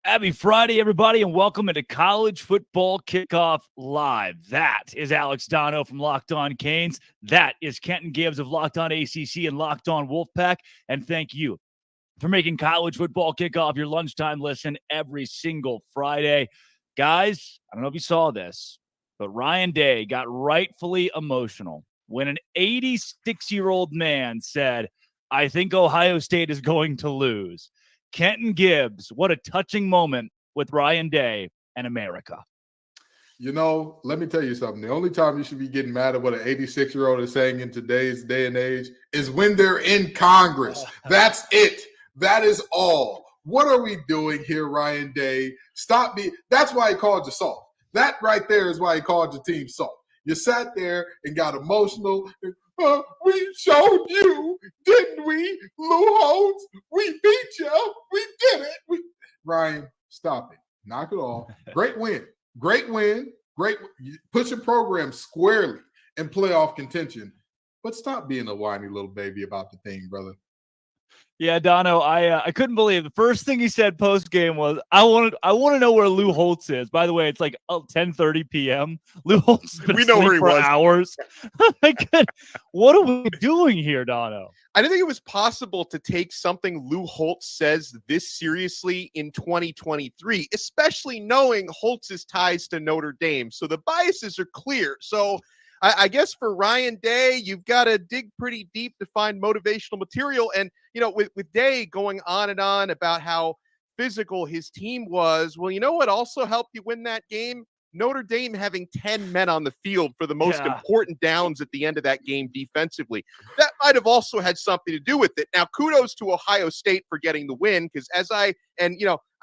Happy Friday, everybody, and welcome into College Football Kickoff Live. That is Alex Dono from Locked On Canes. That is Kenton Gibbs of Locked On ACC and Locked On Wolfpack. And thank you for making College Football Kickoff your lunchtime listen every single Friday. Guys, I don't know if you saw this, but Ryan Day got rightfully emotional when an 86-year-old man said, "I think Ohio State is going to lose." Kenton Gibbs, what a touching moment with Ryan Day and America. You know, let me tell you something. The only time you should be getting mad at what an 86-year-old is saying in today's day and age is when they're in Congress. That's it. That is all. What are we doing here, Ryan Day? Stop me. That's why he called you soft. That right there is why he called your team soft. You sat there and got emotional. We showed you, didn't we? Lou Holtz, we beat you. We did it. Ryan, stop it. Knock it off. Great win. Great win. Great. Put your program squarely in playoff contention. But stop being a whiny little baby about the thing, brother. Yeah, Dono, I couldn't believe the first thing he said post game was, I want to know where Lou Holtz is. By the way, it's like 10:30 p.m. Lou Holtz has been asleep for hours. What are we doing here, Dono? I didn't think it was possible to take something Lou Holtz says this seriously in 2023, especially knowing Holtz's ties to Notre Dame. So the biases are clear. So I guess for Ryan Day, you've got to dig pretty deep to find motivational material. And, you know, with Day going on and on about how physical his team was, well, you know what also helped you win that game? Notre Dame having 10 men on the field for the most important downs at the end of that game defensively. That might have also had something to do with it. Now, kudos to Ohio State for getting the win, because I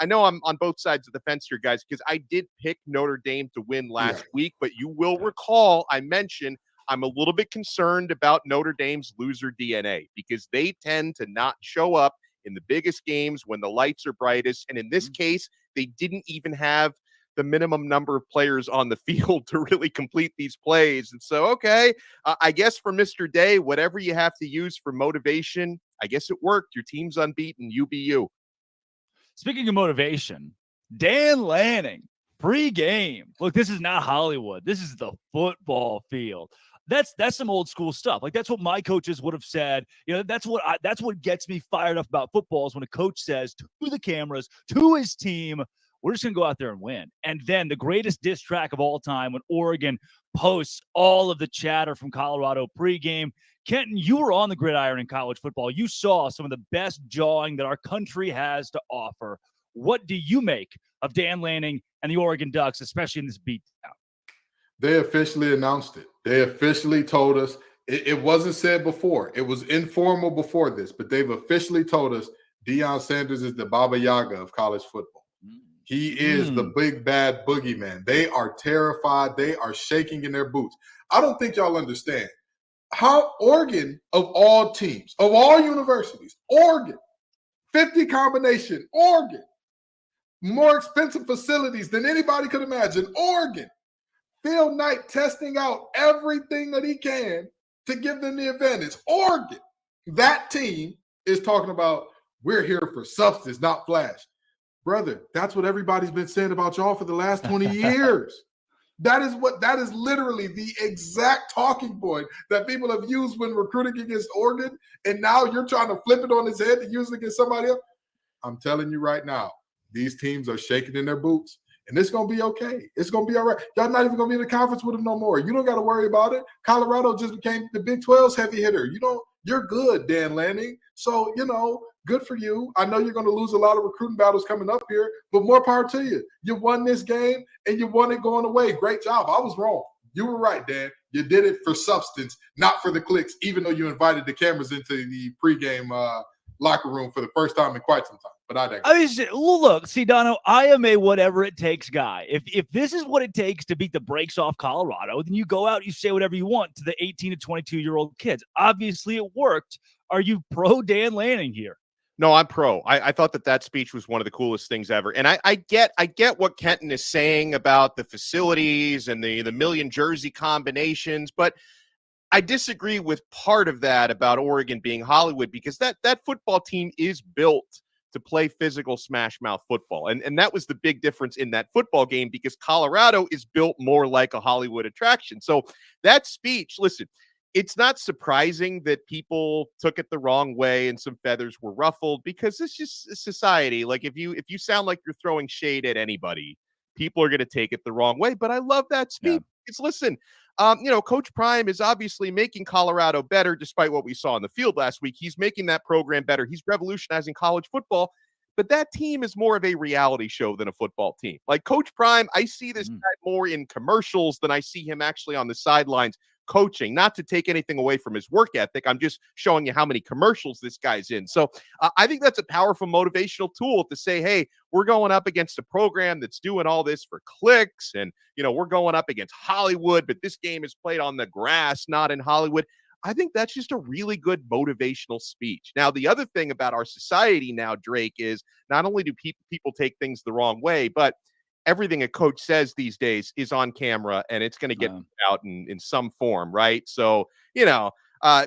know I'm on both sides of the fence here, guys, because I did pick Notre Dame to win last week, but you will recall I mentioned I'm a little bit concerned about Notre Dame's loser DNA because they tend to not show up in the biggest games when the lights are brightest. And in this case, they didn't even have the minimum number of players on the field to really complete these plays. And so, okay, I guess for Mr. Day, whatever you have to use for motivation, I guess it worked. Your team's unbeaten. You be you. Speaking of motivation, Dan Lanning, pre-game. Look, this is not Hollywood. This is the football field. That's some old school stuff. Like, that's what my coaches would have said. You know, that's what gets me fired up about football is when a coach says to the cameras, to his team, we're just going to go out there and win. And then the greatest diss track of all time when Oregon posts all of the chatter from Colorado pregame. Kenton, you were on the gridiron in college football. You saw some of the best jawing that our country has to offer. What do you make of Dan Lanning and the Oregon Ducks, especially in this beatdown? They officially announced it. They officially told us. It wasn't said before. It was informal before this, but they've officially told us Deion Sanders is the Baba Yaga of college football. He is the big bad boogeyman. They are terrified. They are shaking in their boots. I don't think y'all understand how Oregon, of all teams, of all universities, Oregon, 50 combination, Oregon, more expensive facilities than anybody could imagine, Oregon, Phil Knight testing out everything that he can to give them the advantage. Oregon, that team is talking about, we're here for substance, not flash. Brother, that's what everybody's been saying about y'all for the last 20 years. That is literally the exact talking point that people have used when recruiting against Oregon, and now you're trying to flip it on his head to use it against somebody else. I'm telling you right now, these teams are shaking in their boots, and it's going to be okay. It's going to be all right. Y'all not even going to be in the conference with them no more. You don't got to worry about it. Colorado just became the Big 12's heavy hitter. You're good, Dan Lanning. So, good for you. I know you're going to lose a lot of recruiting battles coming up here, but more power to you. You won this game, and you won it going away. Great job. I was wrong. You were right, Dan. You did it for substance, not for the clicks, even though you invited the cameras into the pregame locker room for the first time in quite some time. But I digress. Look, see, Dono, I am a whatever it takes guy. If this is what it takes to beat the brakes off Colorado, then you go out, you say whatever you want to the 18 to 22-year-old kids. Obviously, it worked. Are you pro Dan Lanning here? No, I'm pro. I thought that speech was one of the coolest things ever. And I get what Kenton is saying about the facilities and the million jersey combinations, but I disagree with part of that about Oregon being Hollywood, because that football team is built to play physical smash mouth football. And that was the big difference in that football game, because Colorado is built more like a Hollywood attraction. So that speech, listen, it's not surprising that people took it the wrong way and some feathers were ruffled, because it's just society. Like if you sound like you're throwing shade at anybody, people are going to take it the wrong way. But I love that speech. It's listen, Coach Prime is obviously making Colorado better despite what we saw on the field last week. He's making that program better. He's revolutionizing college football. But that team is more of a reality show than a football team. Like Coach Prime, I see this guy more in commercials than I see him actually on the sidelines coaching. Not to take anything away from his work ethic. I'm just showing you how many commercials this guy's in. So I think that's a powerful motivational tool to say, hey, we're going up against a program that's doing all this for clicks. And, we're going up against Hollywood, but this game is played on the grass, not in Hollywood. I think that's just a really good motivational speech. Now, the other thing about our society now, Drake, is not only do people take things the wrong way, but everything a coach says these days is on camera and it's going to get out in some form, right? So,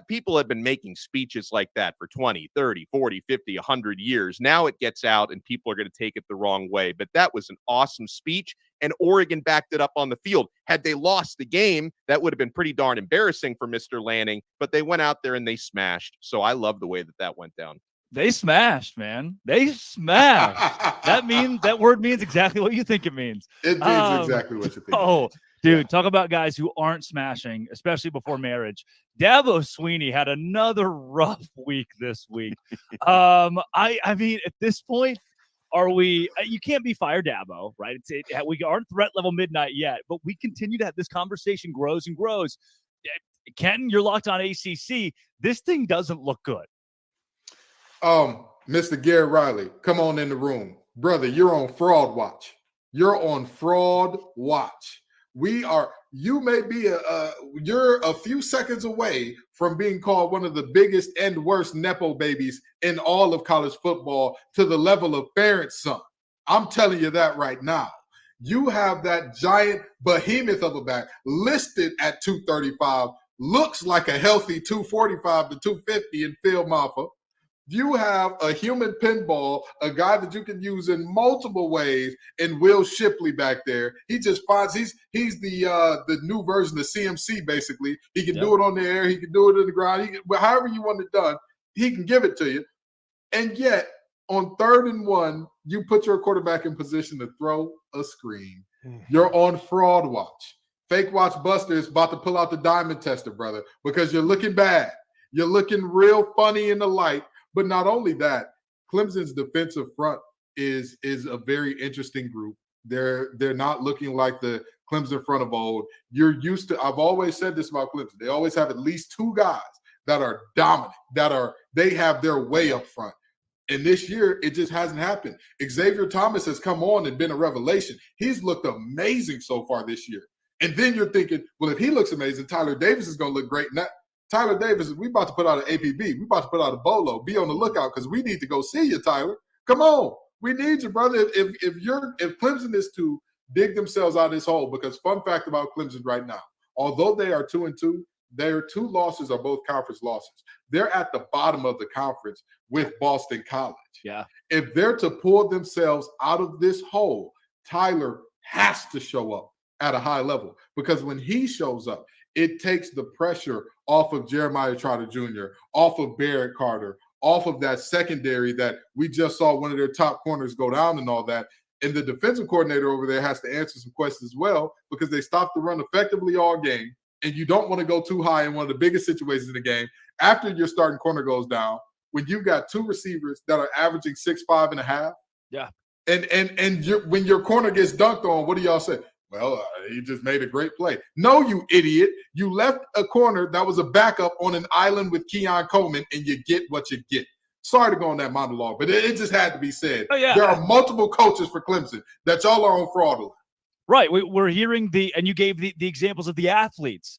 people have been making speeches like that for 20, 30, 40, 50, 100 years. Now it gets out and people are going to take it the wrong way. But that was an awesome speech, and Oregon backed it up on the field. Had they lost the game, that would have been pretty darn embarrassing for Mr. Lanning, but they went out there and they smashed. So I love the way that went down. They smashed, man. They smashed. That word means exactly what you think it means. It means exactly what you think. Oh, dude, talk about guys who aren't smashing, especially before marriage. Dabo Swinney had another rough week this week. I mean, at this point, you can't be fire Dabo, right? We aren't threat level midnight yet, but we continue to have this conversation grows and grows. Kenton, you're locked on ACC. This thing doesn't look good. Mr. Garrett Riley, come on in the room. Brother, you're on fraud watch. You're on fraud watch. You're a few seconds away from being called one of the biggest and worst Nepo babies in all of college football, to the level of Ferentz son. I'm telling you that right now. You have that giant behemoth of a back listed at 235, looks like a healthy 245 to 250 in Phil Maffa. You have a human pinball, a guy that you can use in multiple ways, and Will Shipley back there. He just finds he's the new version of CMC, basically. He can do it on the air, he can do it in the ground, however you want it done, he can give it to you. And yet, on 3rd and 1, you put your quarterback in position to throw a screen. You're on fraud watch. Fake watch Buster is about to pull out the diamond tester, brother, because you're looking bad. You're looking real funny in the light. But not only that, Clemson's defensive front is a very interesting group. They're not looking like the Clemson front of old. You're used to, I've always said this about Clemson. They always have at least 2 guys that are dominant, they have their way up front. And this year, it just hasn't happened. Xavier Thomas has come on and been a revelation. He's looked amazing so far this year. And then you're thinking, well, if he looks amazing, Tyler Davis is going to look great. And Tyler Davis, we about to put out an APB. We about to put out a bolo. Be on the lookout because we need to go see you, Tyler. Come on. We need you, brother. If Clemson is to dig themselves out of this hole, because fun fact about Clemson right now, although they are 2-2, their 2 losses are both conference losses. They're at the bottom of the conference with Boston College. Yeah. If they're to pull themselves out of this hole, Tyler has to show up at a high level, because when he shows up, it takes the pressure off of Jeremiah Trotter Jr., off of Barrett Carter, off of that secondary that we just saw one of their top corners go down and all that. And the defensive coordinator over there has to answer some questions as well, because they stopped the run effectively all game. And you don't want to go too high in one of the biggest situations in the game after your starting corner goes down, when you've got 2 receivers that are averaging 6'5" and a half. Yeah. And when your corner gets dunked on, what do y'all say? Well, he just made a great play. No, you idiot. You left a corner that was a backup on an island with Keon Coleman, and you get what you get. Sorry to go on that monologue, but it just had to be said. Oh, yeah. There are multiple coaches for Clemson that y'all are on fraudulent. Right. We're hearing and you gave the examples of the athletes.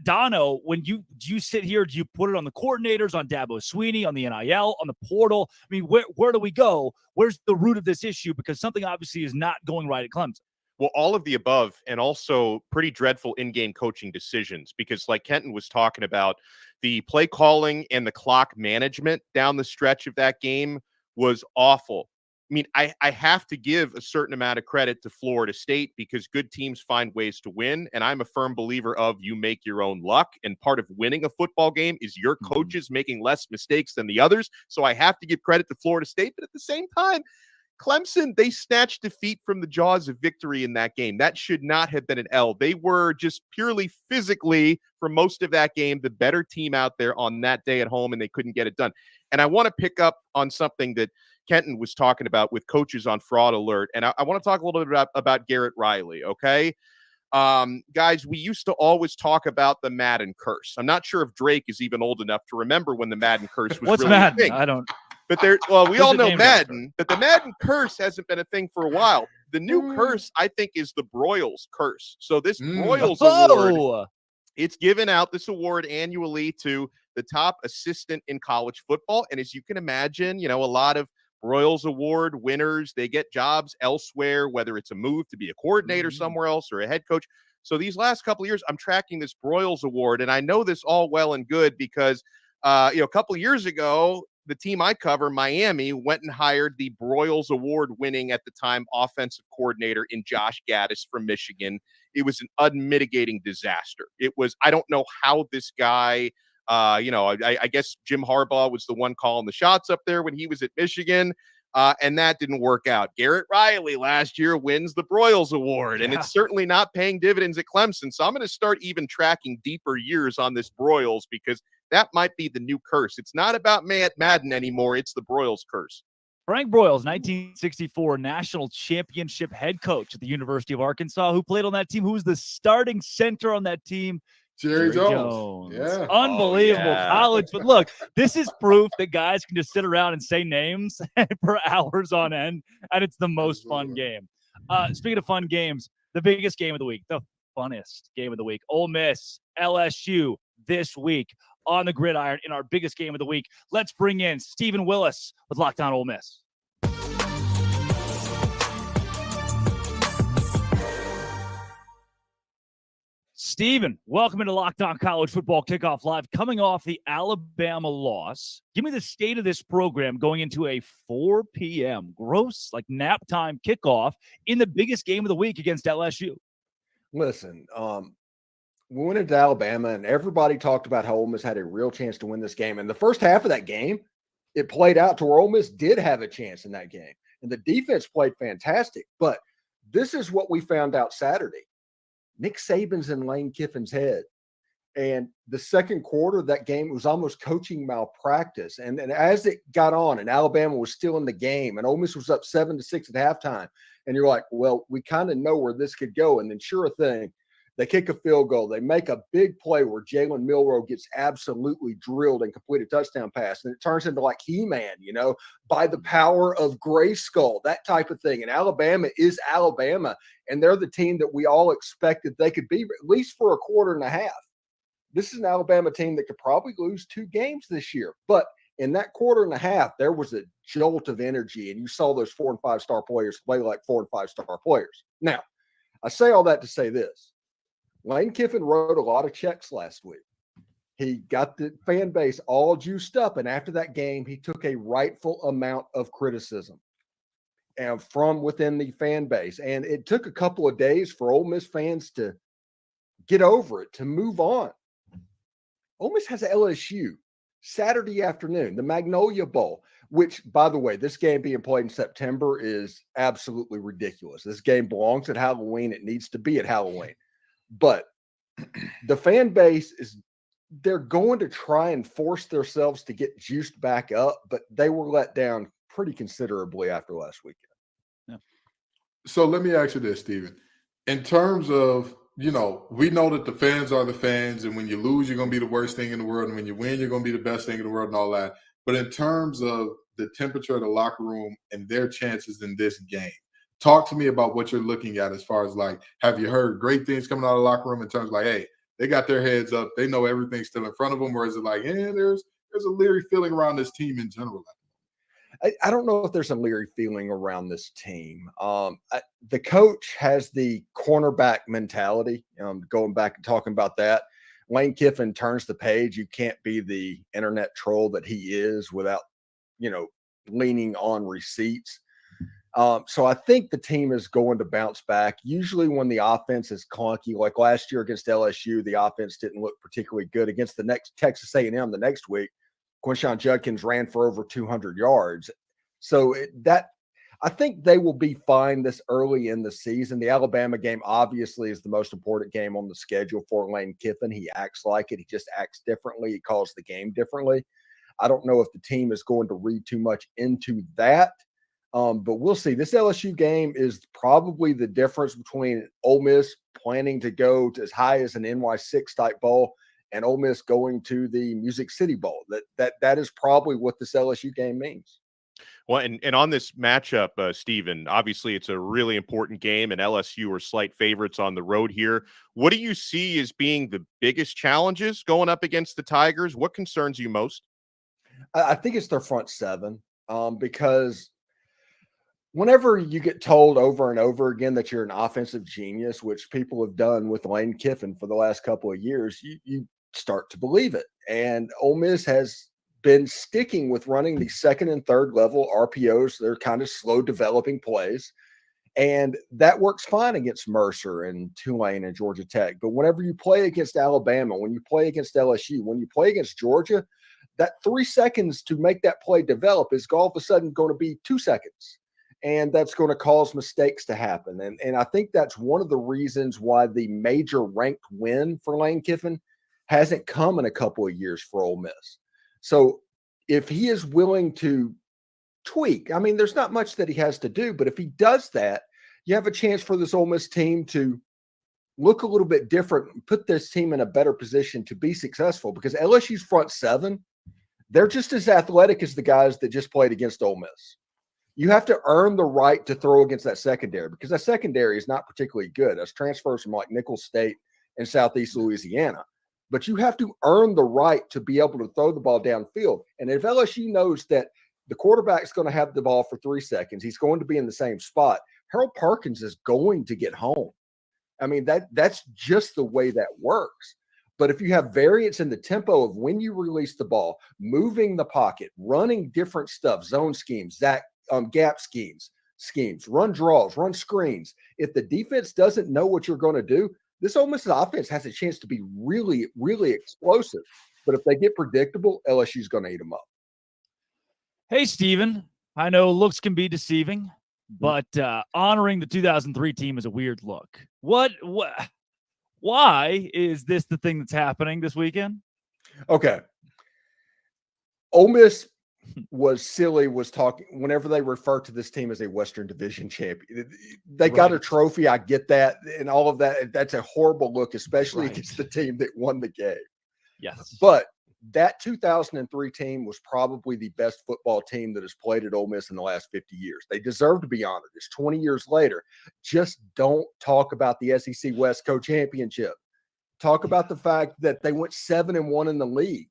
Dono, when you sit here, do you put it on the coordinators, on Dabo Swinney, on the NIL, on the portal? I mean, where do we go? Where's the root of this issue? Because something obviously is not going right at Clemson. Well, all of the above, and also pretty dreadful in-game coaching decisions, because like Kenton was talking about, the play calling and the clock management down the stretch of that game was awful. I mean, I have to give a certain amount of credit to Florida State because good teams find ways to win. And I'm a firm believer of you make your own luck. And part of winning a football game is your coaches making less mistakes than the others. So I have to give credit to Florida State. But at the same time, Clemson, they snatched defeat from the jaws of victory in that game. That should not have been an L. They were just purely physically, for most of that game, the better team out there on that day at home, and they couldn't get it done. And I want to pick up on something that Kenton was talking about with coaches on fraud alert. And I want to talk a little bit about Garrett Riley, okay? Guys, we used to always talk about the Madden curse. I'm not sure if Drake is even old enough to remember when the Madden curse was What's really Madden? a thing. I don't. But we all know Madden, after? but the Madden curse hasn't been a thing for a while. The new curse, I think, is the Broyles curse. So this Broyles award, it's given out, this award, annually to the top assistant in college football. And as you can imagine, a lot of Broyles Award winners, they get jobs elsewhere, whether it's a move to be a coordinator somewhere else or a head coach. So these last couple of years, I'm tracking this Broyles Award, and I know this all well and good because, a couple of years ago, the team I cover, Miami, went and hired the Broyles Award-winning at the time offensive coordinator in Josh Gaddis from Michigan. It was an unmitigating disaster. I don't know how this guy, I guess Jim Harbaugh was the one calling the shots up there when he was at Michigan, and that didn't work out. Garrett Riley last year wins the Broyles Award, and it's certainly not paying dividends at Clemson. So I'm going to start even tracking deeper years on this Broyles because that might be the new curse. It's not about Madden anymore. It's the Broyles curse. Frank Broyles, 1964 national championship head coach at the University of Arkansas, who played on that team, who was the starting center on that team. Jerry Jones. Yeah. Unbelievable college. But look, this is proof that guys can just sit around and say names for hours on end, and it's the most fun game. Speaking of fun games, the biggest game of the week, the funnest game of the week, Ole Miss, LSU this week on the gridiron in our biggest game of the week. Let's bring in Stephen Willis with Locked On Ole Miss. Stephen, welcome into Locked On College Football Kickoff Live. Coming off the Alabama loss, give me the state of this program going into a 4 p.m. gross, like nap time kickoff in the biggest game of the week against LSU. Listen, we went into Alabama, and everybody talked about how Ole Miss had a real chance to win this game. And the first half of that game, it played out to where Ole Miss did have a chance in that game. And the defense played fantastic. But this is what we found out Saturday. Nick Saban's in Lane Kiffin's head. And the second quarter of that game was almost coaching malpractice. And as it got on and Alabama was still in the game and Ole Miss was up 7-6 at halftime, and you're like, well, we kind of know where this could go. And then sure thing, they kick a field goal. They make a big play where Jalen Milroe gets absolutely drilled and complete a touchdown pass. And it turns into like He-Man, by the power of Grayskull, that type of thing. And Alabama is Alabama. And they're the team that we all expected they could be, at least for a quarter and a half. This is an Alabama team that could probably lose 2 games this year. But in that quarter and a half, there was a jolt of energy. And you saw those 4- and 5-star players play like 4- and 5-star players. Now, I say all that to say this. Lane Kiffin wrote a lot of checks last week. He got the fan base all juiced up. And after that game, he took a rightful amount of criticism and from within the fan base. And it took a couple of days for Ole Miss fans to get over it, to move on. Ole Miss has LSU Saturday afternoon, the Magnolia Bowl, which, by the way, this game being played in September is absolutely ridiculous. This game belongs at Halloween. It needs to be at Halloween. But the fan base they're going to try and force themselves to get juiced back up, but they were let down pretty considerably after last weekend. Yeah. So let me ask you this, Stephen. In terms of, we know that the fans are the fans, and when you lose, you're going to be the worst thing in the world, and when you win, you're going to be the best thing in the world and all that. But in terms of the temperature of the locker room and their chances in this game, talk to me about what you're looking at as far as, like, have you heard great things coming out of the locker room in terms of, like, hey, they got their heads up, they know everything's still in front of them, or is it like, there's a leery feeling around this team in general? I don't know if there's a leery feeling around this team. The coach has the cornerback mentality, going back and talking about that. Lane Kiffin turns the page. You can't be the internet troll that he is without, leaning on receipts. So I think the team is going to bounce back. Usually when the offense is clunky, like last year against LSU, the offense didn't look particularly good. Against the next Texas A&M the next week, Quinshon Judkins ran for over 200 yards. So I think they will be fine this early in the season. The Alabama game obviously is the most important game on the schedule for Lane Kiffin. He acts like it. He just acts differently. He calls the game differently. I don't know if the team is going to read too much into that. But we'll see. This LSU game is probably the difference between Ole Miss planning to go to as high as an NY6 type bowl and Ole Miss going to the Music City Bowl. That is probably what this LSU game means. Well, and on this matchup, Stephen, obviously it's a really important game, and LSU are slight favorites on the road here. What do you see as being the biggest challenges going up against the Tigers? What concerns you most? I think it's their front seven, because whenever you get told over and over again that you're an offensive genius, which people have done with Lane Kiffin for the last couple of years, you start to believe it. And Ole Miss has been sticking with running the second and third level RPOs. They're kind of slow developing plays. And that works fine against Mercer and Tulane and Georgia Tech. But whenever you play against Alabama, when you play against LSU, when you play against Georgia, that 3 seconds to make that play develop is all of a sudden going to be 2 seconds. And that's going to cause mistakes to happen. And I think that's one of the reasons why the major ranked win for Lane Kiffin hasn't come in a couple of years for Ole Miss. So if he is willing to tweak, I mean, there's not much that he has to do, but if he does that, you have a chance for this Ole Miss team to look a little bit different and put this team in a better position to be successful, because LSU's front seven, they're just as athletic as the guys that just played against Ole Miss. You have to earn the right to throw against that secondary, because that secondary is not particularly good. That's transfers from like Nicholls State and Southeast Louisiana. But you have to earn the right to be able to throw the ball downfield. And if LSU knows that the quarterback's going to have the ball for 3 seconds, he's going to be in the same spot, Harold Perkins is going to get home. I mean, that's just the way that works. But if you have variance in the tempo of when you release the ball, moving the pocket, running different stuff, zone schemes, gap schemes, run draws, run screens. If the defense doesn't know what you're going to do, this Ole Miss offense has a chance to be really, really explosive. But if they get predictable, LSU's going to eat them up. Hey, Steven, I know looks can be deceiving, but honoring the 2003 team is a weird look. Why is this the thing that's happening this weekend? Okay. Ole Miss was talking whenever they refer to this team as a Western Division champion. They got a trophy. I get that and all of that. That's a horrible look, especially against the team that won the game. Yes. But that 2003 team was probably the best football team that has played at Ole Miss in the last 50 years. They deserve to be honored. It's 20 years later. Just don't talk about the SEC West Co-Championship. Talk about the fact that they went 7-1 in the league.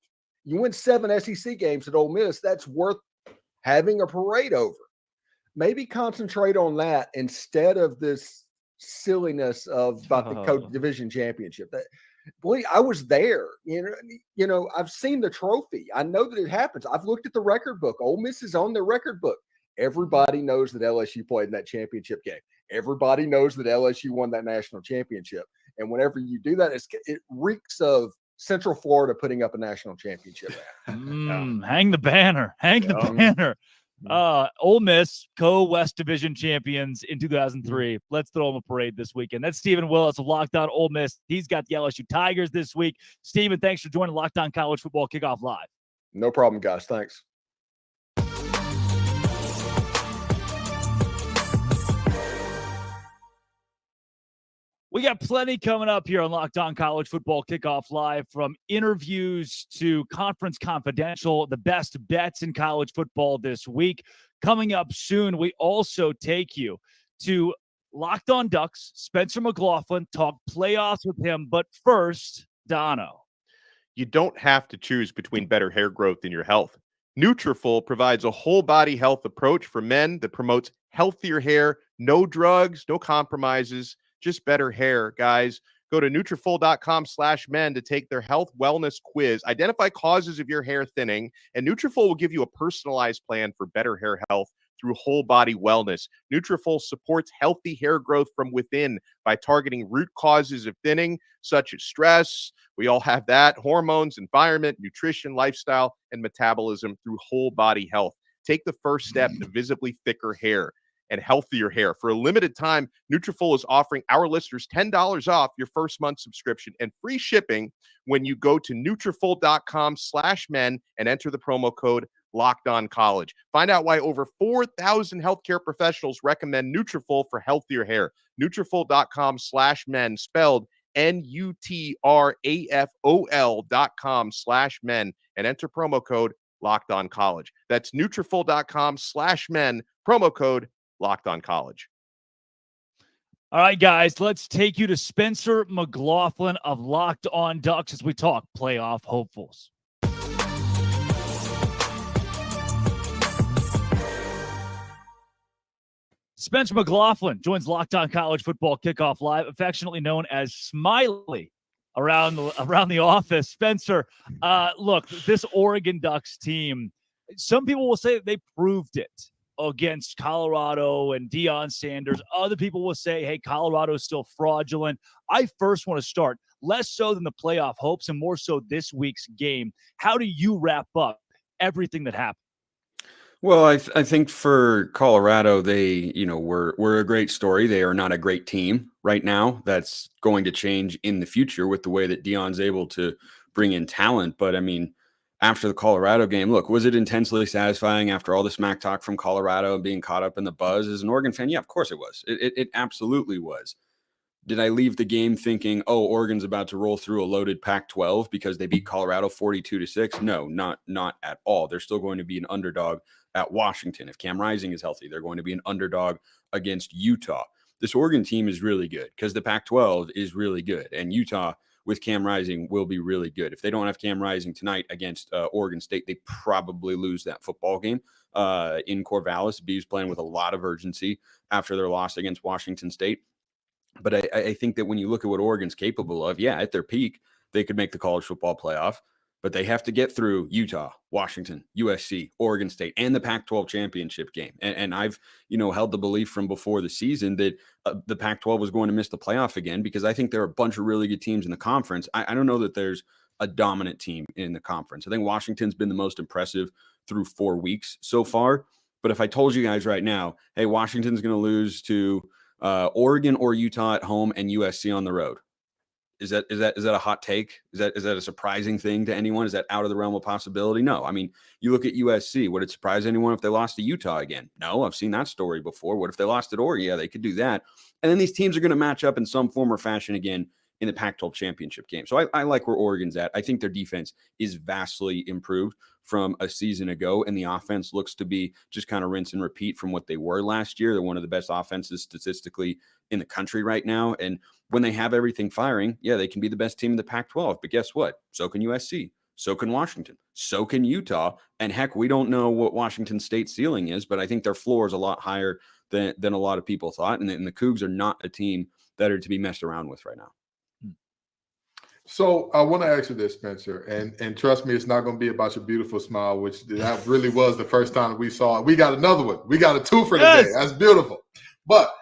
You win 7 SEC games at Ole Miss, that's worth having a parade over. Maybe concentrate on that instead of this silliness about the co-division championship. I was there. You know, I've seen the trophy. I know that it happens. I've looked at the record book. Ole Miss is on their record book. Everybody knows that LSU played in that championship game. Everybody knows that LSU won that national championship. And whenever you do that, it reeks of Central Florida putting up a national championship. Hang the banner. Hang the banner. Ole Miss, co-West Division champions in 2003. Let's throw them a parade this weekend. That's Stephen Willis of Locked On Ole Miss. He's got the LSU Tigers this week. Stephen, thanks for joining Locked On College Football Kickoff Live. No problem, guys. Thanks. We got plenty coming up here on Locked On College Football Kickoff Live, from interviews to Conference Confidential, the best bets in college football this week. Coming up soon, we also take you to Locked On Ducks. Spencer McLaughlin, talk playoffs with him. But first, Dono. You don't have to choose between better hair growth and your health. Nutrafol provides a whole body health approach for men that promotes healthier hair, no drugs, no compromises, just better hair, guys. Go to Nutrafol.com/men to take their health wellness quiz. Identify causes of your hair thinning, and Nutrafol will give you a personalized plan for better hair health through whole body wellness. Nutrafol supports healthy hair growth from within by targeting root causes of thinning, such as stress. We all have that. Hormones, environment, nutrition, lifestyle, and metabolism through whole body health. Take the first step to visibly thicker hair and healthier hair. For a limited time, Nutrafol is offering our listeners $10 off your first month subscription and free shipping when you go to Nutrafol.com/men and enter the promo code LockedOnCollege. Find out why over 4,000 healthcare professionals recommend Nutrafol for healthier hair. Nutrafol.com/men, spelled Nutrafol.com/men, and enter promo code LockedOnCollege. That's Nutrafol.com/men, promo code LockedOnCollege. All right, guys, let's take you to Spencer McLaughlin of Locked On Ducks as we talk playoff hopefuls. Spencer McLaughlin joins Locked On College Football Kickoff Live, affectionately known as Smiley around the office. Spencer, look, this Oregon Ducks team, some people will say they proved it against Colorado and Deion Sanders. Other people will say, hey, Colorado is still fraudulent. I first want to start, less so than the playoff hopes and more so this week's game. How do you wrap up everything that happened? Well, I think for Colorado, they, were a great story. They are not a great team right now. That's going to change in the future with the way that Deion's able to bring in talent. But I mean, after the Colorado game, look, was it intensely satisfying after all the smack talk from Colorado and being caught up in the buzz as an Oregon fan? Yeah, of course it was. It absolutely was. Did I leave the game thinking, oh, Oregon's about to roll through a loaded Pac-12 because they beat Colorado 42-6? No, not at all. They're still going to be an underdog at Washington. If Cam Rising is healthy, they're going to be an underdog against Utah. This Oregon team is really good because the Pac-12 is really good, and Utah with Cam Rising will be really good. If they don't have Cam Rising tonight against Oregon State, they probably lose that football game in Corvallis. Beavs playing with a lot of urgency after their loss against Washington State. But I think that when you look at what Oregon's capable of, yeah, at their peak, they could make the college football playoff, but they have to get through Utah, Washington, USC, Oregon State, and the Pac-12 championship game. And I've, held the belief from before the season that the Pac-12 was going to miss the playoff again because I think there are a bunch of really good teams in the conference. I don't know that there's a dominant team in the conference. I think Washington's been the most impressive through 4 weeks so far. But if I told you guys right now, hey, Washington's going to lose to Oregon or Utah at home and USC on the road, is that a hot take? Is that a surprising thing to anyone? Is that out of the realm of possibility? No. I mean, you look at USC. Would it surprise anyone if they lost to Utah again? No, I've seen that story before. What if they lost at Oregon? Yeah, they could do that. And then these teams are going to match up in some form or fashion again in the Pac-12 championship game. So I like where Oregon's at. I think their defense is vastly improved from a season ago, and the offense looks to be just kind of rinse and repeat from what they were last year. They're one of the best offenses statistically in the country right now. And when they have everything firing, yeah, they can be the best team in the Pac-12. But guess what? So can USC. So can Washington. So can Utah. And heck, we don't know what Washington State's ceiling is, but I think their floor is a lot higher than a lot of people thought. And the Cougs are not a team that are to be messed around with right now. So I want to ask you this, Spencer, and trust me, it's not going to be about your beautiful smile, which that really was the first time that we saw it. We got another one. We got a two for today. Yes. That's beautiful. But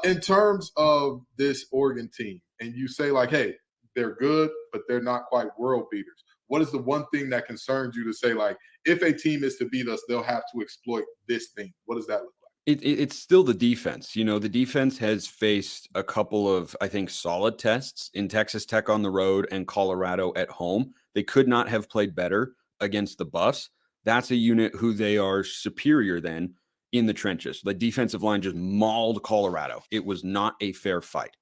in terms of this Oregon team, and you say like, hey, they're good, but they're not quite world beaters. What is the one thing that concerns you to say like, if a team is to beat us, they'll have to exploit this thing? What does that look like? It's still the defense. The defense has faced a couple of, I think, solid tests in Texas Tech on the road and Colorado at home. They could not have played better against the Buffs. That's a unit who they are superior than in the trenches. The defensive line just mauled Colorado. It was not a fair fight.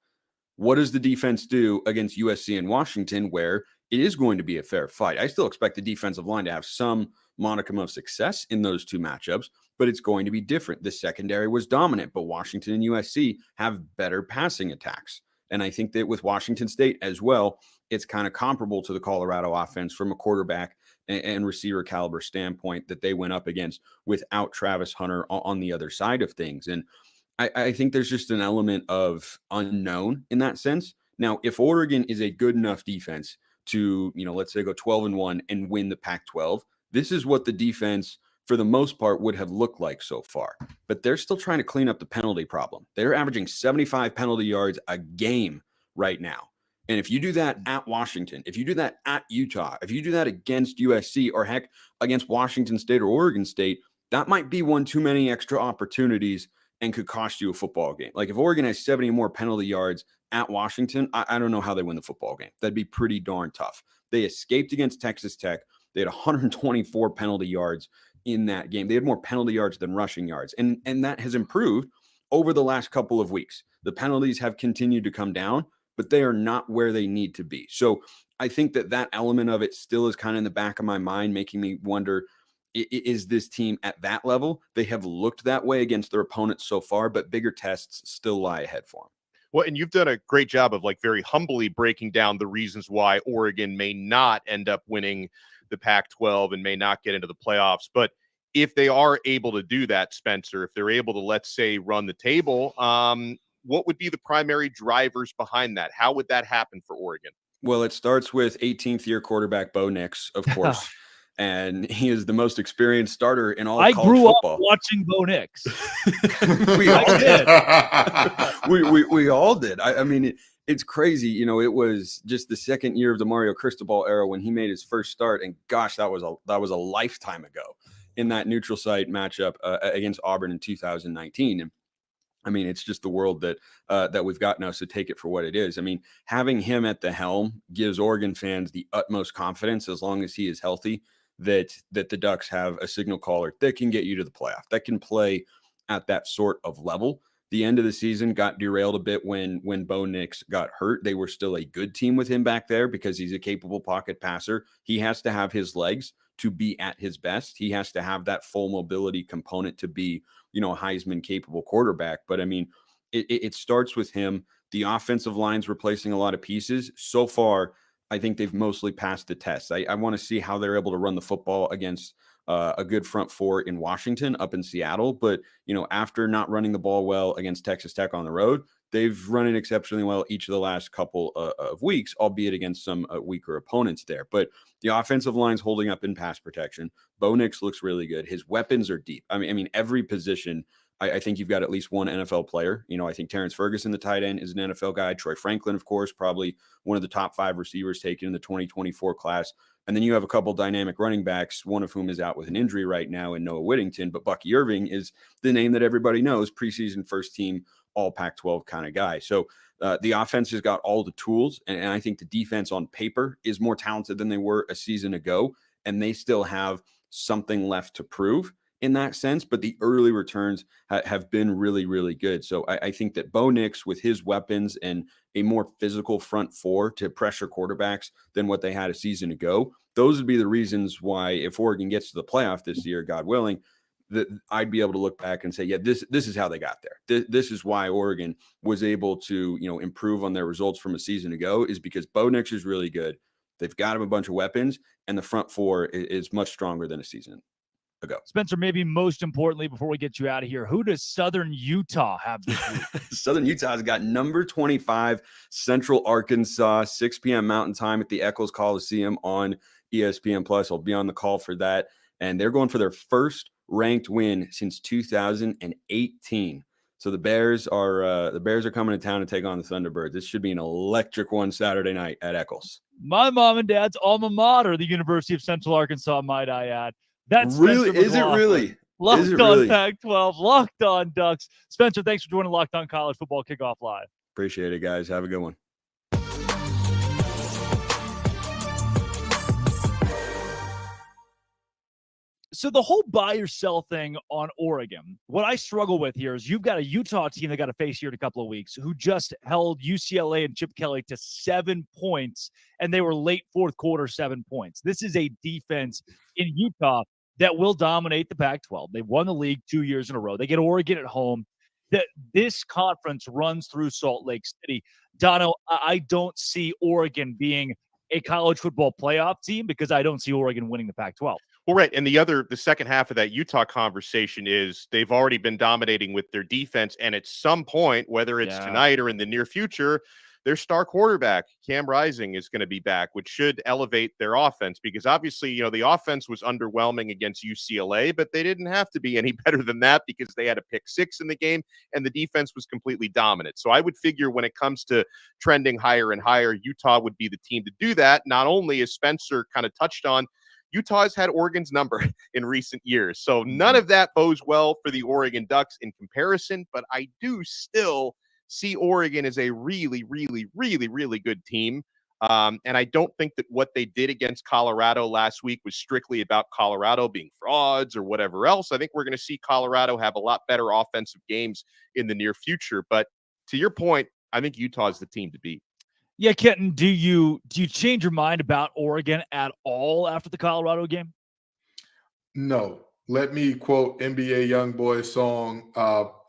What does the defense do against USC and Washington, where it is going to be a fair fight? I still expect the defensive line to have some modicum of success in those two matchups, but it's going to be different. The secondary was dominant, but Washington and USC have better passing attacks. And I think that with Washington State as well, it's kind of comparable to the Colorado offense from a quarterback and receiver caliber standpoint that they went up against without Travis Hunter on the other side of things. And I think there's just an element of unknown in that sense. Now, if Oregon is a good enough defense to, let's say go 12-1 and win the Pac-12, this is what the defense for the most part would have looked like so far. But they're still trying to clean up the penalty problem. They're averaging 75 penalty yards a game right now. And if you do that at Washington, if you do that at Utah, if you do that against USC, or heck, against Washington State or Oregon State, that might be one too many extra opportunities and could cost you a football game. Like if Oregon has 70 more penalty yards at Washington, I don't know how they win the football game. That'd be pretty darn tough. They escaped against Texas Tech. They had 124 penalty yards in that game. They had more penalty yards than rushing yards. And that has improved over the last couple of weeks. The penalties have continued to come down, but they are not where they need to be. So I think that element of it still is kind of in the back of my mind, making me wonder, is this team at that level? They have looked that way against their opponents so far, but bigger tests still lie ahead for them. Well, and you've done a great job of very humbly breaking down the reasons why Oregon may not end up winning the Pac-12 and may not get into the playoffs. But if they are able to do that, Spencer, if they're able to, let's say, run the table, what would be the primary drivers behind that? How would that happen for Oregon? Well, it starts with 18th year quarterback Bo Nix, of course. And he is the most experienced starter in all of college football. Up watching Bo Nix. We all did. we all did. I mean, it's crazy. It was just the second year of the Mario Cristobal era when he made his first start, and gosh, that was a lifetime ago in that neutral site matchup against Auburn in 2019. And I mean, it's just the world that we've got now, so take it for what it is. I mean, having him at the helm gives Oregon fans the utmost confidence, as long as he is healthy, that the Ducks have a signal caller that can get you to the playoff, that can play at that sort of level. The end of the season got derailed a bit when Bo Nix got hurt. They were still a good team with him back there because he's a capable pocket passer. He has to have his legs to be at his best. He has to have that full mobility component to be, a Heisman capable quarterback. But I mean, it starts with him. The offensive line's replacing a lot of pieces. So far, I think they've mostly passed the test. I want to see how they're able to run the football against a good front four in Washington, up in Seattle. But, after not running the ball well against Texas Tech on the road, they've run it exceptionally well each of the last couple of weeks, albeit against some weaker opponents there. But the offensive line's holding up in pass protection. Bo Nix looks really good. His weapons are deep. I mean, every position, I think you've got at least one NFL player. I think Terrence Ferguson, the tight end, is an NFL guy. Troy Franklin, of course, probably one of the top 5 receivers taken in the 2024 class. And then you have a couple dynamic running backs, one of whom is out with an injury right now in Noah Whittington. But Bucky Irving is the name that everybody knows, preseason first team, all Pac-12 kind of guy. So the offense has got all the tools. And I think the defense on paper is more talented than they were a season ago. And they still have something left to prove in that sense, but the early returns have been really, really good. So I think that Bo Nix, with his weapons and a more physical front four to pressure quarterbacks than what they had a season ago, those would be the reasons why, if Oregon gets to the playoff this year, God willing, that I'd be able to look back and say, yeah, this is how they got there. This is why Oregon was able to, improve on their results from a season ago, is because Bo Nix is really good. They've got him a bunch of weapons, and the front four is much stronger than a season ago. Spencer, maybe most importantly, before we get you out of here, who does Southern Utah have this week? Southern Utah has got number 25, Central Arkansas, 6 p.m. Mountain Time at the Eccles Coliseum on ESPN Plus. I'll be on the call for that. And they're going for their first ranked win since 2018. So the Bears are coming to town to take on the Thunderbirds. This should be an electric one Saturday night at Eccles. My mom and dad's alma mater, the University of Central Arkansas, might I add. That's really, is it really? Locked on Pac-12, Locked on Ducks. Spencer, thanks for joining Locked on College Football Kickoff Live. Appreciate it, guys. Have a good one. So the whole buy or sell thing on Oregon, what I struggle with here is you've got a Utah team that got to face here in a couple of weeks who just held UCLA and Chip Kelly to 7 points, and they were late fourth quarter 7 points. This is a defense in Utah that will dominate the Pac-12. They've won the league 2 years in a row. They get Oregon at home. This conference runs through Salt Lake City. Dono, I don't see Oregon being a college football playoff team because I don't see Oregon winning the Pac-12. Well, right. And the second half of that Utah conversation is they've already been dominating with their defense. And at some point, whether it's tonight or in the near future, their star quarterback, Cam Rising, is going to be back, which should elevate their offense because obviously, the offense was underwhelming against UCLA, but they didn't have to be any better than that because they had a pick 6 in the game and the defense was completely dominant. So I would figure when it comes to trending higher and higher, Utah would be the team to do that. Not only, as Spencer kind of touched on, Utah's had Oregon's number in recent years. So none of that bodes well for the Oregon Ducks in comparison, but I do still see Oregon as a really, really, really, really good team. And I don't think that what they did against Colorado last week was strictly about Colorado being frauds or whatever else. I think we're going to see Colorado have a lot better offensive games in the near future. But to your point, I think Utah is the team to beat. Yeah, Kenton, do you change your mind about Oregon at all after the Colorado game? No. Let me quote NBA YoungBoy's song,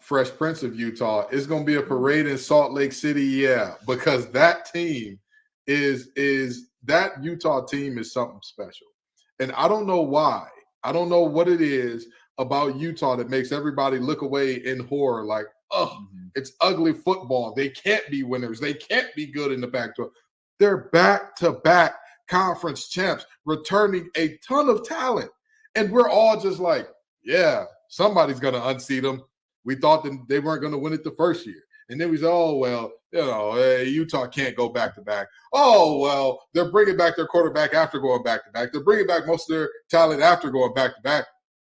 Fresh Prince of Utah. It's going to be a parade in Salt Lake City, yeah, because that team is that Utah team is something special. And I don't know why. I don't know what it is about Utah that makes everybody look away in horror like, it's ugly football. They can't be winners. They can't be good in the Pac-12. They're back-to-back conference champs, returning a ton of talent. And we're all just like, yeah, somebody's going to unseat them. We thought that they weren't going to win it the first year. And then we said, oh, well, Utah can't go back-to-back. Oh, well, they're bringing back their quarterback after going back-to-back. They're bringing back most of their talent after going back-to-back.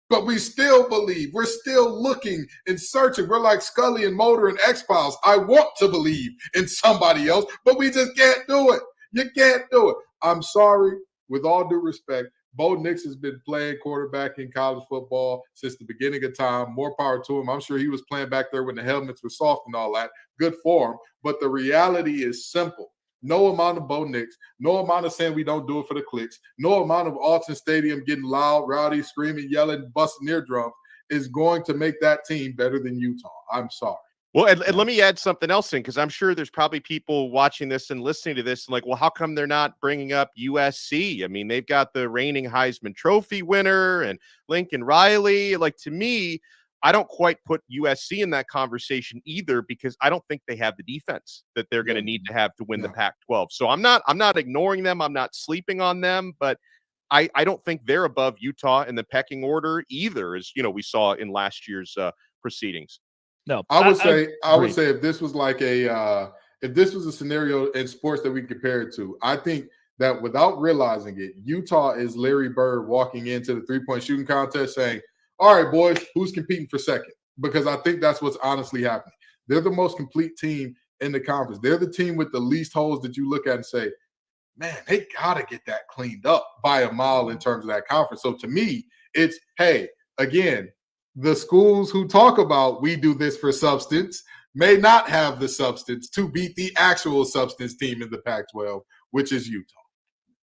But we still believe. We're still looking and searching. We're like Scully and Mulder and X-Files. I want to believe in somebody else, but we just can't do it. You can't do it. I'm sorry, with all due respect, Bo Nix has been playing quarterback in college football since the beginning of time. More power to him. I'm sure he was playing back there when the helmets were soft and all that. Good for him. But the reality is simple. No amount of Bo Nix, no amount of saying we don't do it for the clicks, no amount of Alton Stadium getting loud, rowdy, screaming, yelling, busting eardrums is going to make that team better than Utah. I'm sorry. Well, and let me add something else in, because I'm sure there's probably people watching this and listening to this and like, well, how come they're not bringing up USC? I mean, they've got the reigning Heisman Trophy winner and Lincoln Riley. Like, to me, I don't quite put USC in that conversation either, because I don't think they have the defense that they're going to need to have to win the Pac-12. So I'm not ignoring them. I'm not sleeping on them, but I don't think they're above Utah in the pecking order either, as we saw in last year's proceedings. No, I would say if this was like if this was a scenario in sports that we compare it to, I think that without realizing it, Utah is Larry Bird walking into the 3-point shooting contest saying, all right, boys, who's competing for second? Because I think that's what's honestly happening. They're the most complete team in the conference. They're the team with the least holes that you look at and say, man, they got to get that cleaned up by a mile in terms of that conference. So to me, it's, hey, again, the schools who talk about we do this for substance may not have the substance to beat the actual substance team in the Pac-12, which is Utah.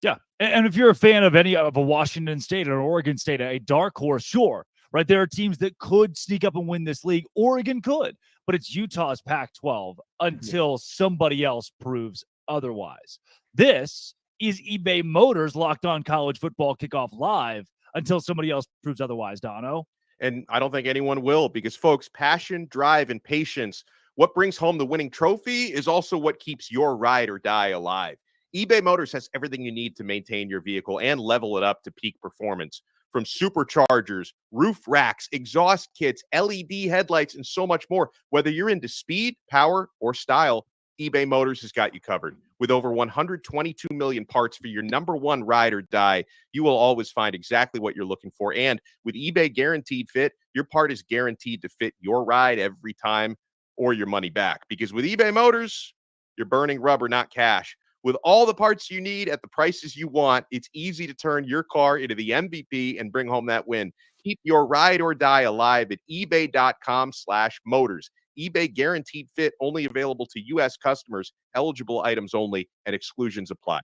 Yeah, and if you're a fan of any of a Washington State or Oregon State, a dark horse, sure. Right, there are teams that could sneak up and win this league. Oregon could, but it's Utah's Pac-12 until somebody else proves otherwise. This is eBay Motors Locked On College Football Kickoff Live until somebody else proves otherwise, Dono. And I don't think anyone will, because, folks, passion, drive, and patience, what brings home the winning trophy is also what keeps your ride or die alive. eBay Motors has everything you need to maintain your vehicle and level it up to peak performance. From superchargers, roof racks, exhaust kits, LED headlights, and so much more. Whether you're into speed, power, or style, eBay Motors has got you covered. With over 122 million parts for your number one ride or die, you will always find exactly what you're looking for. And with eBay Guaranteed Fit, your part is guaranteed to fit your ride every time or your money back. Because with eBay Motors, you're burning rubber, not cash. With all the parts you need at the prices you want, it's easy to turn your car into the MVP and bring home that win. Keep your ride or die alive at ebay.com/motors. eBay Guaranteed Fit, only available to U.S. customers, eligible items only, and exclusions apply.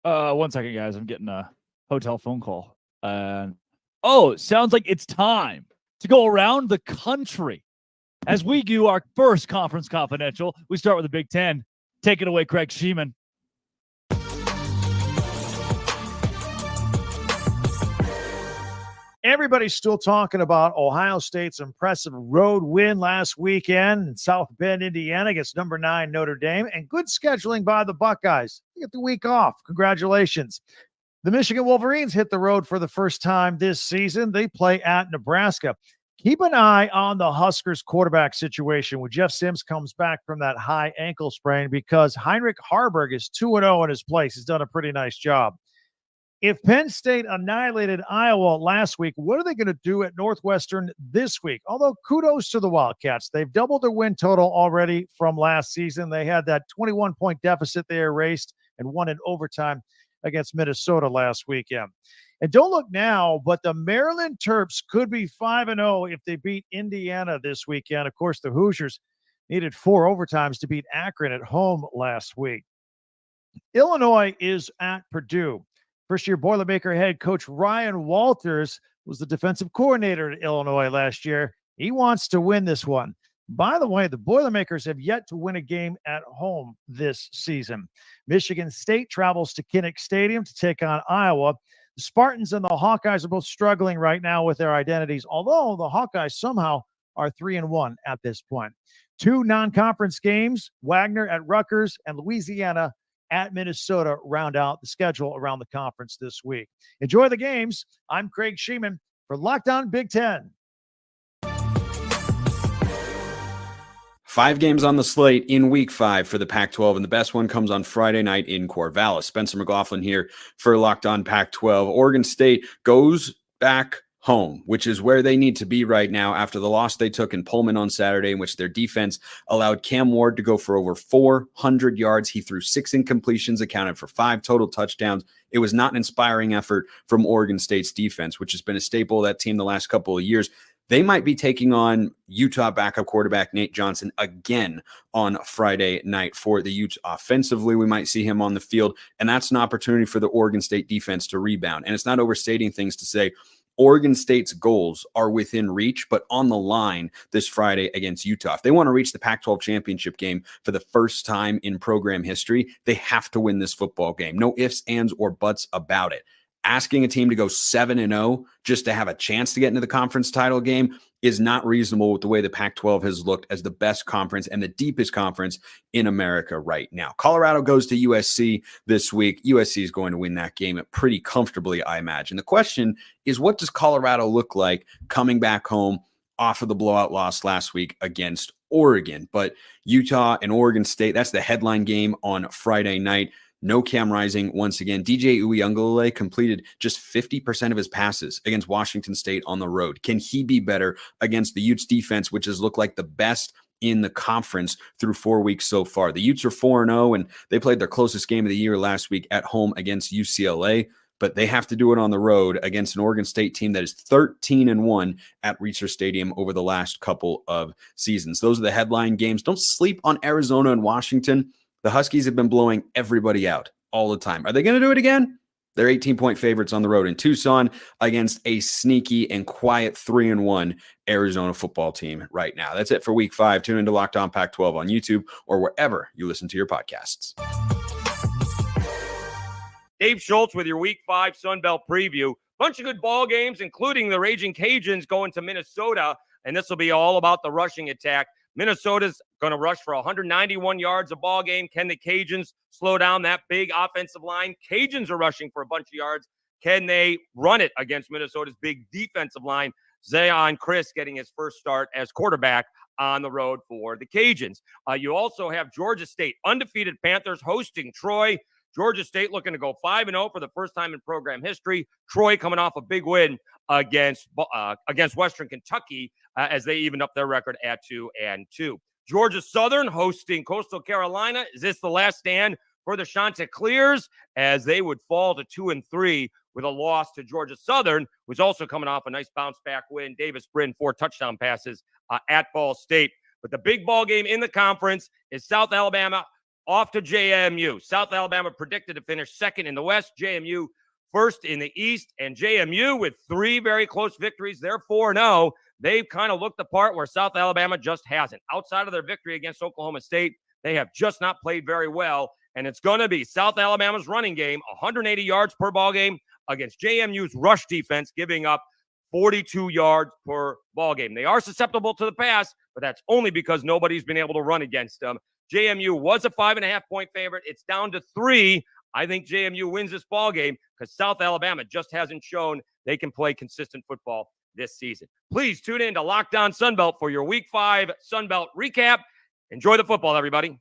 1 second, guys. I'm getting a hotel phone call. Sounds like it's time to go around the country as we do our first Conference Confidential. We start with the Big Ten. Take it away, Craig Sheeman. Everybody's still talking about Ohio State's impressive road win last weekend in South Bend, Indiana against number 9 Notre Dame, and good scheduling by the Buckeyes. They get the week off. Congratulations. The Michigan Wolverines hit the road for the first time this season. They play at Nebraska. Keep an eye on the Huskers quarterback situation when Jeff Sims comes back from that high ankle sprain, because Heinrich Harburg is 2-0 in his place. He's done a pretty nice job. If Penn State annihilated Iowa last week, what are they going to do at Northwestern this week? Although kudos to the Wildcats. They've doubled their win total already from last season. They had that 21-point deficit they erased and won in overtime against Minnesota last weekend. And don't look now, but the Maryland Terps could be 5-0 if they beat Indiana this weekend. Of course, the Hoosiers needed 4 overtimes to beat Akron at home last week. Illinois is at Purdue. First-year Boilermaker head coach Ryan Walters was the defensive coordinator at Illinois last year. He wants to win this one. By the way, the Boilermakers have yet to win a game at home this season. Michigan State travels to Kinnick Stadium to take on Iowa. The Spartans and the Hawkeyes are both struggling right now with their identities, although the Hawkeyes somehow are 3-1 at this point. 2 non-conference games, Wagner at Rutgers and Louisiana at Minnesota, round out the schedule around the conference this week. Enjoy the games. I'm Craig Sheeman for Locked On Big Ten. 5 games on the slate in week 5 for the Pac-12, and the best one comes on Friday night in Corvallis. Spencer McLaughlin here for Locked On Pac-12. Oregon State goes back home, which is where they need to be right now after the loss they took in Pullman on Saturday, in which their defense allowed Cam Ward to go for over 400 yards. He threw 6 incompletions, accounted for 5 total touchdowns. It was not an inspiring effort from Oregon State's defense, which has been a staple of that team the last couple of years. They might be taking on Utah backup quarterback Nate Johnson again on Friday night for the Utes. Offensively, we might see him on the field, and that's an opportunity for the Oregon State defense to rebound. And it's not overstating things to say Oregon State's goals are within reach, but on the line this Friday against Utah. If they want to reach the Pac-12 championship game for the first time in program history, they have to win this football game. No ifs, ands, or buts about it. Asking a team to go 7-0 just to have a chance to get into the conference title game is not reasonable with the way the Pac-12 has looked as the best conference and the deepest conference in America right now. Colorado goes to USC this week. USC is going to win that game pretty comfortably, I imagine. The question is, what does Colorado look like coming back home off of the blowout loss last week against Oregon? But Utah and Oregon State, that's the headline game on Friday night. No Cam Rising once again. DJ Uiagalelei completed just 50% of his passes against Washington State on the road. Can he be better against the Utes defense, which has looked like the best in the conference through 4 weeks so far? The Utes are 4-0, and they played their closest game of the year last week at home against UCLA, but they have to do it on the road against an Oregon State team that is 13-1 at Reser Stadium over the last couple of seasons. Those are the headline games. Don't sleep on Arizona and Washington. The Huskies have been blowing everybody out all the time. Are they going to do it again? They're 18-point favorites on the road in Tucson against a sneaky and quiet 3-1 Arizona football team right now. That's it for week 5. Tune into Locked On Pac-12 on YouTube or wherever you listen to your podcasts. Dave Schultz with your week 5 Sun Belt preview. Bunch of good ball games, including the Raging Cajuns going to Minnesota, and this will be all about the rushing attack. Minnesota's going to rush for 191 yards a ball game. Can the Cajuns slow down that big offensive line? Cajuns are rushing for a bunch of yards. Can they run it against Minnesota's big defensive line? Zion Chris getting his first start as quarterback on the road for the Cajuns. You also have Georgia State, undefeated Panthers hosting Troy. Georgia State looking to go 5-0 for the first time in program history. Troy coming off a big win against Western Kentucky as they evened up their record at 2-2. Georgia Southern hosting Coastal Carolina. Is this the last stand for the Chanticleers as they would fall to 2-3 with a loss to Georgia Southern, who's also coming off a nice bounce back win. Davis Brin, 4 touchdown passes at Ball State. But the big ball game in the conference is South Alabama off to JMU. South Alabama predicted to finish second in the West. JMU first in the East. And JMU with 3 very close victories. They're 4-0. They've kind of looked the part where South Alabama just hasn't. Outside of their victory against Oklahoma State, they have just not played very well. And it's going to be South Alabama's running game, 180 yards per ball game against JMU's rush defense, giving up 42 yards per ball game. They are susceptible to the pass, but that's only because nobody's been able to run against them. JMU was a 5.5-point favorite. It's down to 3. I think JMU wins this ball game because South Alabama just hasn't shown they can play consistent football this season. Please tune in to Locked On Sunbelt for your Week 5 Sunbelt recap. Enjoy the football, everybody.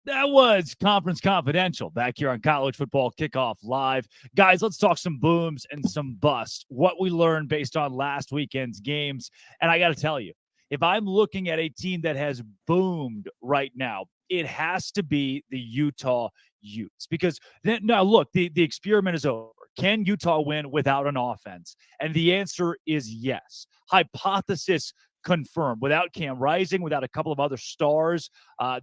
That was Conference Confidential back here on College Football Kickoff Live. Guys, let's talk some booms and some busts. What we learned based on last weekend's games. And I got to tell you, if I'm looking at a team that has boomed right now, it has to be the Utah Utes. Because now, look, the experiment is over. Can Utah win without an offense? And the answer is yes. Hypothesis confirmed. Without Cam Rising, without a couple of other stars,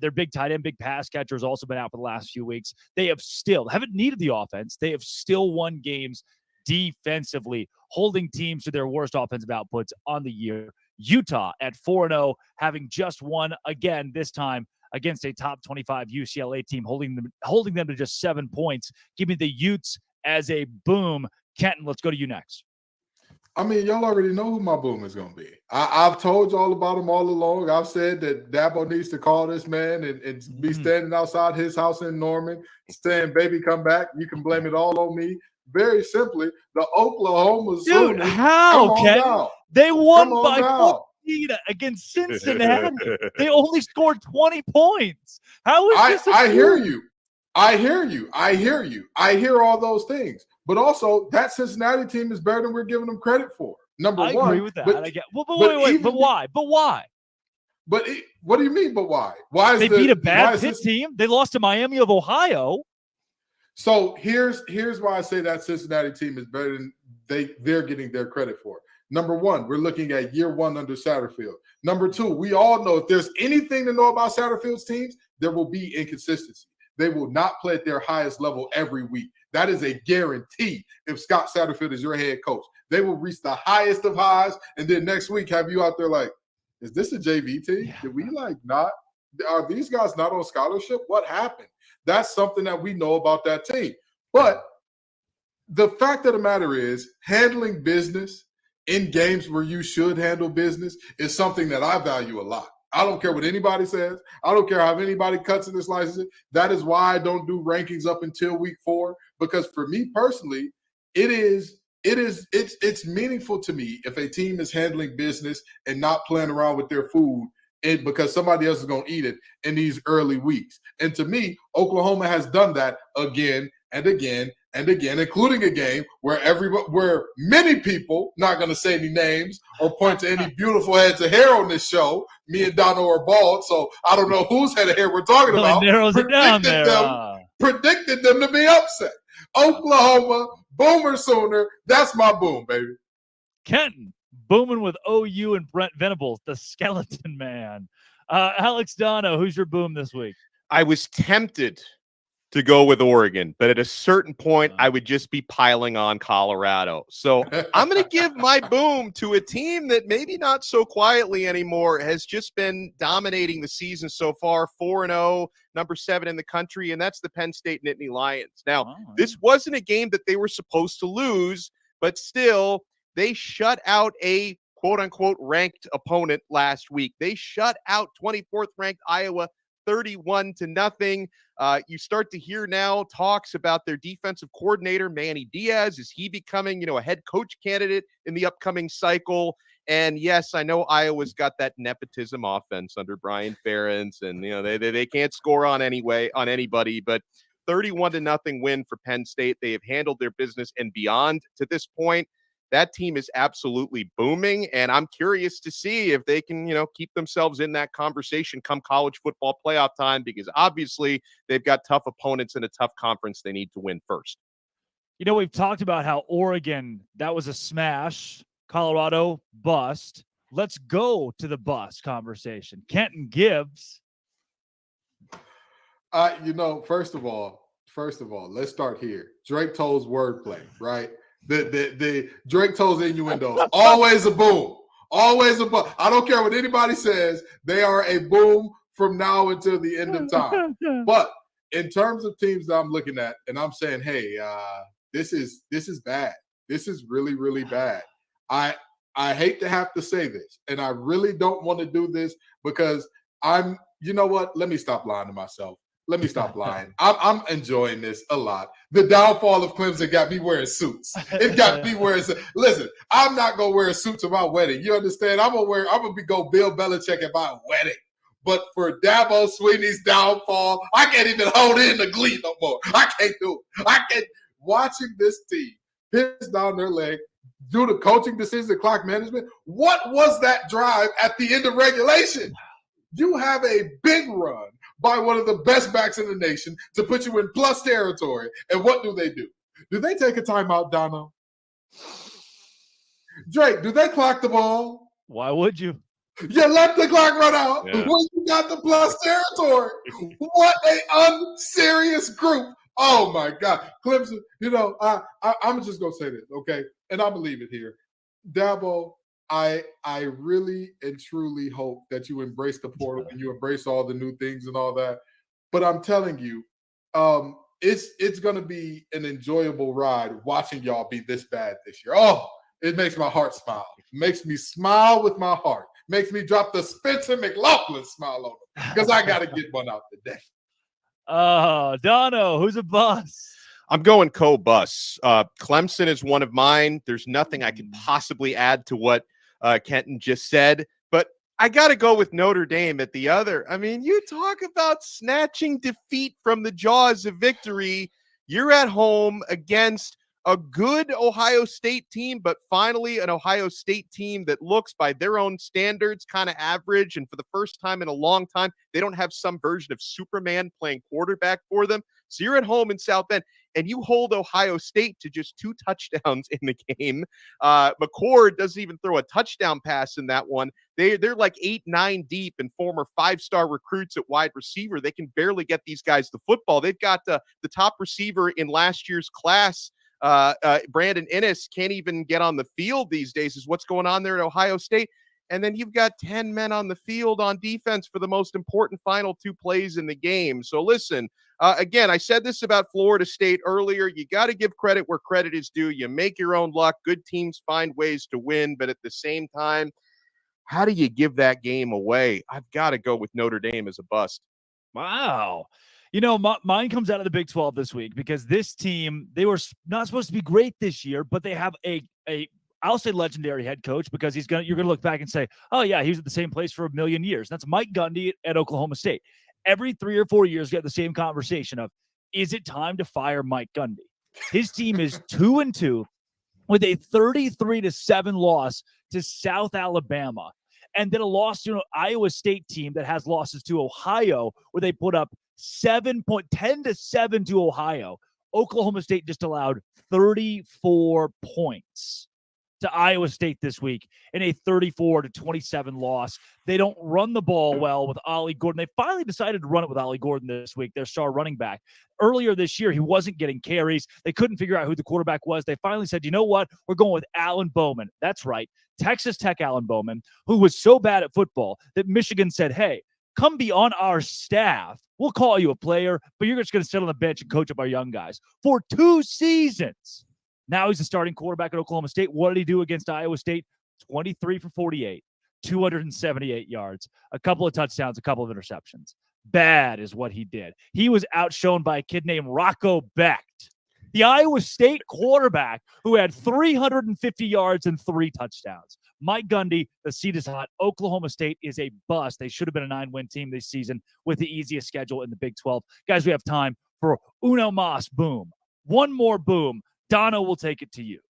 their big tight end, big pass catcher has also been out for the last few weeks. They haven't needed the offense. They have still won games defensively, holding teams to their worst offensive outputs on the year. Utah at 4-0, having just won again, this time against a top 25 UCLA team, holding them to just 7 points. Give me the Utes as a boom. Kenton, let's go to you next. I mean, y'all already know who my boom is going to be. I've told y'all about him all along. I've said that Dabo needs to call this man and be standing outside his house in Norman saying, baby, come back. You can blame it all on me. Very simply, the Oklahoma Sooners. Dude, how, Ken? They won by 14 against Cincinnati. They only scored 20 points. How is this? I hear you. I hear all those things. But also, that Cincinnati team is better than we're giving them credit for. Number one. I agree with that. But why? What do you mean, but why? Why is they beat a bad Pitt team? They lost to Miami of Ohio. So here's why I say that Cincinnati team is better than they're getting their credit for. Number one, we're looking at year one under Satterfield. Number two, we all know if there's anything to know about Satterfield's teams, there will be inconsistency. They will not play at their highest level every week. That is a guarantee if Scott Satterfield is your head coach. They will reach the highest of highs, and then next week have you out there like, is this a JV team? Yeah. Did we not? Are these guys not on scholarship? What happened? That's something that we know about that team. But the fact of the matter is, handling business in games where you should handle business is something that I value a lot. I don't care what anybody says. I don't care how anybody cuts and slices it. That is why I don't do rankings up until week 4, because for me personally, it's meaningful to me if a team is handling business and not playing around with their food because somebody else is going to eat it in these early weeks. And to me, Oklahoma has done that again and again and again, including a game where many people, not going to say any names or point to any beautiful heads of hair on this show, me and Dono are bald, so I don't know whose head of hair we're talking about, narrows it down there. Predicted them to be upset. Oklahoma, Boomer Sooner, that's my boom, baby. Kenton, booming with OU and Brent Venables, the skeleton man. Alex Dono, who's your boom this week? I was tempted to go with Oregon, but at a certain point, I would just be piling on Colorado. So I'm going to give my boom to a team that maybe not so quietly anymore has just been dominating the season so far, 4-0, number 7 in the country, and that's the Penn State Nittany Lions. Now, this wasn't a game that they were supposed to lose, but still, they shut out a quote-unquote ranked opponent last week. They shut out 24th ranked Iowa 31-0. You start to hear now talks about their defensive coordinator, Manny Diaz. Is he becoming, a head coach candidate in the upcoming cycle? And yes, I know Iowa's got that nepotism offense under Brian Ferentz, and they can't score on anybody, but 31-0 win for Penn State. They have handled their business and beyond to this point. That team is absolutely booming, and I'm curious to see if they can, keep themselves in that conversation come college football playoff time, because obviously they've got tough opponents in a tough conference they need to win first. We've talked about how Oregon, that was a smash. Colorado, bust. Let's go to the bust conversation. Kenton Gibbs. First of all, let's start here. Drake Toll's wordplay, right? The Drake Toll's innuendos, always a boom. Always a boom. I don't care what anybody says. They are a boom from now until the end of time. But in terms of teams that I'm looking at, and I'm saying, hey, this is bad. This is really, really bad. I hate to have to say this, and I really don't want to do this because you know what? Let me stop lying to myself. Let me stop lying. I'm enjoying this a lot. The downfall of Clemson got me wearing suits. It got me wearing suits. Listen, I'm not gonna wear a suit to my wedding. You understand? I'm gonna go Bill Belichick at my wedding. But for Dabo Swinney's downfall, I can't even hold in the glee no more. I can't do it. I can't. Watching this team piss down their leg, do the coaching decisions, the clock management. What was that drive at the end of regulation? You have a big run by one of the best backs in the nation to put you in plus territory. And what do? Do they take a timeout, Dono? Drake, do they clock the ball? Why would you? You let the clock run out Yeah. when you got the plus territory. What a unserious group. Oh, my God. Clemson, I'm just going to say this, okay? And I'm going to leave it here. Dabo, I really and truly hope that you embrace the portal and you embrace all the new things and all that. But I'm telling you, it's going to be an enjoyable ride watching y'all be this bad this year. Oh, it makes my heart smile. It makes me smile with my heart. Makes me drop the Spencer McLaughlin smile on them because I got to get one out today. Oh, Dono, who's a bust? I'm going co-bus. Clemson is one of mine. There's nothing I could possibly add to what Kenton just said, but I got to go with Notre Dame at the other. I mean, you talk about snatching defeat from the jaws of victory. You're at home against a good Ohio State team, but finally an Ohio State team that looks by their own standards kind of average. And for the first time in a long time, they don't have some version of Superman playing quarterback for them. So you're at home in South Bend and you hold Ohio State to just 2 touchdowns in the game. McCord doesn't even throw a touchdown pass in that one. They're like 8-9 deep and former 5-star recruits at wide receiver. They can barely get these guys the football. They've got the top receiver in last year's class. Brandon Inniss can't even get on the field these days is what's going on there at Ohio State. And then you've got 10 men on the field on defense for the most important final 2 plays in the game. So listen, again, I said this about Florida State earlier. You got to give credit where credit is due. You make your own luck. Good teams find ways to win. But at the same time, how do you give that game away? I've got to go with Notre Dame as a bust. Wow. Mine comes out of the Big 12 this week because this team, they were not supposed to be great this year, but they have I'll say legendary head coach because you're going to look back and say, oh yeah, he was at the same place for a million years. That's Mike Gundy at Oklahoma State. Every 3 or 4 years, you have the same conversation of, is it time to fire Mike Gundy? His team is 2-2 with a 33-7 loss to South Alabama. And then a loss to an Iowa State team that has losses to Ohio, where they put up 10-7 to Ohio. Oklahoma State just allowed 34 points to Iowa State this week in a 34-27 loss. They don't run the ball well with Ollie Gordon. They finally decided to run it with Ollie Gordon this week, their star running back. Earlier this year, he wasn't getting carries. They couldn't figure out who the quarterback was. They finally said, you know what? We're going with Alan Bowman. That's right. Texas Tech Alan Bowman, who was so bad at football that Michigan said, hey, come be on our staff. We'll call you a player, but you're just going to sit on the bench and coach up our young guys for 2 seasons. Now he's a starting quarterback at Oklahoma State. What did he do against Iowa State? 23 for 48, 278 yards, a couple of touchdowns, a couple of interceptions. Bad is what he did. He was outshone by a kid named Rocco Becht, the Iowa State quarterback who had 350 yards and 3 touchdowns. Mike Gundy, the seat is hot. Oklahoma State is a bust. They should have been a 9-win team this season with the easiest schedule in the Big 12. Guys, we have time for Uno Mas boom. One more boom. Dono will take it to you.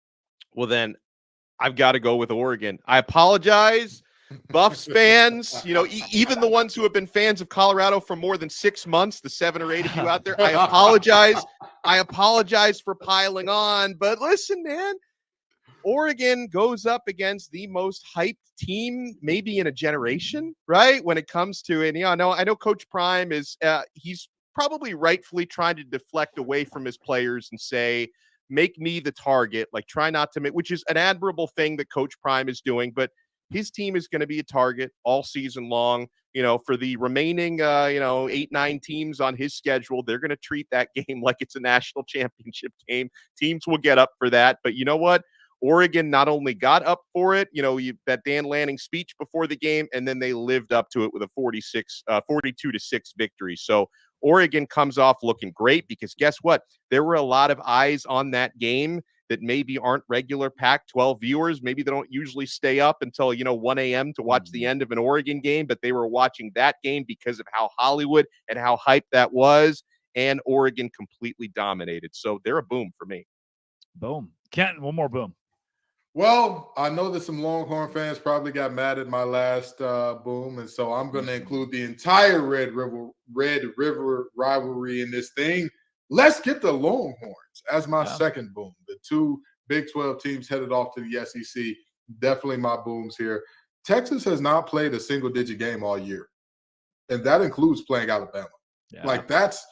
Well, then I've got to go with Oregon. I apologize, Buffs fans, even the ones who have been fans of Colorado for more than 6 months, the 7 or 8 of you out there, I apologize. I apologize for piling on. But listen, man, Oregon goes up against the most hyped team maybe in a generation, right? When it comes to it. I know Coach Prime is he's probably rightfully trying to deflect away from his players and say, make me the target, like try not to make, which is an admirable thing that Coach Prime is doing. But his team is going to be a target all season long. For the remaining, 8, 9 teams on his schedule, they're going to treat that game like it's a national championship game. Teams will get up for that. But you know what? Oregon not only got up for it, that Dan Lanning speech before the game, and then they lived up to it with a 42-6 victory. So Oregon comes off looking great because guess what? There were a lot of eyes on that game that maybe aren't regular Pac-12 viewers. Maybe they don't usually stay up until, 1 a.m. to watch the end of an Oregon game, but they were watching that game because of how Hollywood and how hyped that was, and Oregon completely dominated. So they're a boom for me. Boom. Kenton, one more boom. Well, I know that some Longhorn fans probably got mad at my last boom, and so I'm going to include the entire Red River rivalry in this thing. Let's get the Longhorns as my second boom. The 2 Big 12 teams headed off to the SEC. Definitely my booms here. Texas has not played a single-digit game all year, and that includes playing Alabama. Yeah. Like that's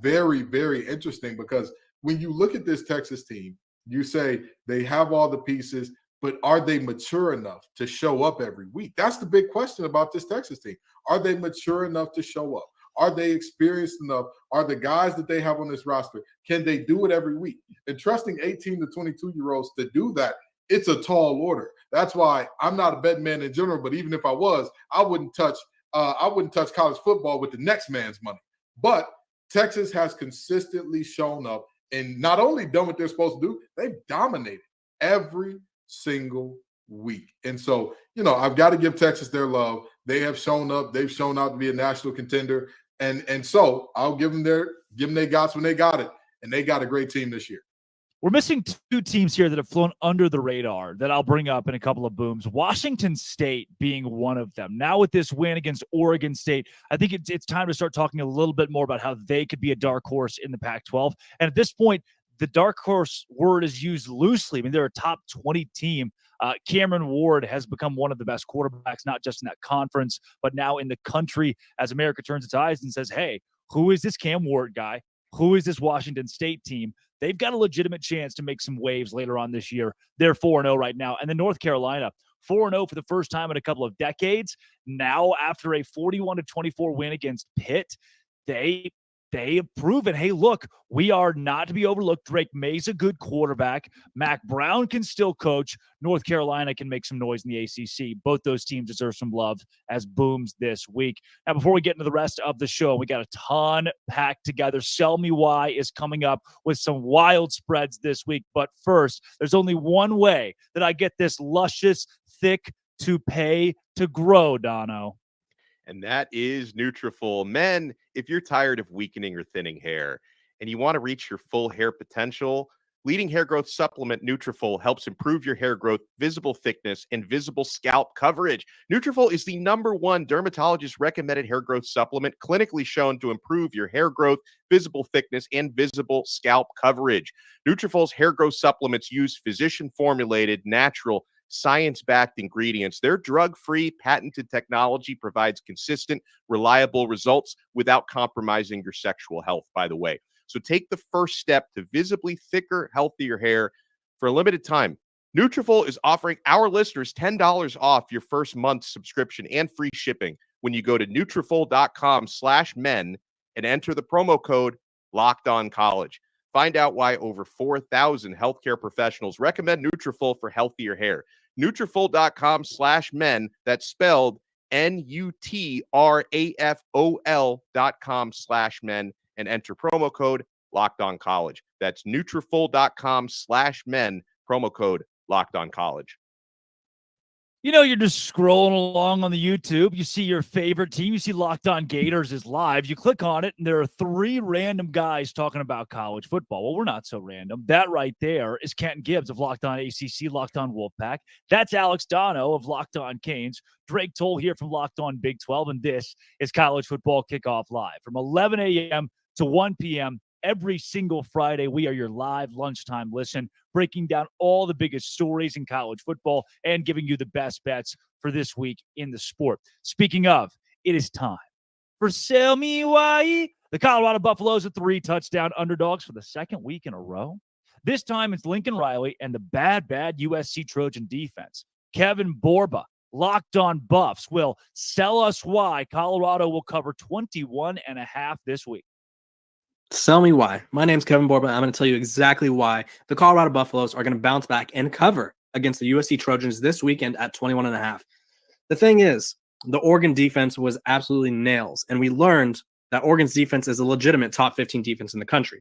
very, very interesting because when you look at this Texas team, you say they have all the pieces, but are they mature enough to show up every week? That's the big question about this Texas team. Are they mature enough to show up? Are they experienced enough? Are the guys that they have on this roster, can they do it every week? And trusting 18 to 22-year-olds to do that, it's a tall order. That's why I'm not a betting man in general, but even if I was, I wouldn't touch college football with the next man's money. But Texas has consistently shown up and not only done what they're supposed to do, they've dominated every single week. And so, I've got to give Texas their love. They have shown up. They've shown out to be a national contender. And so I'll give them their gots when they got it. And they got a great team this year. We're missing 2 teams here that have flown under the radar that I'll bring up in a couple of booms. Washington State being one of them. Now with this win against Oregon State, I think it's time to start talking a little bit more about how they could be a dark horse in the Pac-12. And at this point, the dark horse word is used loosely. I mean, they're a top 20 team. Cameron Ward has become one of the best quarterbacks, not just in that conference, but now in the country as America turns its eyes and says, hey, who is this Cam Ward guy? Who is this Washington State team? They've got a legitimate chance to make some waves later on this year. They're 4-0 right now. And then North Carolina, 4-0 for the first time in a couple of decades. Now, after a 41-24 win against Pitt, they have proven, hey, look, we are not to be overlooked. Drake May's a good quarterback. Mac Brown can still coach. North Carolina can make some noise in the ACC. Both those teams deserve some love as booms this week. Now, before we get into the rest of the show, we got a ton packed together. Sell Me Why is coming up with some wild spreads this week. But first, there's only one way that I get this luscious, thick toupee to grow, Dono. And that is Nutrafol. Men, if you're tired of weakening or thinning hair and you want to reach your full hair potential, leading hair growth supplement Nutrafol helps improve your hair growth, visible thickness, and visible scalp coverage. Nutrafol is the #1 dermatologist recommended hair growth supplement clinically shown to improve your hair growth, visible thickness, and visible scalp coverage. Nutrafol's hair growth supplements use physician-formulated, natural, science-backed ingredients. Their drug-free, patented technology provides consistent, reliable results without compromising your sexual health, by the way. So take the first step to visibly thicker, healthier hair for a limited time. Nutrafol is offering our listeners $10 off your first month subscription and free shipping when you go to Nutrafol.com/men and enter the promo code LOCKEDONCollege. Find out why over 4,000 healthcare professionals recommend Nutrafol for healthier hair. Nutrafol.com/men. That's spelled Nutrafol.com/men and enter promo code LOCKEDONCollege. That's Nutrafol.com/men, promo code LOCKEDONCollege. You're just scrolling along on the YouTube. You see your favorite team. You see Locked On Gators is live. You click on it, and there are 3 random guys talking about college football. Well, we're not so random. That right there is Kenton Gibbs of Locked On ACC, Locked On Wolfpack. That's Alex Dono of Locked On Canes. Drake Toll here from Locked On Big 12, and this is College Football Kickoff Live. From 11 a.m. to 1 p.m., every single Friday, we are your live lunchtime listen, breaking down all the biggest stories in college football and giving you the best bets for this week in the sport. Speaking of, it is time for Sell Me Why. The Colorado Buffaloes are 3-touchdown underdogs for the second week in a row. This time it's Lincoln Riley and the bad USC Trojan defense. Kevin Borba, Locked On Buffs, will sell us why Colorado will cover 21.5 this week. Tell me why. My name's Kevin Borba. I'm going to tell you exactly why the Colorado Buffaloes are going to bounce back and cover against the USC Trojans this weekend at 21.5. The thing is, the Oregon defense was absolutely nails, and we learned that Oregon's defense is a legitimate top 15 defense in the country.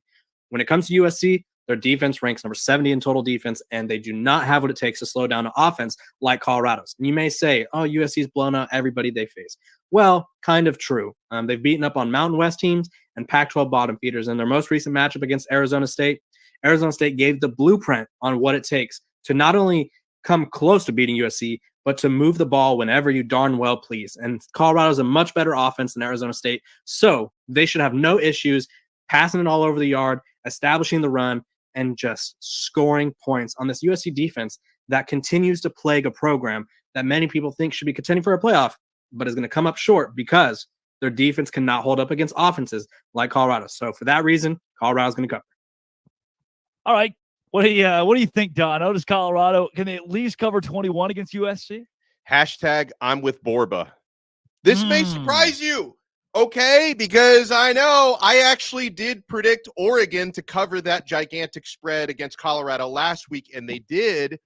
When it comes to USC, their defense ranks number 70 in total defense, and they do not have what it takes to slow down an offense like Colorado's. And you may say, oh, USC's blown out everybody they face. Well, kind of true. They've beaten up on Mountain West teams and Pac-12 bottom feeders. In their most recent matchup against Arizona State gave the blueprint on what it takes to not only come close to beating USC, but to move the ball whenever you darn well please. And Colorado's a much better offense than Arizona State, so they should have no issues passing it all over the yard, establishing the run, and just scoring points on this USC defense that continues to plague a program that many people think should be contending for a playoff, but is going to come up short because their defense cannot hold up against offenses like Colorado. So for that reason, Colorado's going to cover. All right. What do you think, Don? Does Colorado, can they at least cover 21 against USC? Hashtag I'm with Borba. This may surprise you, okay? Because I know I actually did predict Oregon to cover that gigantic spread against Colorado last week, and they did.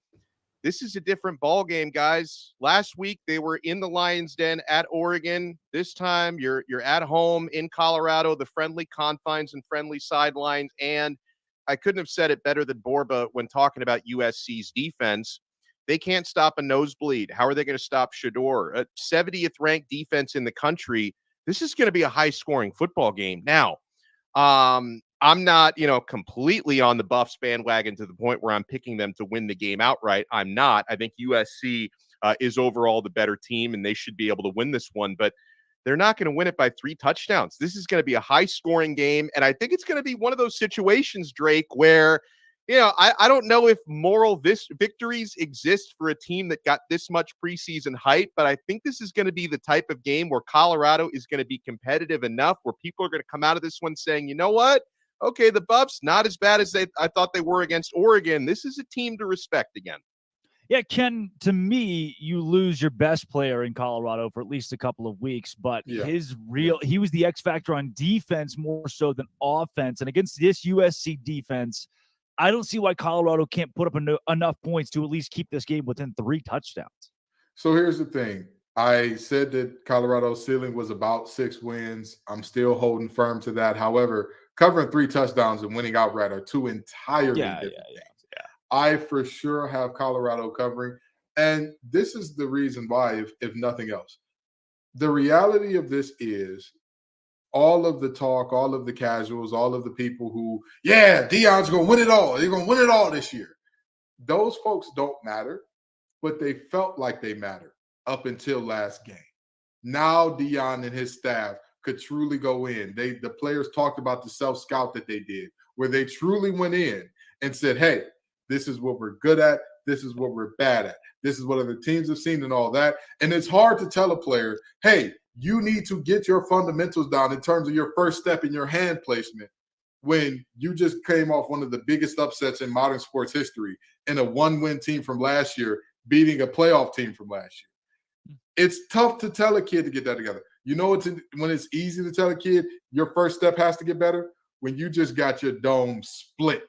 This is a different ball game, guys. Last week they were in the Lions' Den at Oregon. This time you're at home in Colorado, the friendly confines and friendly sidelines. And I couldn't have said it better than Borba when talking about USC's defense. They can't stop a nosebleed. How are they going to stop Shador? A 70th ranked defense in the country. This is going to be a high-scoring football game. Now, I'm not, completely on the Buffs bandwagon to the point where I'm picking them to win the game outright. I'm not. I think USC is overall the better team, and they should be able to win this one. But they're not going to win it by 3 touchdowns. This is going to be a high-scoring game, and I think it's going to be one of those situations, Drake, where, I don't know if moral victories exist for a team that got this much preseason hype, but I think this is going to be the type of game where Colorado is going to be competitive enough where people are going to come out of this one saying, you know what? Okay, the Buffs, not as bad as I thought they were against Oregon. This is a team to respect again. Yeah, Ken, to me, you lose your best player in Colorado for at least a couple of weeks, but he was the X factor on defense more so than offense. And against this USC defense, I don't see why Colorado can't put up enough points to at least keep this game within 3 touchdowns. So here's the thing. I said that Colorado's ceiling was about 6 wins. I'm still holding firm to that. However, covering 3 touchdowns and winning outright are 2 entirely different things. I for sure have Colorado covering. And this is the reason why, if nothing else. The reality of this is all of the talk, all of the casuals, all of the people who, Deion's going to win it all. They're going to win it all this year. Those folks don't matter, but they felt like they mattered up until last game. Now Deion and his staff could truly go in. The players talked about the self-scout that they did, where they truly went in and said, hey, this is what we're good at. This is what we're bad at. This is what other teams have seen and all that. And it's hard to tell a player, hey, you need to get your fundamentals down in terms of your first step in your hand placement when you just came off one of the biggest upsets in modern sports history in a 1-win team from last year beating a playoff team from last year. It's tough to tell a kid to get that together. You know, when it's easy to tell a kid your first step has to get better? When you just got your dome split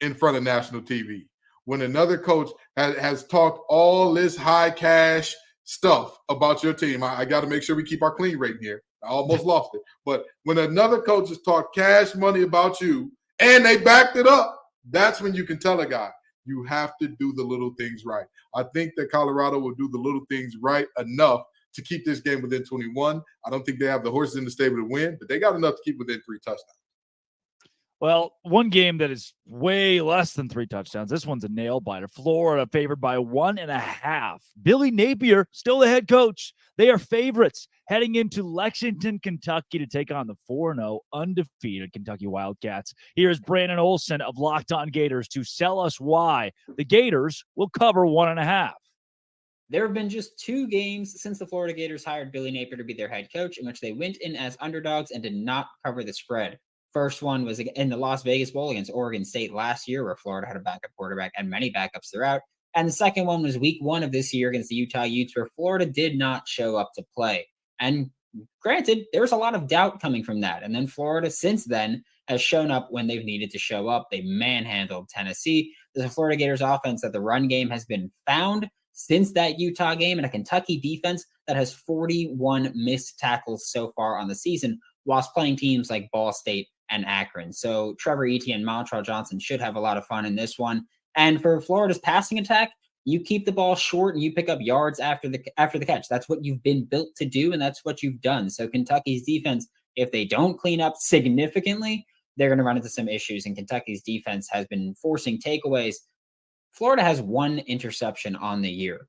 in front of national TV. When another coach has talked all this high cash stuff about your team. I got to make sure we keep our clean rate here. I almost lost it. But when another coach has talked cash money about you and they backed it up, that's when you can tell a guy, you have to do the little things right. I think that Colorado will do the little things right enough to keep this game within 21. I don't think they have the horses in the stable to win, but they got enough to keep within 3 touchdowns. Well, one game that is way less than 3 touchdowns. This one's a nail biter. Florida favored by 1.5. Billy Napier, still the head coach. They are favorites heading into Lexington, Kentucky to take on the 4-0 undefeated Kentucky Wildcats. Here's Brandon Olson of Locked On Gators to sell us why the Gators will cover 1.5. There have been just 2 games since the Florida Gators hired Billy Napier to be their head coach in which they went in as underdogs and did not cover the spread. First one was in the Las Vegas Bowl against Oregon State last year, where Florida had a backup quarterback and many backups throughout. And the second one was week 1 of this year against the Utah Utes, where Florida did not show up to play. And granted, there's a lot of doubt coming from that. And then Florida since then has shown up when they've needed to show up. They manhandled Tennessee. There's a Florida Gators offense that the run game has been found since that Utah game, and a Kentucky defense that has 41 missed tackles so far on the season, whilst playing teams like Ball State and Akron. So Trevor Etienne and Montrell Johnson should have a lot of fun in this one. And for Florida's passing attack, you keep the ball short and you pick up yards after the catch. That's what you've been built to do, and that's what you've done. So Kentucky's defense, if they don't clean up significantly, they're going to run into some issues, and Kentucky's defense has been forcing takeaways. Florida has 1 interception on the year.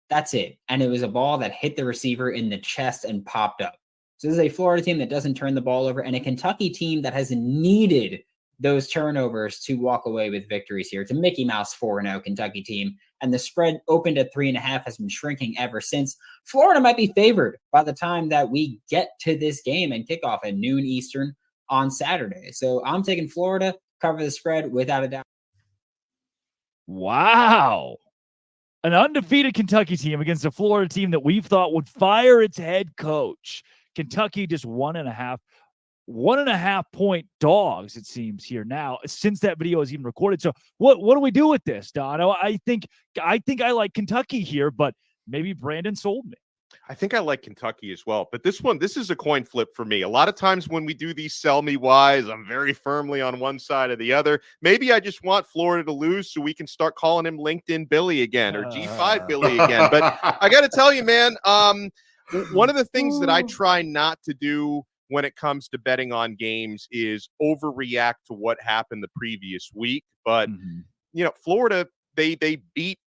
That's it. And it was a ball that hit the receiver in the chest and popped up. So this is a Florida team that doesn't turn the ball over, and a Kentucky team that has needed those turnovers to walk away with victories here. It's a Mickey Mouse 4-0 Kentucky team, and the spread opened at 3.5 has been shrinking ever since. Florida might be favored by the time that we get to this game and kickoff at noon Eastern on Saturday. So I'm taking Florida, cover the spread without a doubt. Wow. An undefeated Kentucky team against a Florida team that we've thought would fire its head coach. Kentucky just 1.5 point dogs, it seems, here now since that video is even recorded. So what do we do with this, Dono? I think I like Kentucky here, but maybe Brandon sold me. I think I like Kentucky as well, but this is a coin flip for me. A lot of times when we do these sell me whys, I'm very firmly on one side or the other. Maybe I just want Florida to lose so we can start calling him LinkedIn Billy again or G5 Billy again. But I got to tell you, man, one of the things that I try not to do when it comes to betting on games is overreact to what happened the previous week. But, Florida, they beat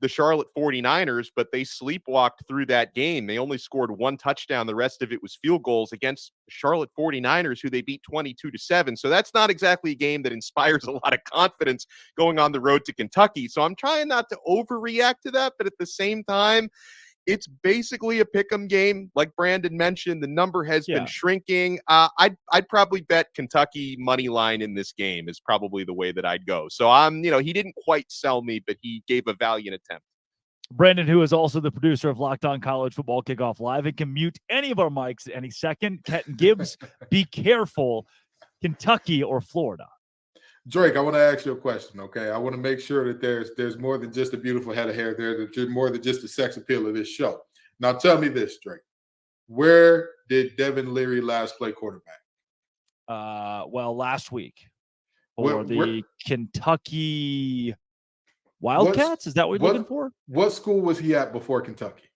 the Charlotte 49ers, but they sleepwalked through that game. They only scored 1 touchdown. The rest of it was field goals against the Charlotte 49ers, who they beat 22-7. So that's not exactly a game that inspires a lot of confidence going on the road to Kentucky. So I'm trying not to overreact to that, but at the same time, it's basically a pick'em game. Like Brandon mentioned, the number has been shrinking. I'd probably bet Kentucky money line in this game is probably the way that I'd go. So he didn't quite sell me, but he gave a valiant attempt. Brandon, who is also the producer of Locked On College Football Kickoff Live and can mute any of our mics at any second. Kenton Gibbs, be careful. Kentucky or Florida? Drake, I want to ask you a question, okay? I want to make sure that there's more than just a beautiful head of hair there, that there's more than just the sex appeal of this show. Now, tell me this, Drake. Where did Devin Leary last play quarterback? Last week for the Kentucky Wildcats. Is that what you're looking for? What school was he at before Kentucky?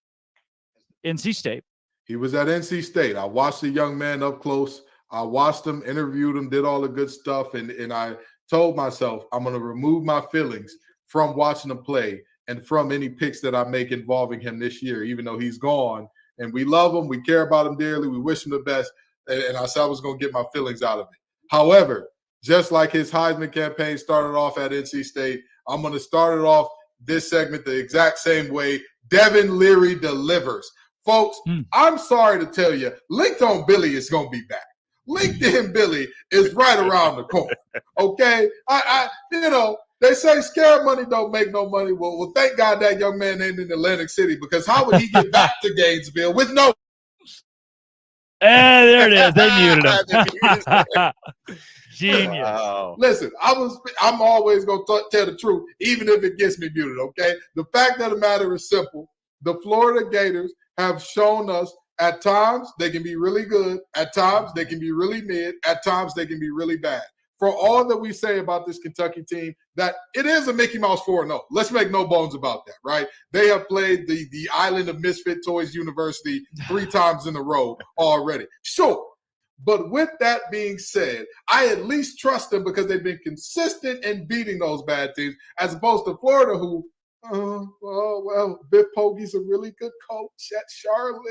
NC State. He was at NC State. I watched the young man up close. I watched him, interviewed him, did all the good stuff, and I told myself I'm going to remove my feelings from watching him play and from any picks that I make involving him this year, even though he's gone. And we love him. We care about him dearly. We wish him the best. And I said I was going to get my feelings out of it. However, just like his Heisman campaign started off at NC State, I'm going to start it off this segment the exact same way. Devin Leary delivers. Folks, I'm sorry to tell you, Linked on Billy is going to be back. LinkedIn Billy is right around the corner. Okay? They say scared money don't make no money. Well, thank God that young man ain't in Atlantic City, because how would he get back to Gainesville with no? There it is. They muted him. Genius. Wow. Listen, I'm always going to tell the truth, even if it gets me muted, okay? The fact of the matter is simple. The Florida Gators have shown us at times they can be really good. At times they can be really mid. At times they can be really bad. For all that we say about this Kentucky team, that it is a Mickey Mouse 4-0. Let's make no bones about that, right? They have played the Island of Misfit Toys University 3 times in a row already. Sure. But with that being said, I at least trust them because they've been consistent in beating those bad teams, as opposed to Florida, who Biff Pogge's a really good coach at Charlotte.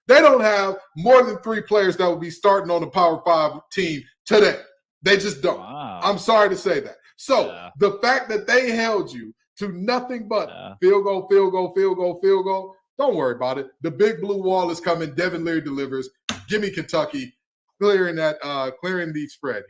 They don't have more than 3 players that will be starting on the Power 5 team today. They just don't. Wow. I'm sorry to say that. So the fact that they held you to nothing but field goal, don't worry about it. The big blue wall is coming. Devin Leary delivers. Give me Kentucky clearing the spread here.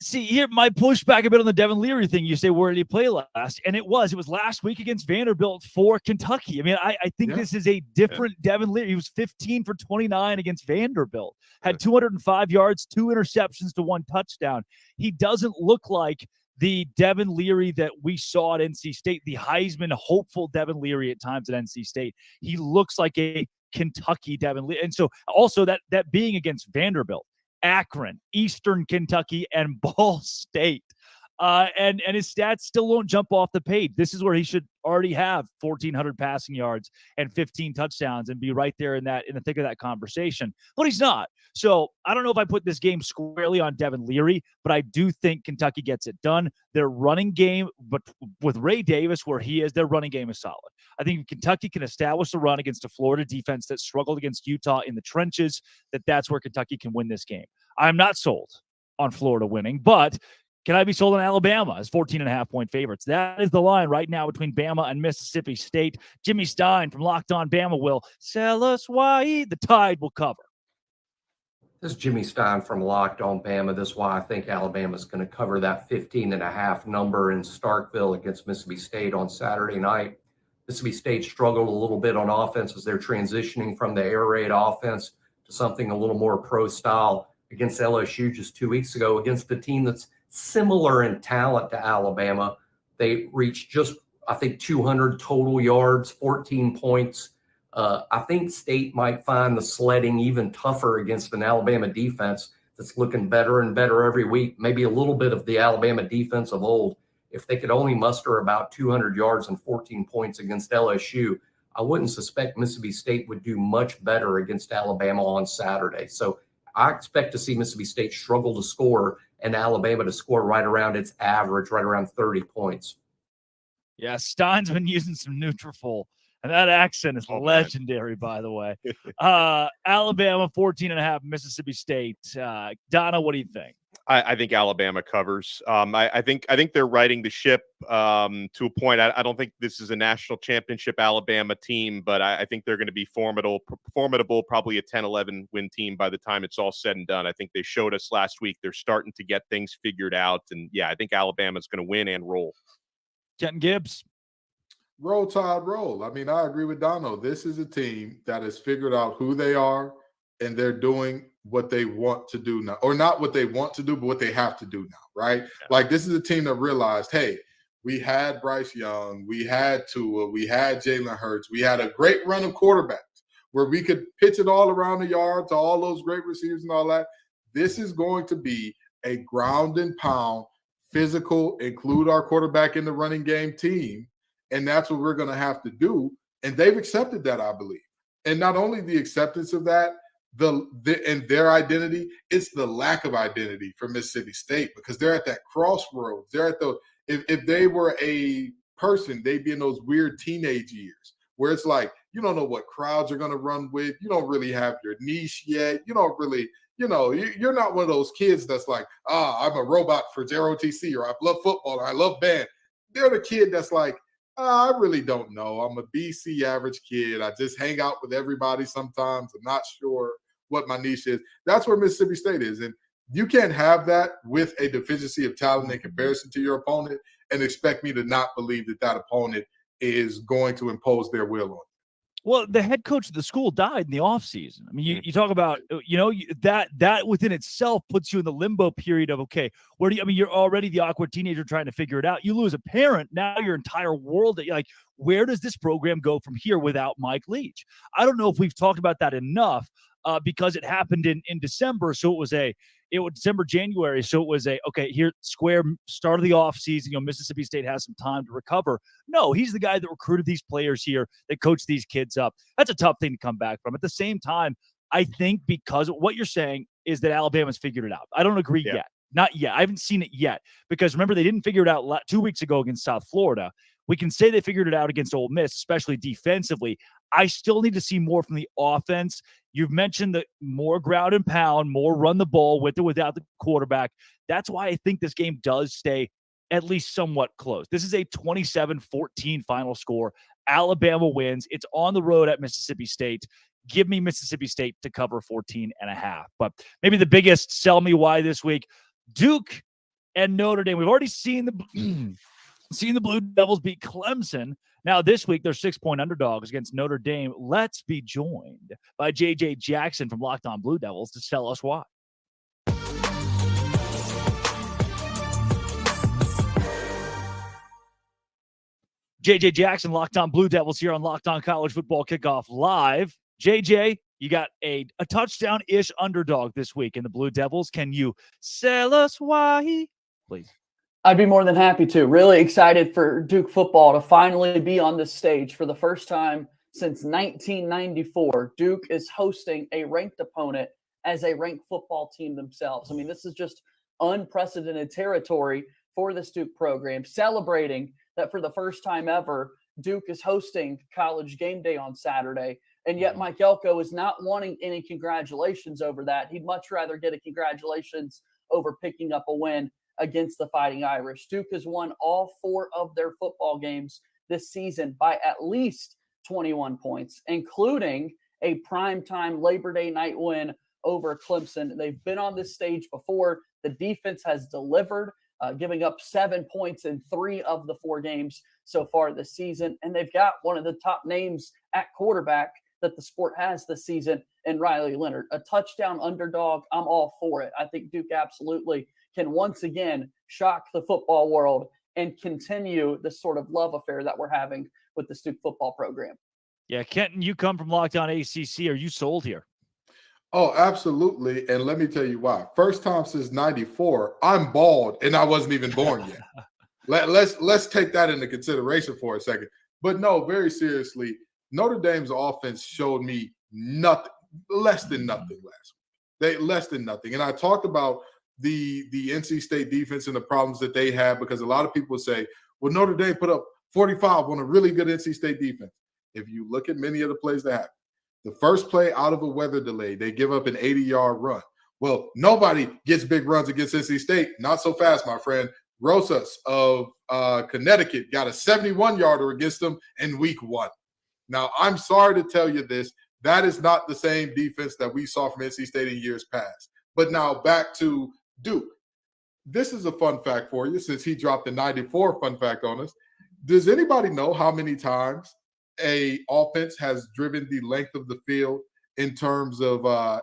See, here, my pushback a bit on the Devin Leary thing. You say, where did he play last? And it was last week against Vanderbilt for Kentucky. I mean, I think this is a different Devin Leary. He was 15 for 29 against Vanderbilt, had 205 yards, 2 interceptions to 1 touchdown. He doesn't look like the Devin Leary that we saw at NC State, the Heisman hopeful Devin Leary at times at NC State. He looks like a Kentucky Devin Leary. And so also that being against Vanderbilt, Akron, Eastern Kentucky, and Ball State. And his stats still won't jump off the page. This is where he should already have 1,400 passing yards and 15 touchdowns and be right there in the thick of that conversation. But he's not. So I don't know if I put this game squarely on Devin Leary, but I do think Kentucky gets it done. Their running game, but with Ray Davis where he is, their running game is solid. I think if Kentucky can establish a run against a Florida defense that struggled against Utah in the trenches, that's where Kentucky can win this game. I'm not sold on Florida winning, but can I be sold on Alabama as 14.5-point favorites? That is the line right now between Bama and Mississippi State. Jimmy Stein from Locked On Bama will sell us why the Tide will cover. This is Jimmy Stein from Locked On Bama. This is why I think Alabama's going to cover that 15.5 number in Starkville against Mississippi State on Saturday night. Mississippi State struggled a little bit on offense as they're transitioning from the air raid offense to something a little more pro style against LSU just 2 weeks ago against a team that's similar in talent to Alabama. They reached just, I think, 200 total yards, 14 points. I think State might find the sledding even tougher against an Alabama defense that's looking better and better every week. Maybe a little bit of the Alabama defense of old. If they could only muster about 200 yards and 14 points against LSU, I wouldn't suspect Mississippi State would do much better against Alabama on Saturday. So I expect to see Mississippi State struggle to score and Alabama to score right around its average, right around 30 points. Yeah, Stein's been using some Nutrafol, and that accent is legendary, by the way. Alabama 14.5, Mississippi State. Donna, what do you think? I think Alabama covers. I think they're riding the ship to a point. I don't think this is a national championship Alabama team, but I think they're going to be formidable, probably a 10-11 win team by the time it's all said and done. I think they showed us last week they're starting to get things figured out. And, yeah, I think Alabama's going to win and roll. Kenton Gibbs. Roll Tide, roll. I mean, I agree with Dono. This is a team that has figured out who they are, and they're doing what they want to do now, or not what they want to do, but what they have to do now, right? Yeah. Like, this is a team that realized, hey, we had Bryce Young, we had Tua, we had Jalen Hurts, we had a great run of quarterbacks where we could pitch it all around the yard to all those great receivers and all that. This is going to be a ground and pound, physical, include our quarterback in the running game team, and that's what we're going to have to do. And they've accepted that, I believe. And not only the acceptance of that, and their identity, it's the lack of identity for Mississippi State, because they're at that crossroads. They're at the if they were a person, they'd be in those weird teenage years where it's like you don't know what crowds you're going to run with. You don't really have your niche yet. You don't really, you're not one of those kids that's like, I'm a robot for JROTC, or I love football, or I love band. They're the kid that's like, I really don't know. I'm a BC average kid. I just hang out with everybody sometimes. I'm not sure what my niche is. That's where Mississippi State is. And you can't have that with a deficiency of talent in comparison to your opponent and expect me to not believe that opponent is going to impose their will on you. Well, the head coach of the school died in the offseason. I mean, you talk about, that within itself puts you in the limbo period of, okay, you're already the awkward teenager trying to figure it out. You lose a parent. Now your entire world, like, where does this program go from here without Mike Leach? I don't know if we've talked about that enough because it happened in December. So it was December, January. So it was here, square start of the offseason, Mississippi State has some time to recover. No, he's the guy that recruited these players here, that coached these kids up. That's a tough thing to come back from. At the same time, I think because what you're saying is that Alabama's figured it out. I don't agree yet. Not yet. I haven't seen it yet, because remember, they didn't figure it out 2 weeks ago against South Florida. We can say they figured it out against Ole Miss, especially defensively. I still need to see more from the offense. You've mentioned the more ground and pound, more run the ball with or without the quarterback. That's why I think this game does stay at least somewhat close. This is a 27-14 final score. Alabama wins. It's on the road at Mississippi State. Give me Mississippi State to cover 14.5. But maybe the biggest sell me why this week, Duke and Notre Dame. We've already seen the Blue Devils beat Clemson. Now this week they're 6-point underdogs against Notre Dame. Let's be joined by JJ Jackson from Locked On Blue Devils to tell us why. JJ Jackson, Locked On Blue Devils here on Locked On College Football Kickoff Live. JJ, you got a touchdown-ish underdog this week in the Blue Devils. Can you sell us why, please? I'd be more than happy to. Really excited for Duke football to finally be on this stage for the first time since 1994. Duke is hosting a ranked opponent as a ranked football team themselves. I mean, this is just unprecedented territory for this Duke program, celebrating that for the first time ever, Duke is hosting College Game Day on Saturday. And yet Mike Elko is not wanting any congratulations over that. He'd much rather get a congratulations over picking up a win against the Fighting Irish. Duke has won all 4 of their football games this season by at least 21 points, including a primetime Labor Day night win over Clemson. They've been on this stage before. The defense has delivered, giving up 7 points in 3 of the 4 games so far this season. And they've got one of the top names at quarterback that the sport has this season in Riley Leonard. A touchdown underdog, I'm all for it. I think Duke absolutely can once again shock the football world and continue the sort of love affair that we're having with the Duke football program. Yeah, Kenton, you come from Locked On ACC. Are you sold here? Oh, absolutely. And let me tell you why. First time since 94, I'm bald and I wasn't even born yet. Let's take that into consideration for a second. But no, very seriously, Notre Dame's offense showed me nothing, less than nothing last week. Less than nothing. And I talked about the NC State defense and the problems that they had, because a lot of people say, well, Notre Dame put up 45 on a really good NC State defense. If you look at many of the plays that happened, the first play out of a weather delay, they give up an 80-yard run. Well, nobody gets big runs against NC State. Not so fast, my friend. Rosas of Connecticut got a 71-yarder against them in week 1. Now, I'm sorry to tell you this. That is not the same defense that we saw from NC State in years past. But now back to Duke. This is a fun fact for you, since he dropped the 94 fun fact on us. Does anybody know how many times a offense has driven the length of the field in terms of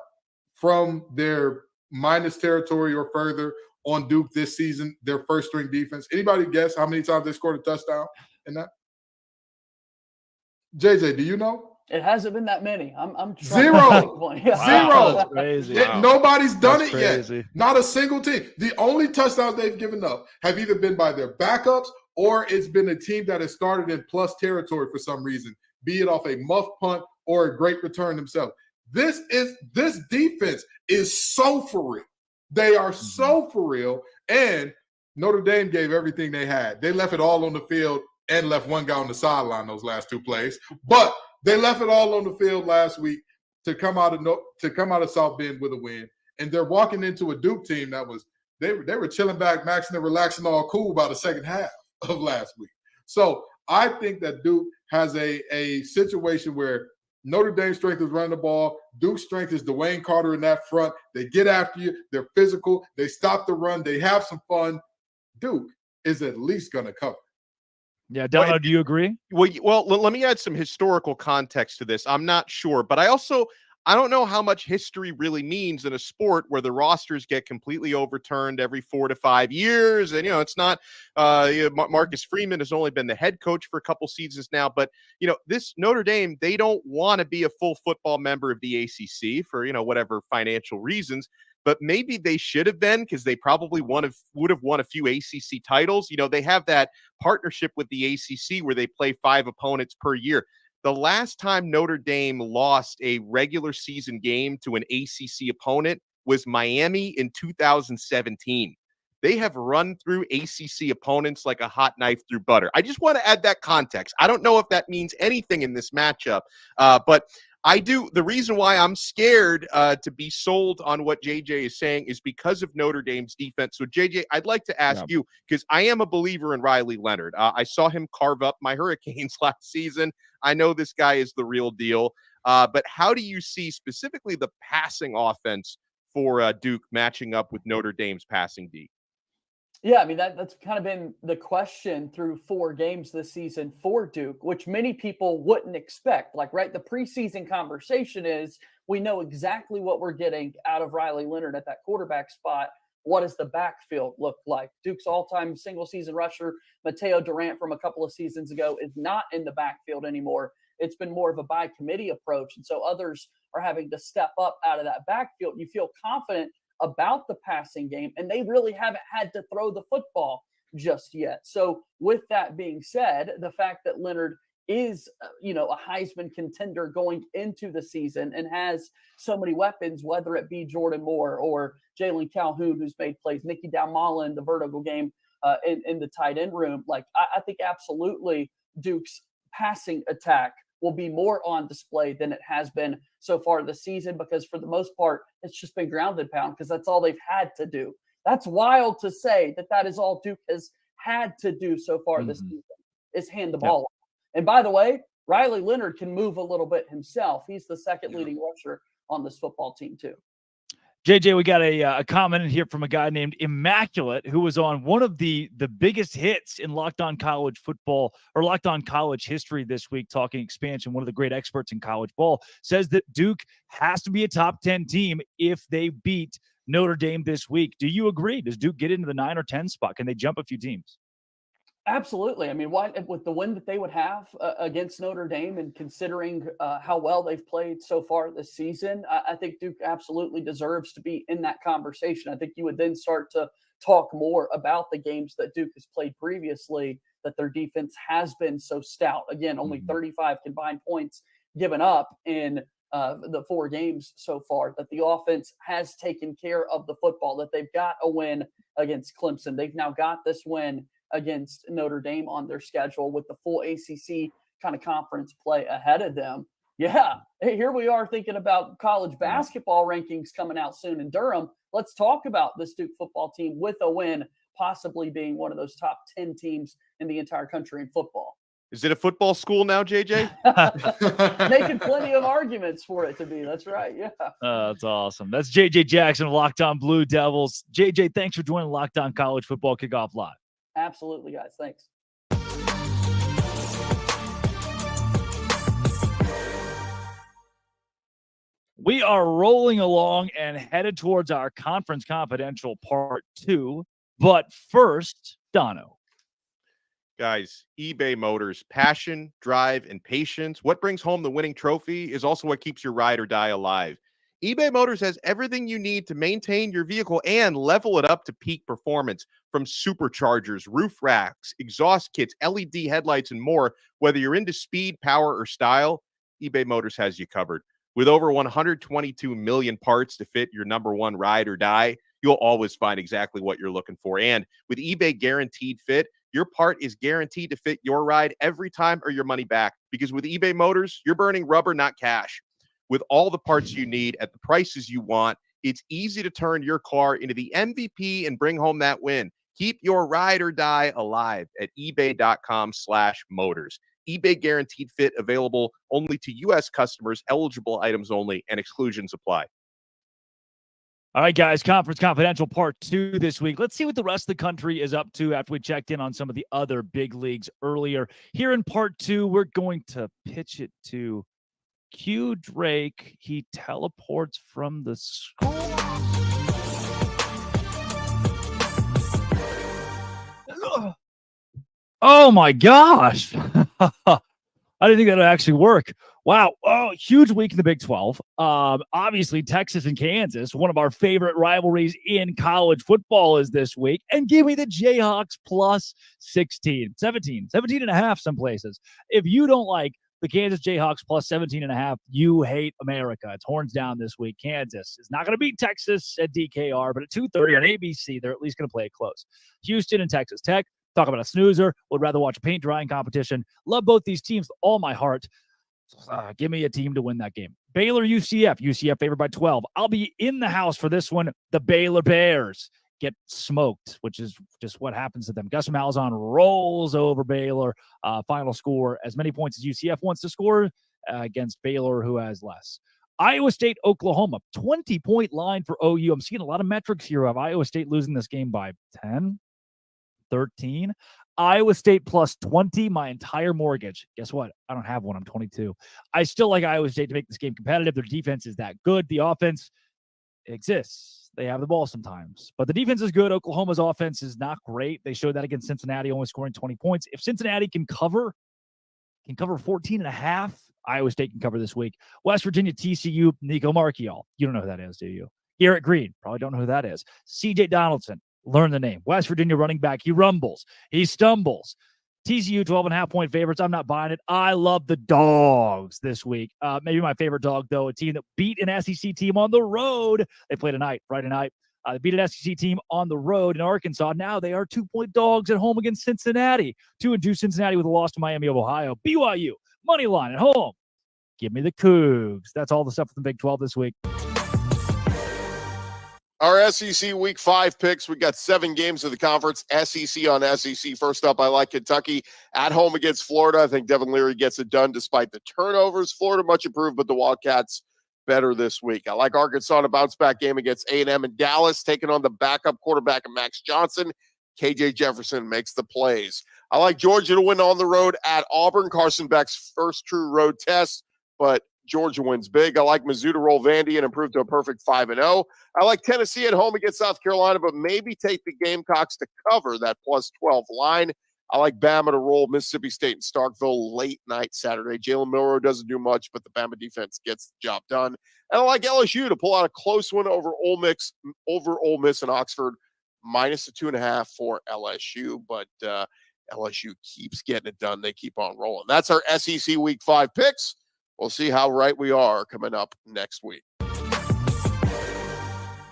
from their minus territory or further on Duke this season, their first string defense? Anybody guess how many times they scored a touchdown in that? JJ, do you know? It hasn't been that many. I'm Zero. Yeah. Zero. That's crazy. Nobody's done That's it crazy. yet. Not a single team. The only touchdowns they've given up have either been by their backups, or it's been a team that has started in plus territory for some reason, be it off a muff punt or a great return themselves. This defense is so for real. They are so for real. And Notre Dame gave everything they had. They left it all on the field and left one guy on the sideline those last 2 plays. But they left it all on the field last week to come out of South Bend with a win. And they're walking into a Duke team that was they were chilling back, maxing and relaxing, all cool by the second half of last week. So I think that Duke has a situation where Notre Dame's strength is running the ball. Duke's strength is Dwayne Carter in that front. They get after you. They're physical. They stop the run. They have some fun. Duke is at least going to cover. Yeah, Delano, do you agree? Well, let me add some historical context to this. I'm not sure, but I don't know how much history really means in a sport where the rosters get completely overturned every 4 to 5 years. And, it's not Marcus Freeman has only been the head coach for a couple seasons now. But, this Notre Dame, they don't want to be a full football member of the ACC for, whatever financial reasons. But maybe they should have been, because they probably would have won a few ACC titles. They have that partnership with the ACC where they play 5 opponents per year. The last time Notre Dame lost a regular season game to an ACC opponent was Miami in 2017. They have run through ACC opponents like a hot knife through butter. I just want to add that context. I don't know if that means anything in this matchup, but I do. The reason why I'm scared to be sold on what JJ is saying is because of Notre Dame's defense. So, JJ, I'd like to ask you, because I am a believer in Riley Leonard. I saw him carve up my Hurricanes last season. I know this guy is the real deal. But how do you see specifically the passing offense for Duke matching up with Notre Dame's passing D? Yeah, I mean that's kind of been the question through 4 games this season for Duke, which many people wouldn't expect. Like, right, the preseason conversation is we know exactly what we're getting out of Riley Leonard at that quarterback spot. What does the backfield look like? Duke's all-time single-season rusher, Mateo Durant, from a couple of seasons ago, is not in the backfield anymore. It's been more of a by committee approach, and so others are having to step up out of that backfield. You feel confident about the passing game, and they really haven't had to throw the football just yet. So with that being said, the fact that Leonard is, a Heisman contender going into the season and has so many weapons, whether it be Jordan Moore or Jalen Calhoun, who's made plays, Nicky Dalmala in the vertical game in the tight end room. Like, I think absolutely Duke's passing attack will be more on display than it has been so far this season, because for the most part, it's just been ground and pound because that's all they've had to do. That's wild to say that is all Duke has had to do so far this season, is hand the ball off. And by the way, Riley Leonard can move a little bit himself. He's the second leading rusher on this football team too. JJ, we got a comment in here from a guy named Immaculate, who was on one of the biggest hits in Locked On College football or Locked On College history this week, talking expansion. One of the great experts in college ball says that Duke has to be a top 10 team if they beat Notre Dame this week. Do you agree? Does Duke get into the 9 or 10 spot? Can they jump a few teams? Absolutely. I mean, with the win that they would have against Notre Dame, and considering how well they've played so far this season, I think Duke absolutely deserves to be in that conversation. I think you would then start to talk more about the games that Duke has played previously, that their defense has been so stout. Again, only 35 combined points given up in the 4 games so far, that the offense has taken care of the football, that they've got a win against Clemson. They've now got this win against Notre Dame on their schedule with the full ACC kind of conference play ahead of them. Yeah, hey, here we are thinking about college basketball rankings coming out soon in Durham. Let's talk about this Duke football team with a win, possibly being one of those top 10 teams in the entire country in football. Is it a football school now, JJ? Making plenty of arguments for it to be. That's right. Yeah. That's awesome. That's JJ Jackson of Locked On Blue Devils. JJ, thanks for joining Locked On College Football Kickoff Live. Absolutely, guys. Thanks. We are rolling along and headed towards our Conference Confidential Part 2. But first, Dono. Guys, eBay Motors, passion, drive, and patience. What brings home the winning trophy is also what keeps your ride or die alive. eBay Motors has everything you need to maintain your vehicle and level it up to peak performance, from superchargers, roof racks, exhaust kits, LED headlights, and more. Whether you're into speed, power, or style, eBay Motors has you covered. With over 122 million parts to fit your number one ride or die, you'll always find exactly what you're looking for. And with eBay Guaranteed Fit, your part is guaranteed to fit your ride every time or your money back. Because with eBay Motors, you're burning rubber, not cash. With all the parts you need at the prices you want, it's easy to turn your car into the MVP and bring home that win. Keep your ride or die alive at ebay.com/motors. eBay Guaranteed Fit, available only to U.S. customers, eligible items only, and exclusions apply. All right, guys, Conference Confidential Part 2 this week. Let's see what the rest of the country is up to after we checked in on some of the other big leagues earlier. Here in Part 2, we're going to pitch it to Q Drake. He teleports from the school. Oh my gosh. I didn't think that would actually work. Wow. Oh, huge week in the Big 12. Obviously, Texas and Kansas, one of our favorite rivalries in college football, is this week. And give me the Jayhawks plus 17 and a half some places. If you don't like the Kansas Jayhawks plus 17 and a half, you hate America. It's horns down this week. Kansas is not going to beat Texas at DKR, but at 2:30 on ABC, they're at least going to play it close. Houston and Texas Tech. Talk about a snoozer. Would rather watch a paint drying competition. Love both these teams with all my heart. Give me a team to win that game. Baylor, UCF. UCF favored by 12. I'll be in the house for this one. The Baylor Bears get smoked, which is just what happens to them. Gus Malzahn rolls over Baylor. Final score, as many points as UCF wants to score against Baylor, who has less. Iowa State, Oklahoma. 20-point line for OU. I'm seeing a lot of metrics here of Iowa State losing this game by 10. 13. Iowa State plus 20, my entire mortgage. Guess what? I don't have one. I'm 22. I still like Iowa State to make this game competitive. Their defense is that good. The offense exists. They have the ball sometimes, but the defense is good. Oklahoma's offense is not great. They showed that against Cincinnati, only scoring 20 points. If Cincinnati can cover 14.5, Iowa State can cover this week. West Virginia, TCU, Nico Marchiol. You don't know who that is, do you? Garrett Green. Probably don't know who that is. CJ Donaldson. Learn the name. West Virginia running back. He rumbles. He stumbles. TCU 12.5 point favorites. I'm not buying it. I love the dogs this week. Maybe my favorite dog, though, a team that beat an SEC team on the road. They play tonight, Friday night. They beat an SEC team on the road in Arkansas. Now they are 2-point dogs at home against Cincinnati. 2-2 Cincinnati with a loss to Miami of Ohio. BYU, money line at home. Give me the Cougs. That's all the stuff from the Big 12 this week. Our SEC Week 5 picks. We got 7 games of the conference. SEC on SEC. First up, I like Kentucky at home against Florida. I think Devin Leary gets it done despite the turnovers. Florida much improved, but the Wildcats better this week. I like Arkansas in a bounce-back game against A&M and Dallas, taking on the backup quarterback of Max Johnson. KJ Jefferson makes the plays. I like Georgia to win on the road at Auburn. Carson Beck's first true road test, but Georgia wins big. I like Mizzou to roll Vandy and improve to a perfect 5-0. I like Tennessee at home against South Carolina, but maybe take the Gamecocks to cover that plus 12 line. I like Bama to roll Mississippi State and Starkville late night Saturday. Jalen Milroe doesn't do much, but the Bama defense gets the job done. And I like LSU to pull out a close one over Ole Miss and Oxford, minus the 2.5 for LSU. But LSU keeps getting it done. They keep on rolling. That's our SEC Week 5 picks. We'll see how right we are coming up next week.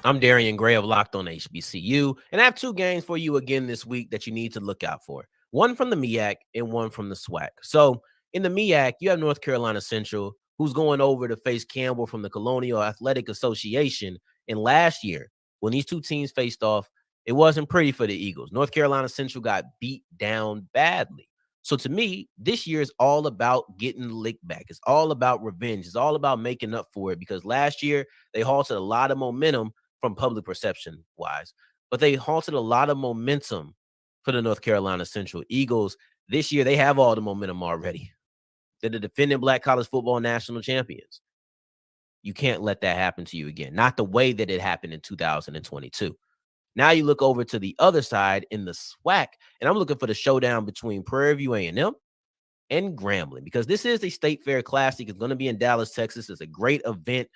I'm Darian Gray of Locked on HBCU, and I have 2 games for you again this week that you need to look out for. One from the MEAC and one from the SWAC. So in the MEAC, you have North Carolina Central, who's going over to face Campbell from the Colonial Athletic Association. And last year, when these 2 teams faced off, it wasn't pretty for the Eagles. North Carolina Central got beat down badly. So to me, this year is all about getting the lick back. It's all about revenge. It's all about making up for it, because last year they halted a lot of momentum from public perception wise, but they halted a lot of momentum for the North Carolina Central Eagles. This year, they have all the momentum already. They're the defending Black college football national champions. You can't let that happen to you again. Not the way that it happened in 2022. Now you look over to the other side in the SWAC, and I'm looking for the showdown between Prairie View A&M and Grambling, because this is a State Fair Classic. It's going to be in Dallas, Texas. It's a great event.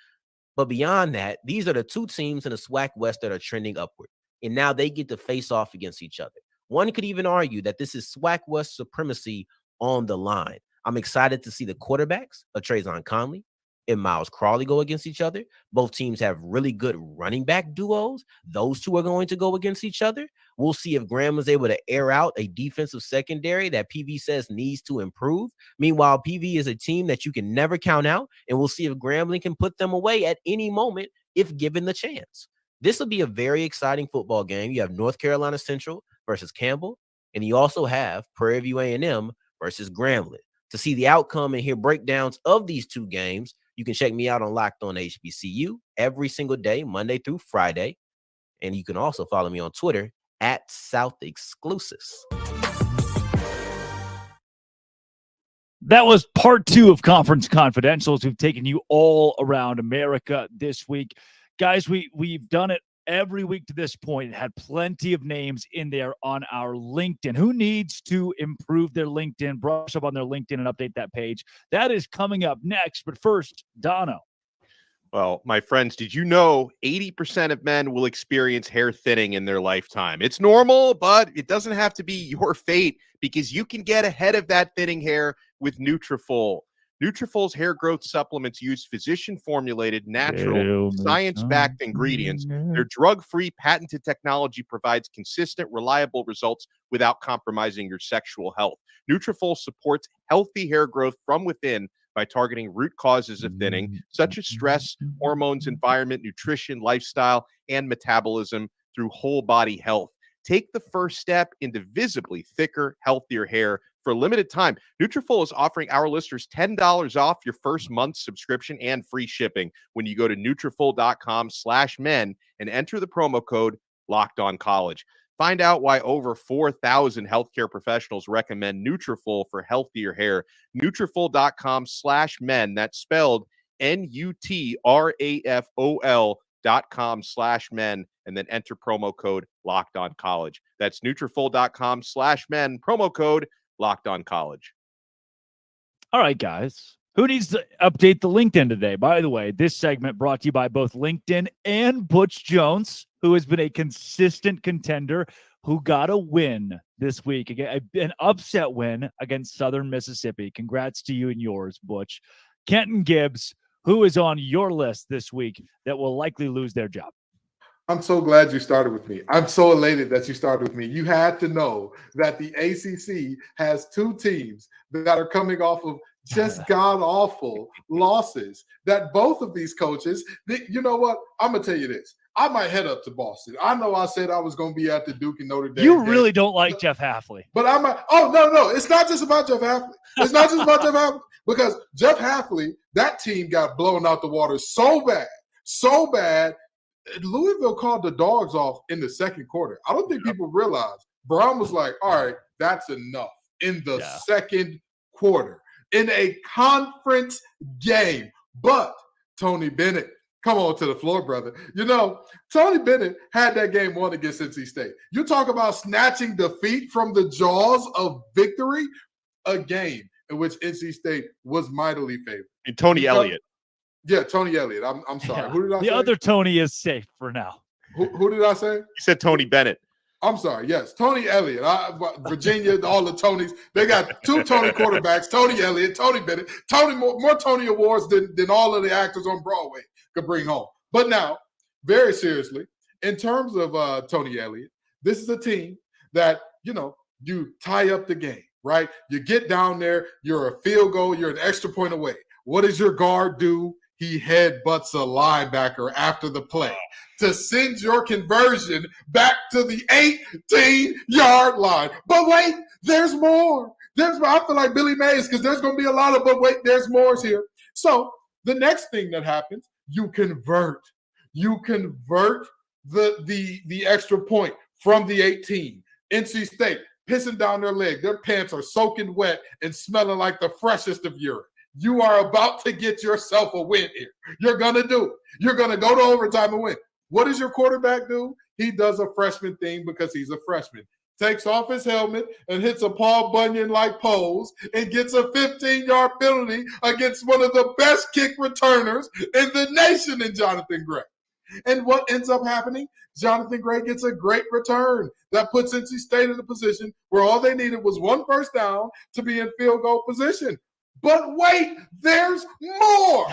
But beyond that, these are the 2 teams in the SWAC West that are trending upward. And now they get to face off against each other. One could even argue that this is SWAC West supremacy on the line. I'm excited to see the quarterbacks of Trayvon Conley and Miles Crawley go against each other. Both teams have really good running back duos. Those 2 are going to go against each other. We'll see if Graham is able to air out a defensive secondary that PV says needs to improve. Meanwhile, PV is a team that you can never count out, and we'll see if Grambling can put them away at any moment if given the chance. This will be a very exciting football game. You have North Carolina Central versus Campbell, and you also have Prairie View A&M versus Grambling. To see the outcome and hear breakdowns of these 2 games, you can check me out on Locked on HBCU every single day, Monday through Friday. And you can also follow me on Twitter at South Exclusives. That was part 2 of Conference Confidentials. We've taken you all around America this week. Guys, we've done it every week to this point. It had plenty of names in there on our LinkedIn. Who needs to improve their LinkedIn, brush up on their LinkedIn and update that page? That is coming up next. But first, Dono. Well, my friends, did you know 80% of men will experience hair thinning in their lifetime? It's normal, but it doesn't have to be your fate, because you can get ahead of that thinning hair with Nutrafol. Nutrafol's hair growth supplements use physician-formulated, natural, science-backed ingredients. Their drug-free, patented technology provides consistent, reliable results without compromising your sexual health. Nutrafol supports healthy hair growth from within by targeting root causes of thinning, such as stress, hormones, environment, nutrition, lifestyle, and metabolism through whole-body health. Take the first step into visibly thicker, healthier hair. For a limited time, Nutrafol is offering our listeners $10 off your first month's subscription and free shipping when you go to Nutrafol.com/men and enter the promo code LOCKEDONCollege. Find out why over 4,000 healthcare professionals recommend Nutrafol for healthier hair. Nutrafol.com/men. That's spelled Nutrafol.com/men, and then enter promo code LockedOnCollege. That's Nutrafol.com/men, promo code LockedOnCollege. All right, guys. Who needs to update the LinkedIn today? By the way, this segment brought to you by both LinkedIn and Butch Jones, who has been a consistent contender, who got a win this week, an upset win against Southern Mississippi. Congrats to you and yours, Butch. Kenton Gibbs, who is on your list this week that will likely lose their job? I'm so glad you started with me. I'm so elated that you started with me. You had to know that the ACC has two teams that are coming off of just god-awful losses, that both of these coaches, you know what? I'm going to tell you this. I might head up to Boston. I know I said I was going to be at the Duke and Notre Dame. You really don't like Jeff Hafley. But I might. Oh, no. It's not just about Jeff Hafley. It's not just about Jeff Hafley. Because Jeff Hafley, that team got blown out the water so bad. Louisville called the dogs off in the second quarter. I don't think people realize. Brown was like, all right, that's enough in the second quarter in a conference game. But Tony Bennett, come on to the floor, brother. You know, Tony Bennett had that game won against NC State. You talk about snatching defeat from the jaws of victory, a game in which NC State was mightily favored. And Tony Elliott. Yeah, Tony Elliott. I'm sorry. Yeah. Who did I say? The other Tony is safe for now. Who did I say? You said Tony Bennett. I'm sorry. Yes, Tony Elliott. Virginia, all the Tonys. They got two Tony quarterbacks, Tony Elliott, Tony Bennett. Tony more Tony awards than all of the actors on Broadway could bring home. But now, very seriously, in terms of Tony Elliott, this is a team that, you tie up the game, right? You get down there, you're a field goal, you're an extra point away. What does your guard do? He headbutts a linebacker after the play to send your conversion back to the 18-yard line. But wait, there's more. I feel like Billy Mays because there's going to be a lot of, but wait, there's more here. So the next thing that happens, you convert the extra point from the 18. NC State pissing down their leg. Their pants are soaking wet and smelling like the freshest of urine. You are about to get yourself a win here. You're going to do it. You're going to go to overtime and win. What does your quarterback do? He does a freshman thing because he's a freshman. Takes off his helmet and hits a Paul Bunyan-like pose and gets a 15-yard penalty against one of the best kick returners in the nation in Jonathan Gray. And what ends up happening? Jonathan Gray gets a great return that puts NC State in a position where all they needed was one first down to be in field goal position. But wait, there's more.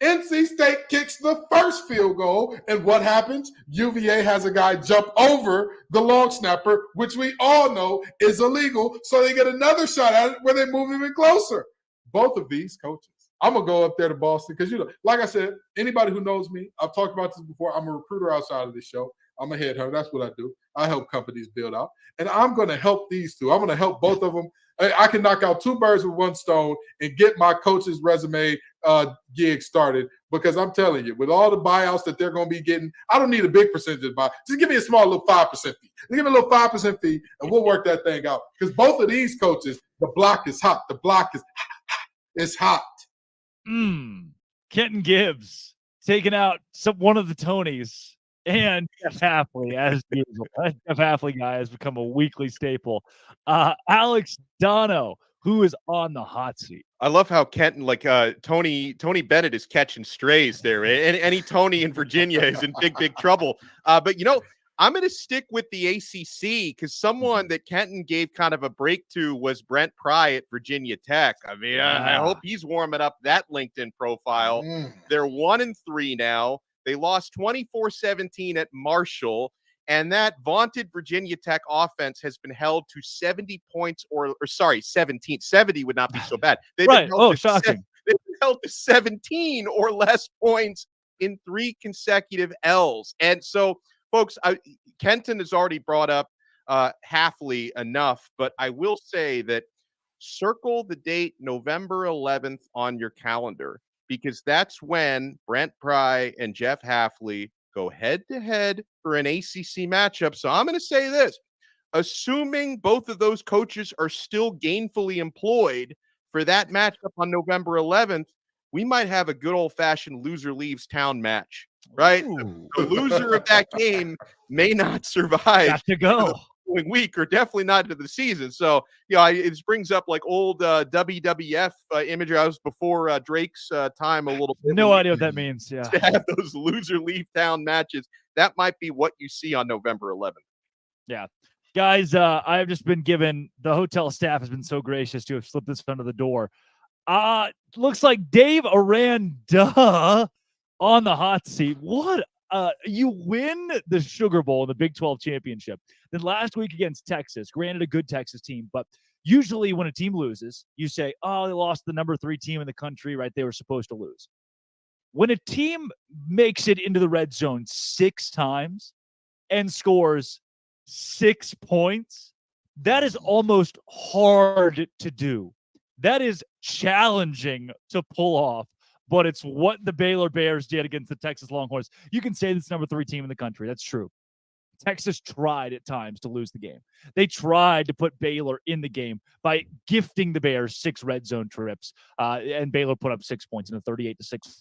NC State kicks the first field goal, and what happens? UVA has a guy jump over the long snapper, which we all know is illegal, so they get another shot at it where they move even closer. Both of these coaches. I'm going to go up there to Boston because, like I said, anybody who knows me, I've talked about this before, I'm a recruiter outside of this show. I'm a headhunter. That's what I do. I help companies build out. And I'm going to help these two. I'm going to help both of them. I can knock out two birds with one stone and get my coach's resume gig started because I'm telling you, with all the buyouts that they're going to be getting, I don't need a big percentage of buy. Just give me a small little 5% fee. Give me a little 5% fee, and we'll work that thing out. Because both of these coaches, the block is hot. The block is hot. Kenton Gibbs taking out one of the Tonys. And Jeff Hafley, as usual. Jeff Hafley guy has become a weekly staple. Alex Dono, who is on the hot seat. I love how Kenton, Tony Bennett is catching strays there. And any Tony in Virginia is in big trouble. But I'm going to stick with the ACC because someone that Kenton gave kind of a break to was Brent Pry at Virginia Tech. I mean, I hope he's warming up that LinkedIn profile. They're 1-3 now. They lost 24-17 at Marshall, and that vaunted Virginia Tech offense has been held to 70 points 17. 70 would not be so bad. Right. Shocking. They've been held to 17 or less points in 3 consecutive L's. And so, folks, Kenton has already brought up Hafley enough, but I will say that circle the date November 11th on your calendar, because that's when Brent Pry and Jeff Hafley go head-to-head for an ACC matchup. So I'm going to say this. Assuming both of those coaches are still gainfully employed for that matchup on November 11th, we might have a good old-fashioned loser leaves town match, right? The loser of that game may not survive Got to go. week or definitely not into the season. So, it just brings up like old WWF imagery. I was before Drake's time a little bit. No idea what that means. Yeah. To have those loser leave town matches, that might be what you see on November 11th. Yeah. Guys, I've just been given, the hotel staff has been so gracious to have slipped this under the door. Looks like Dave Aranda on the hot seat. What? You win the Sugar Bowl in the Big 12 championship. Then last week against Texas, granted a good Texas team, but usually when a team loses, you say, oh, they lost the number 3 team in the country, right? They were supposed to lose. When a team makes it into the red zone 6 times and scores 6 points, that is almost hard to do. That is challenging to pull off, but it's what the Baylor Bears did against the Texas Longhorns. You can say this number 3 team in the country. That's true. Texas tried at times to lose the game. They tried to put Baylor in the game by gifting the Bears 6 red zone trips, and Baylor put up 6 points in a 38-6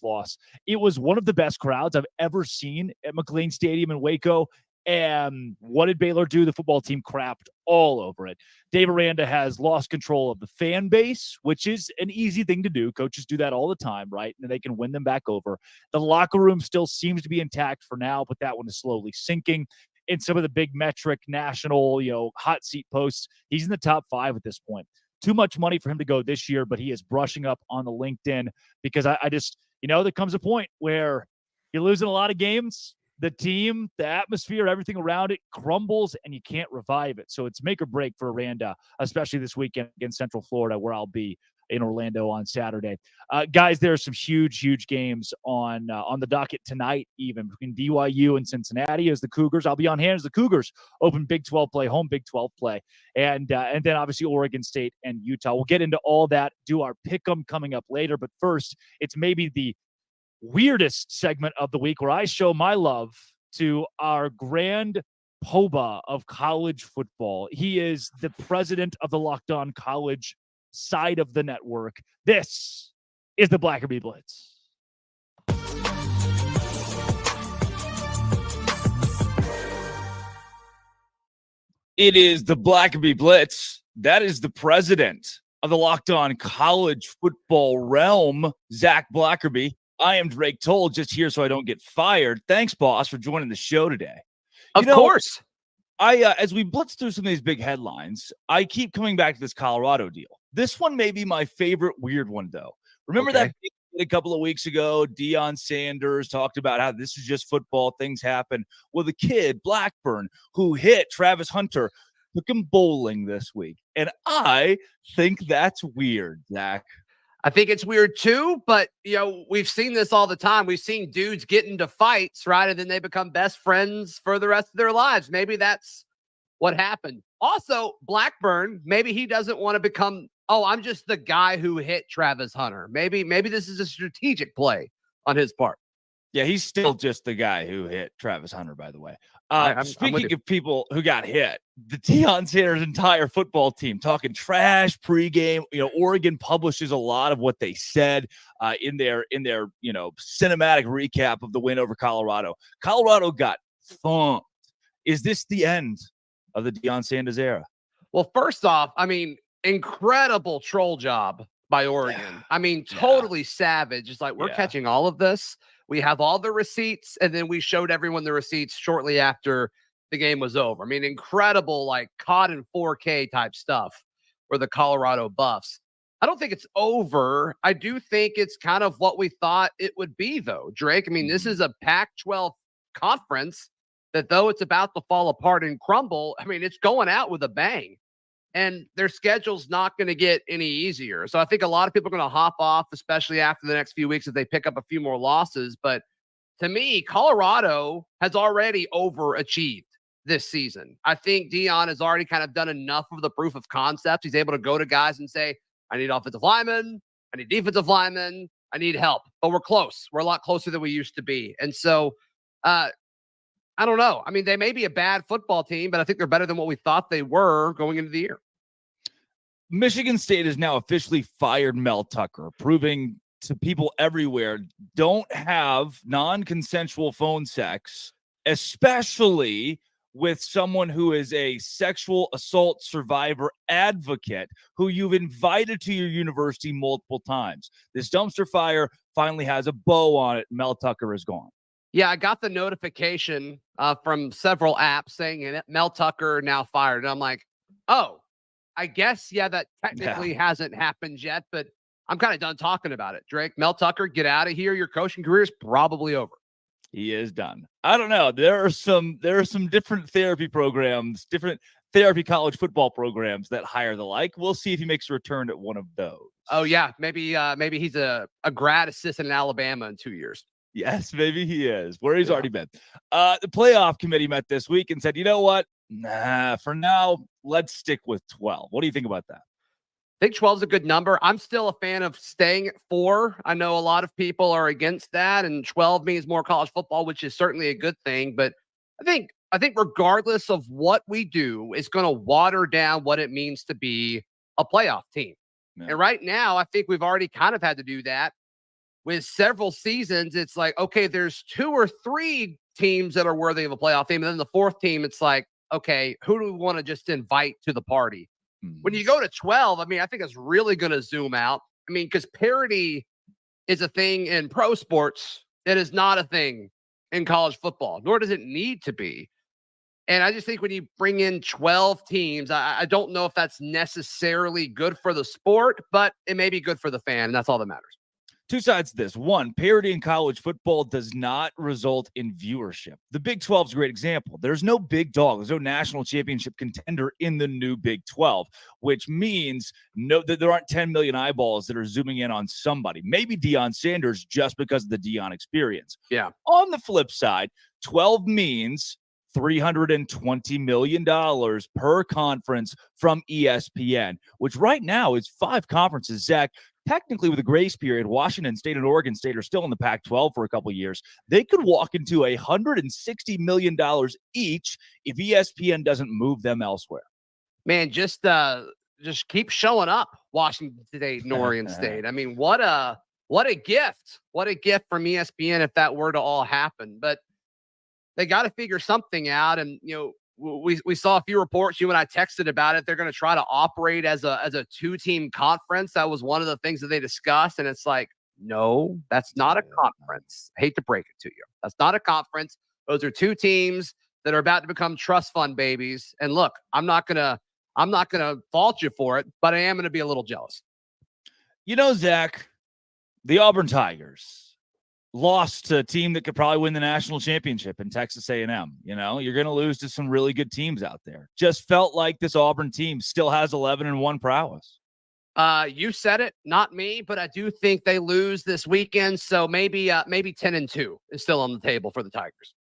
loss. It was one of the best crowds I've ever seen at McLean Stadium in Waco. And what did Baylor do? The football team crapped all over it. Dave Aranda has lost control of the fan base, which is an easy thing to do. Coaches do that all the time, right? And they can win them back over. The locker room still seems to be intact for now, but that one is slowly sinking. In some of the big metric national, hot seat posts, he's in the top 5 at this point. Too much money for him to go this year, but he is brushing up on the LinkedIn because I just, there comes a point where you're losing a lot of games. The team, the atmosphere, everything around it crumbles and you can't revive it. So it's make or break for Aranda, especially this weekend against Central Florida, where I'll be in Orlando on Saturday. Guys, there are some huge games on the docket tonight, even between BYU and Cincinnati as the Cougars. I'll be on hand as the Cougars open Big 12 play, home Big 12 play. And then obviously Oregon State and Utah. We'll get into all that, do our pick'em coming up later. But first, it's maybe the weirdest segment of the week where I show my love to our grand Poba of college football. He is the president of the Locked On College side of the network. This is the Blackerby Blitz. It is the Blackerby Blitz. That is the president of the Locked On College football realm, Zach Blackerby. I am Drake Toll, just here so I don't get fired. Thanks, boss, for joining the show today. Of course. As we blitz through some of these big headlines, I keep coming back to this Colorado deal. This one may be my favorite weird one, though. Remember that a couple of weeks ago, Deion Sanders talked about how this is just football, things happen. Well, the kid, Blackburn, who hit Travis Hunter, took him bowling this week. And I think that's weird, Zach. I think it's weird too, but we've seen this all the time. We've seen dudes get into fights, right? And then they become best friends for the rest of their lives. Maybe that's what happened. Also, Blackburn, maybe he doesn't want to become, I'm just the guy who hit Travis Hunter. Maybe this is a strategic play on his part. Yeah, he's still just the guy who hit Travis Hunter, by the way. Speaking of people who got hit, the Deion Sanders entire football team talking trash pregame. Oregon publishes a lot of what they said in their cinematic recap of the win over Colorado. Colorado got thumped. Is this the end of the Deion Sanders era? Well, first off, incredible troll job by Oregon. Totally savage. It's like, we're catching all of this. We have all the receipts, and then we showed everyone the receipts shortly after the game was over. Incredible, like caught in 4K type stuff for the Colorado Buffs. I don't think it's over. I do think it's kind of what we thought it would be, though, Drake. This is a Pac-12 conference that, though it's about to fall apart and crumble, it's going out with a bang. And their schedule's not going to get any easier. So I think a lot of people are going to hop off, especially after the next few weeks, if they pick up a few more losses. But to me, Colorado has already overachieved this season. I think Deion has already kind of done enough of the proof of concept. He's able to go to guys and say, I need offensive linemen, I need defensive linemen, I need help. But we're close. We're a lot closer than we used to be. And so I don't know. I mean, they may be a bad football team, but I think they're better than what we thought they were going into the year. Michigan State has now officially fired Mel Tucker, proving to people everywhere, don't have non-consensual phone sex, especially with someone who is a sexual assault survivor advocate who you've invited to your university multiple times. This dumpster fire finally has a bow on it. Mel Tucker is gone. Yeah, I got the notification from several apps saying Mel Tucker now fired. And I'm like, oh, I guess, yeah, that technically hasn't happened yet, but I'm kind of done talking about it. Drake, Mel Tucker, get out of here. Your coaching career is probably over. He is done. I don't know. There are some different therapy programs, different therapy college football programs that hire the like. We'll see if he makes a return at one of those. Oh yeah, maybe he's a grad assistant in Alabama in 2 years. Yes, maybe he is, where he's already been. The playoff committee met this week and said, you know what? Nah, for now, let's stick with 12. What do you think about that? I think 12 is a good number. I'm still a fan of staying at 4. I know a lot of people are against that, and 12 means more college football, which is certainly a good thing. But I think regardless of what we do, it's going to water down what it means to be a playoff team. Yeah. And right now, I think we've already kind of had to do that with several seasons. It's like, okay, there's 2 or 3 teams that are worthy of a playoff team. And then the 4th team, it's like, okay, who do we want to just invite to the party? When you go to 12, I mean, I think it's really going to zoom out. I mean, because parity is a thing in pro sports. It is not a thing in college football, nor does it need to be. And I just think when you bring in 12 teams, I don't know if that's necessarily good for the sport, but it may be good for the fan, and that's all that matters. Two sides to this. One, parity in college football does not result in viewership. The Big 12 is a great example. There's no big dog. There's no national championship contender in the new Big 12, which means that there aren't 10 million eyeballs that are zooming in on somebody. Maybe Deion Sanders just because of the Deion experience. Yeah. On the flip side, 12 means $320 million per conference from ESPN, which right now is 5 conferences. Zach, technically with a grace period, Washington State and Oregon State are still in the Pac-12 for a couple of years. They could walk into $160 million each if ESPN doesn't move them elsewhere. Man, just keep showing up, Washington State and Oregon State. I mean, what a gift. What a gift from ESPN if that were to all happen. But they got to figure something out. And, you know, we saw a few reports. You and I texted about it. They're going to try to operate as a 2-team conference. That was one of the things that they discussed. And it's like, no, that's not a conference. I hate to break it to you. That's not a conference. Those are 2 teams that are about to become trust fund babies. And look, I'm not gonna fault you for it, but I am going to be a little jealous. You know, Zach, the Auburn Tigers lost to a team that could probably win the national championship in Texas A&M. You know, you're going to lose to some really good teams out there. Just felt like this Auburn team still has 11-1 prowess. You said it, not me, but I do think they lose this weekend. So maybe 10-2 is still on the table for the Tigers.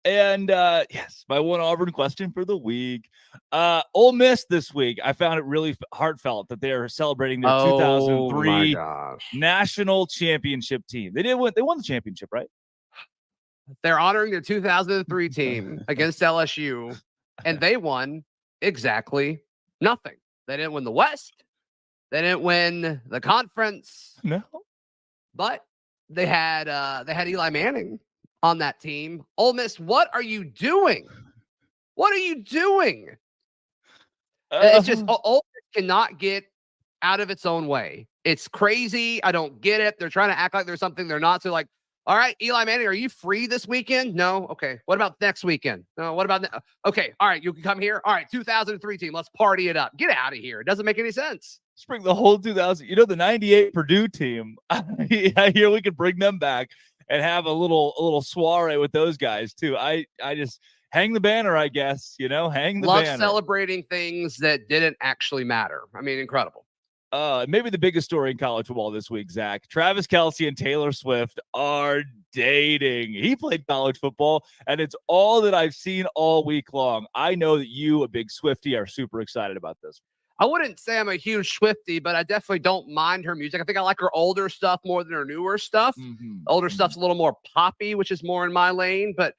And yes, my one Auburn question for the week. Ole Miss this week, I found it really heartfelt that they're celebrating their 2003 national championship team. They won the championship, right? They're honoring their 2003 team against LSU, and they won exactly nothing. They didn't win the West. They didn't win the conference. No. But they had Eli Manning on that team. Ole Miss, what are you doing? What are you doing? It's just Ole Miss cannot get out of its own way. It's crazy. I don't get it. They're trying to act like there's something they're not. So like, all right, Eli Manning, are you free this weekend? No. Okay. What about next weekend? No. What about okay. All right. You can come here. All right. 2003 team. Let's party it up. Get out of here. It doesn't make any sense. Let's bring the whole 2000. You know, the 98 Purdue team. I hear we could bring them back and have a little soiree with those guys too. I just hang the banner, I guess, you know, hang the banner. Love celebrating things that didn't actually matter. I mean, incredible. Maybe the biggest story in college football this week, Zach. Travis Kelce and Taylor Swift are dating. He played college football, and it's all that I've seen all week long. I know that you, a big Swiftie, are super excited about this. I wouldn't say I'm a huge Swiftie, but I definitely don't mind her music. I think I like her older stuff more than her newer stuff. Older stuff's a little more poppy, which is more in my lane. But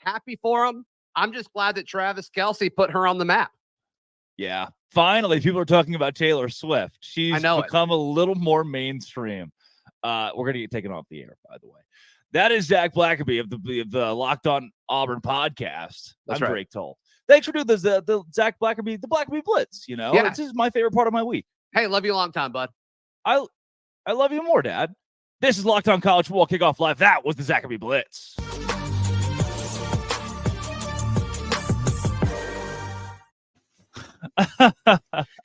Happy for him. I'm just glad that Travis Kelce put her on the map. Yeah. Finally, people are talking about Taylor Swift. She's know it. become a little more mainstream. We're going to get taken off the air, by the way. That is Zach Blackerby of the Locked On Auburn podcast. That's I'm right. Drake Toll. Thanks for doing the Zach Blackerby, the Blackerby Blitz. You know, Yeah. This is my favorite part of my week. Hey, love you a long time, bud. I love you more, Dad. This is Locked On College Football Kickoff Live. That was the Zachary Blitz.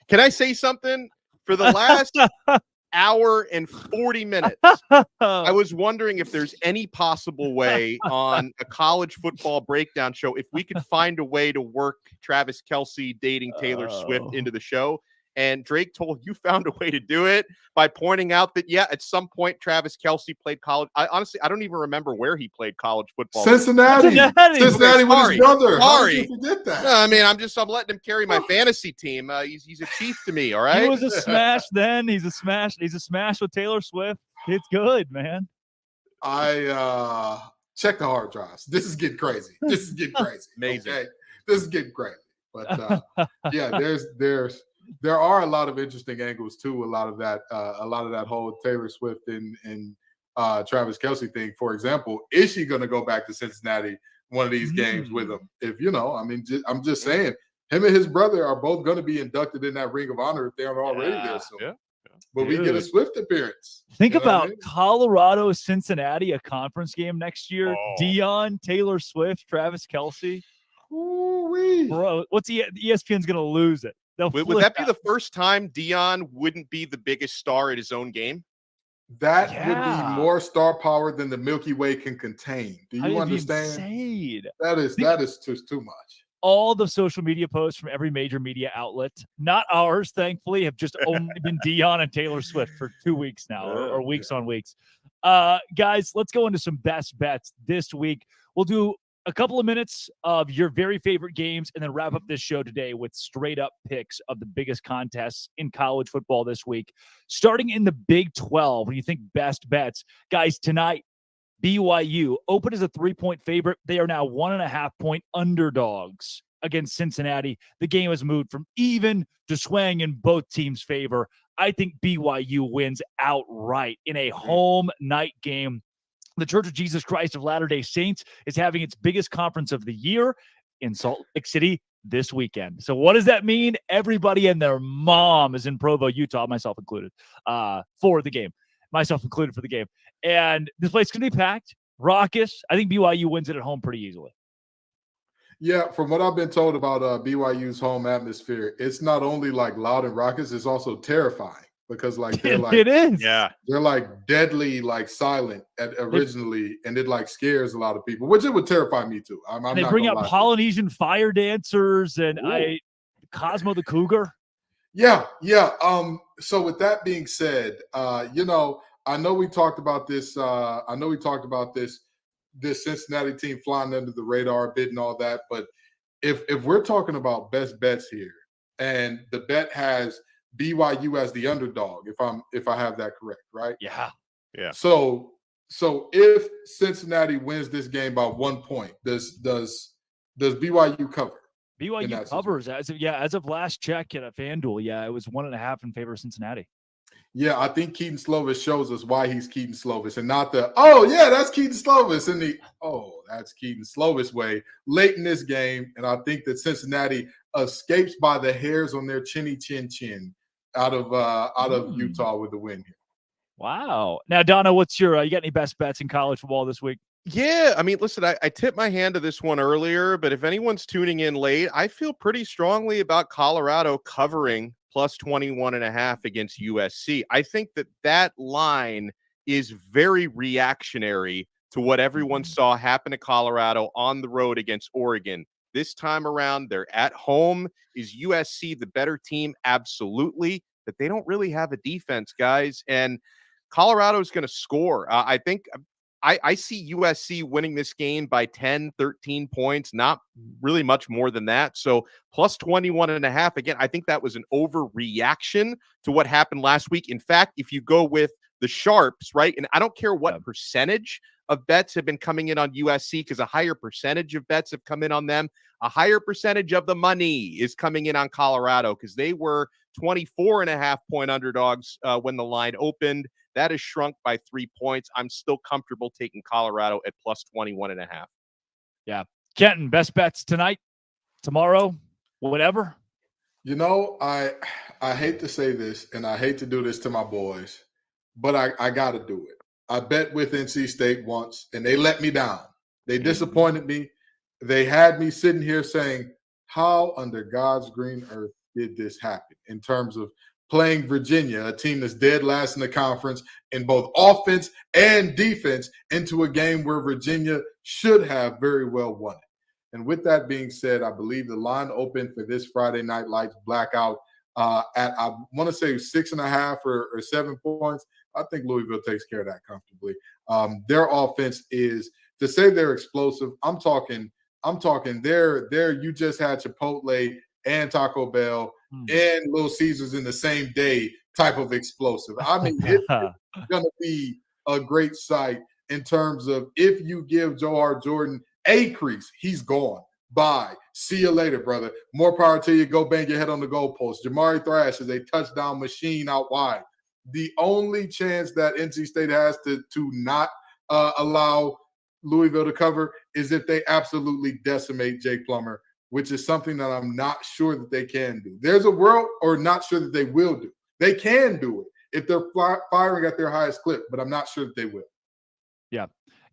Can I say something? For the last hour and 40 minutes, I was wondering if there's any possible way on a college football breakdown show, if we could find a way to work Travis Kelce dating Taylor Swift into the show. And Drake told you found a way to do it by pointing out that, yeah, at some point, Travis Kelce played college. I don't even remember where he played college football. Cincinnati with his brother. How did you forget that? No, I mean, I'm letting him carry my fantasy team. He's a chief to me. All right. He was a smash then. He's a smash. He's a smash with Taylor Swift. It's good, man. I check the hard drives. This is getting crazy. Amazing. Okay? This is getting crazy. But yeah, there are a lot of interesting angles to a lot of that whole Taylor Swift and Travis Kelce thing. For example, is she going to go back to Cincinnati one of these games with him? If I'm just saying, him and his brother are both going to be inducted in that Ring of Honor if they aren't already there soon. Yeah. But we get a Swift appearance. Think about Colorado, Cincinnati, a conference game next year. Oh. Deion, Taylor Swift, Travis Kelce. Ooh-wee. Bro, ESPN's going to lose it. Would that be the first time Deion wouldn't be the biggest star at his own game? That would be more star power than the Milky Way can contain. Do you understand? Insane. That is just too much. All the social media posts from every major media outlet, not ours, thankfully, have just only been Deion and Taylor Swift for 2 weeks now, or weeks on weeks. Guys, let's go into some best bets this week. We'll do a couple of minutes of your very favorite games and then wrap up this show today with straight up picks of the biggest contests in college football this week. Starting in the Big 12, when you think best bets, guys, tonight, BYU open as a 3-point favorite. They are now 1.5-point underdogs against Cincinnati. The game has moved from even to swaying in both teams' favor. I think BYU wins outright in a home night game. The Church of Jesus Christ of Latter-day Saints is having its biggest conference of the year in Salt Lake City this weekend. So what does that mean? Everybody and their mom is in Provo, Utah, myself included, for the game. Myself included for the game. And this place is going to be packed, raucous. I think BYU wins it at home pretty easily. Yeah, from what I've been told about BYU's home atmosphere, it's not only like loud and raucous, it's also terrifying. Because they're it is. Yeah. They're deadly silent originally, and it scares a lot of people, which it would terrify me too. They bring out Polynesian fire dancers and Cosmo the Cougar. Yeah. So with that being said, I know we talked about this. This Cincinnati team flying under the radar a bit and all that. But if we're talking about best bets here, and the bet has BYU as the underdog, if I have that correct, right? Yeah. So if Cincinnati wins this game by 1 point, does BYU cover? BYU covers as of last check at a FanDuel. Yeah, it was 1.5 in favor of Cincinnati. Yeah, I think Keaton Slovis shows us why he's Keaton Slovis and not that's Keaton Slovis and that's Keaton Slovis way late in this game. And I think that Cincinnati escapes by the hairs on their chinny chin out of Utah with the win here. Wow. Now, Donna, what's your you got any best bets in college football this week? Yeah, I mean, listen, I tipped my hand to this one earlier, but if anyone's tuning in late, I feel pretty strongly about Colorado covering plus 21.5 against USC. I think that line is very reactionary to what everyone saw happen to Colorado on the road against Oregon. This time around, they're at home. Is USC the better team? Absolutely. But they don't really have a defense, guys. And Colorado is going to score. I think I see USC winning this game by 10, 13 points, not really much more than that. So plus 21.5. Again, I think that was an overreaction to what happened last week. In fact, if you go with the sharps, right, and I don't care what percentage of bets have been coming in on USC because a higher percentage of bets have come in on them. A higher percentage of the money is coming in on Colorado because they were 24.5-point underdogs when the line opened. That has shrunk by 3 points. I'm still comfortable taking Colorado at plus 21.5. Yeah. Kenton, best bets tonight, tomorrow, whatever. You know, I hate to say this, and I hate to do this to my boys, but I got to do it. I bet with NC State once, and they let me down. They disappointed me. They had me sitting here saying, how under God's green earth did this happen in terms of playing Virginia, a team that's dead last in the conference in both offense and defense, into a game where Virginia should have very well won it. And with that being said, I believe the line opened for this Friday Night Lights blackout at, I want to say 6.5 or 7 points. I think Louisville takes care of that comfortably. Their offense is, to say they're explosive, I'm talking there you just had Chipotle and Taco Bell and Little Caesars in the same day type of explosive. I mean, it's going to be a great sight in terms of if you give Johar Jordan a crease, he's gone. Bye. See you later, brother. More power to you. Go bang your head on the goalpost. Jamari Thrash is a touchdown machine out wide. The only chance that NC State has to not allow Louisville to cover is if they absolutely decimate Jake Plummer, which is something that I'm not sure that they can do. There's a world, or not sure that they will do. They can do it if they're firing at their highest clip, but I'm not sure that they will. Yeah.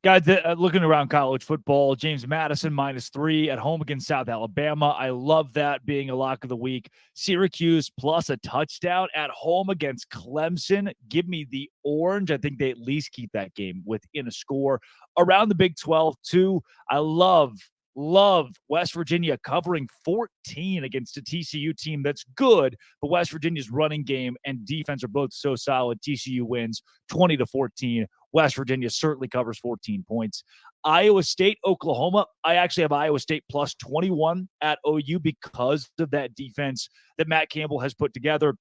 Guys, looking around college football, James Madison -3 at home against South Alabama. I love that being a lock of the week. Syracuse plus a touchdown at home against Clemson. Give me the orange. I think they at least keep that game within a score. Around the Big 12, too, I love West Virginia covering 14 against a TCU team that's good, but West Virginia's running game and defense are both so solid. TCU wins 20-14. West Virginia certainly covers 14 points. Iowa State, Oklahoma. I actually have Iowa State plus 21 at OU because of that defense that Matt Campbell has put together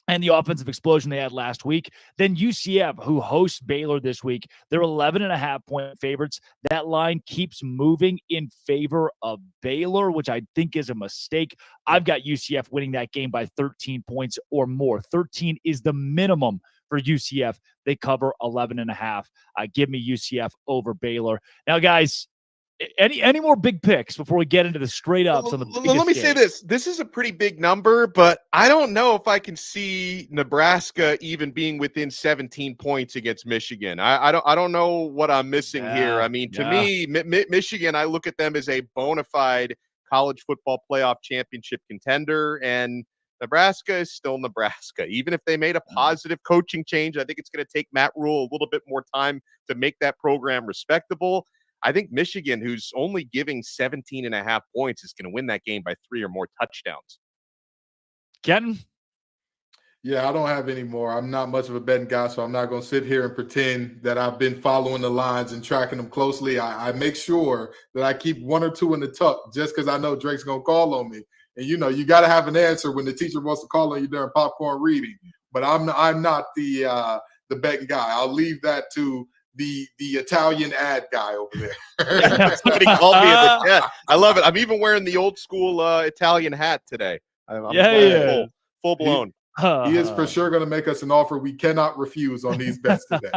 and the offensive explosion they had last week. Then UCF, who hosts Baylor this week, they're 11.5-point favorites. That line keeps moving in favor of Baylor, which I think is a mistake. I've got UCF winning that game by 13 points or more. 13 is the minimum for UCF. They cover 11.5. Give me UCF over Baylor. Now, guys, any more big picks before we get into the straight ups on the biggest Let me game? say this. This is a pretty big number, but I don't know if I can see Nebraska even being within 17 points against Michigan. I don't know what I'm missing here. I mean, to me, Michigan, I look at them as a bona fide college football playoff championship contender, and Nebraska is still Nebraska. Even if they made a positive coaching change, I think it's going to take Matt Rule a little bit more time to make that program respectable. I think Michigan, who's only giving 17.5 points, is going to win that game by 3 or more touchdowns. Kenton? Yeah, I don't have any more. I'm not much of a betting guy, so I'm not going to sit here and pretend that I've been following the lines and tracking them closely. I make sure that I keep 1 or 2 in the tuck just because I know Drake's going to call on me. And, you know, you got to have an answer when the teacher wants to call on you during popcorn reading. But I'm not the betting guy. I'll leave that to the Italian ad guy over there. Somebody called me in the chat. I love it. I'm even wearing the old school Italian hat today. I'm full blown. He is for sure going to make us an offer we cannot refuse on these bets today.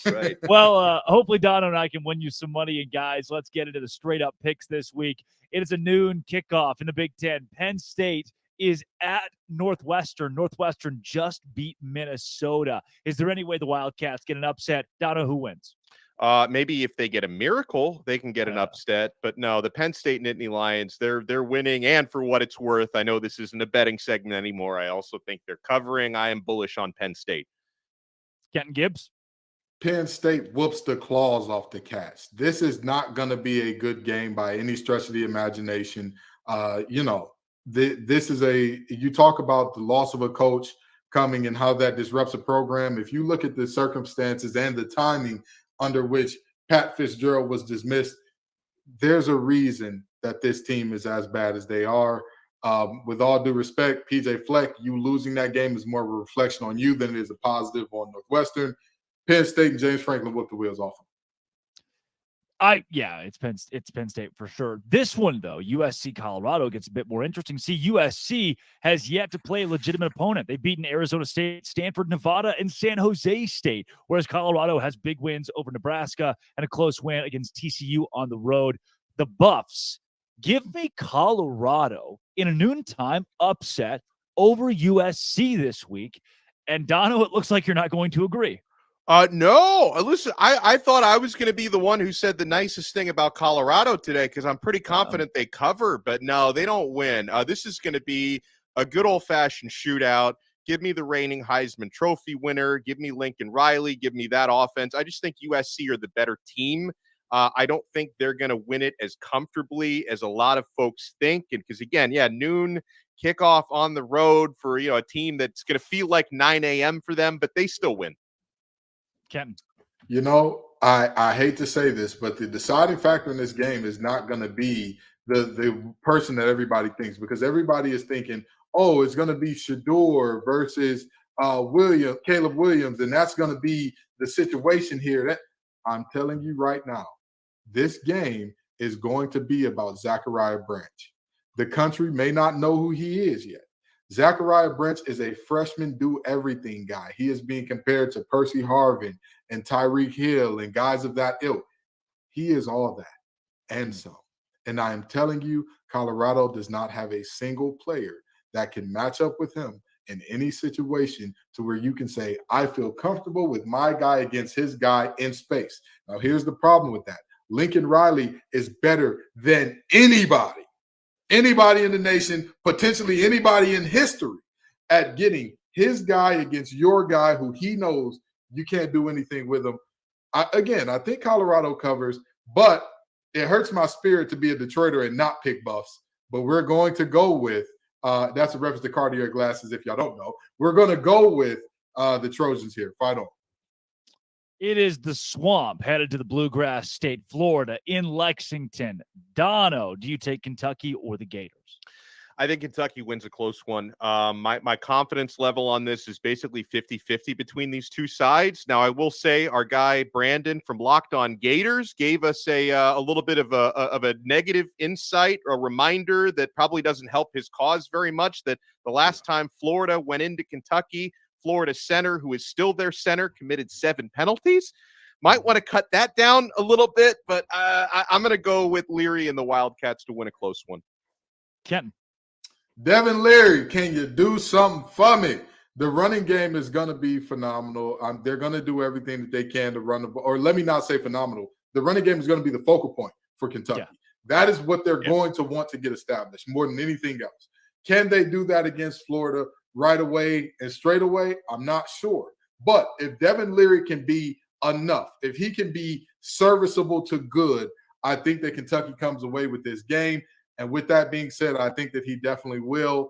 Right. Well, hopefully Dono and I can win you some money. And guys, let's get into the straight up picks this week. It is a noon kickoff in the Big Ten. Penn State is at Northwestern. Northwestern just beat Minnesota. Is there any way the Wildcats get an upset? Dono, who wins? Maybe if they get a miracle, they can get an upset. But no, the Penn State Nittany Lions, they're winning. And for what it's worth, I know this isn't a betting segment anymore. I also think they're covering. I am bullish on Penn State. Kenton Gibbs? Penn State whoops the claws off the Cats. This is not going to be a good game by any stretch of the imagination. This is you talk about the loss of a coach coming and how that disrupts a program. If you look at the circumstances and the timing under which Pat Fitzgerald was dismissed, there's a reason that this team is as bad as they are. With all due respect, PJ Fleck, you losing that game is more of a reflection on you than it is a positive on Northwestern. Penn State and James Franklin whipped the wheels off them. It's Penn State for sure. This one though, USC Colorado, gets a bit more interesting. See, USC has yet to play a legitimate opponent. They've beaten Arizona State, Stanford, Nevada, and San Jose State, whereas Colorado has big wins over Nebraska and a close win against TCU on the road. The Buffs, give me Colorado in a noontime upset over USC this week. And Dono, it looks like you're not going to agree. No, listen, I thought I was going to be the one who said the nicest thing about Colorado today because I'm pretty confident they cover, but no, they don't win. This is going to be a good old-fashioned shootout. Give me the reigning Heisman Trophy winner. Give me Lincoln Riley. Give me that offense. I just think USC are the better team. I don't think they're going to win it as comfortably as a lot of folks think. And because, again, noon kickoff on the road for a team that's going to feel like 9 a.m. for them, but they still win. Kenton. I hate to say this, but the deciding factor in this game is not going to be the person that everybody thinks, because everybody is thinking, oh, it's going to be Shedeur versus Caleb Williams, and that's going to be the situation here. I'm telling you right now, this game is going to be about Zachariah Branch. The country may not know who he is yet. Zachariah Branch is a freshman do-everything guy. He is being compared to Percy Harvin and Tyreek Hill and guys of that ilk. He is all that and some. And I am telling you, Colorado does not have a single player that can match up with him in any situation to where you can say, I feel comfortable with my guy against his guy in space. Now, here's the problem with that. Lincoln Riley is better than anybody in the nation, potentially anybody in history, at getting his guy against your guy who he knows you can't do anything with him. I think Colorado covers, but it hurts my spirit to be a Detroiter and not pick Buffs. But we're going to go with that's a reference to Cartier glasses, if y'all don't know. We're going to go with the Trojans here. Fight on. It is the Swamp headed to the Bluegrass State, Florida, in Lexington. Dono, do you take Kentucky or the Gators? I think Kentucky wins a close one. My confidence level on this is basically 50-50 between these two sides. Now, I will say our guy Brandon from Locked On Gators gave us a little bit of a negative insight, a reminder that probably doesn't help his cause very much, that the last time Florida went into Kentucky, Florida center, who is still their center, committed 7 penalties. Might want to cut that down a little bit, but I'm going to go with Leary and the Wildcats to win a close one. Kenton. Devin Leary, can you do something for me? The running game is going to be phenomenal. They're going to do everything that they can to run the ball. Or let me not say phenomenal. The running game is going to be the focal point for Kentucky. Yeah. That is what they're going to want to get established more than anything else. Can they do that against Florida right away and straight away? I'm not sure. But if Devin Leary can be enough, if he can be serviceable to good, I think that Kentucky comes away with this game. And with that being said, I think that he definitely will,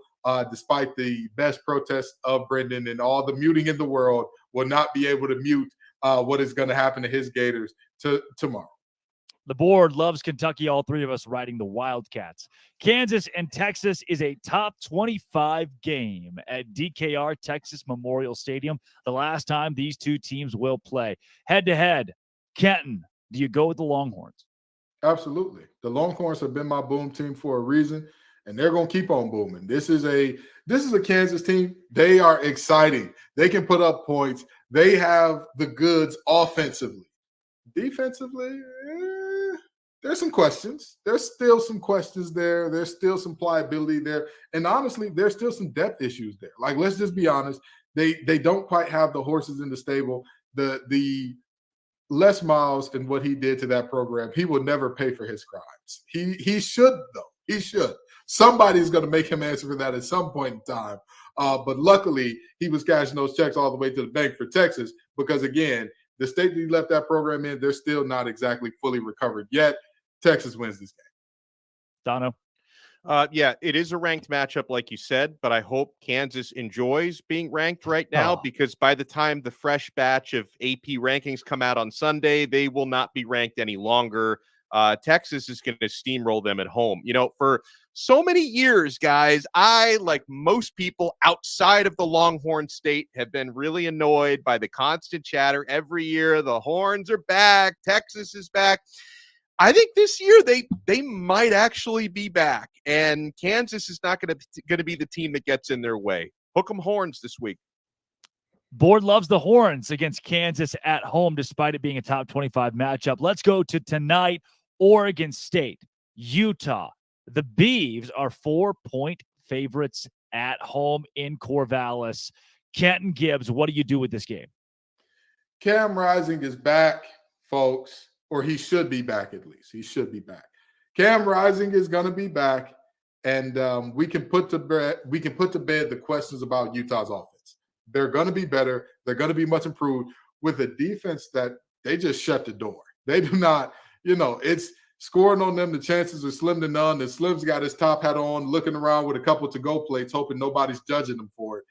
despite the best protests of Brendan and all the muting in the world, will not be able to mute what is going to happen to his Gators tomorrow. The board loves Kentucky, all three of us riding the Wildcats. Kansas and Texas is a top 25 game at DKR Texas Memorial Stadium. The last time these two teams will play. Head-to-head, Kenton, do you go with the Longhorns? Absolutely. The Longhorns have been my boom team for a reason, and they're going to keep on booming. This is a Kansas team. They are exciting. They can put up points. They have the goods offensively. Defensively, there's some questions. There's still some questions there. There's still some pliability there. And honestly, there's still some depth issues there. Like, let's just be honest. They don't quite have the horses in the stable. The Les Miles and what he did to that program, he will never pay for his crimes. He should, though. He should. Somebody's going to make him answer for that at some point in time. But luckily, he was cashing those checks all the way to the bank for Texas because, again, the state that he left that program in, they're still not exactly fully recovered yet. Texas wins this game. Dono? It is a ranked matchup, like you said, but I hope Kansas enjoys being ranked right now because by the time the fresh batch of AP rankings come out on Sunday, they will not be ranked any longer. Texas is going to steamroll them at home. You know, for so many years, guys, I, like most people outside of the Longhorn State, have been really annoyed by the constant chatter every year. The Horns are back. Texas is back. I think this year they might actually be back, and Kansas is not going to be the team that gets in their way. Hook 'em horns this week. Board loves the horns against Kansas at home, despite it being a top 25 matchup. Let's go to tonight. Oregon State, Utah. The Beavs are 4-point favorites at home in Corvallis. Kenton Gibbs, what do you do with this game? Cam Rising is back, folks, or he should be back at least. He should be back. Cam Rising is going to be back, and we can put to bed the questions about Utah's offense. They're going to be better. They're going to be much improved with a defense that they just shut the door. They do not, it's scoring on them. The chances are slim to none. And Slim's got his top hat on, looking around with a couple to-go plates, hoping nobody's judging them for it.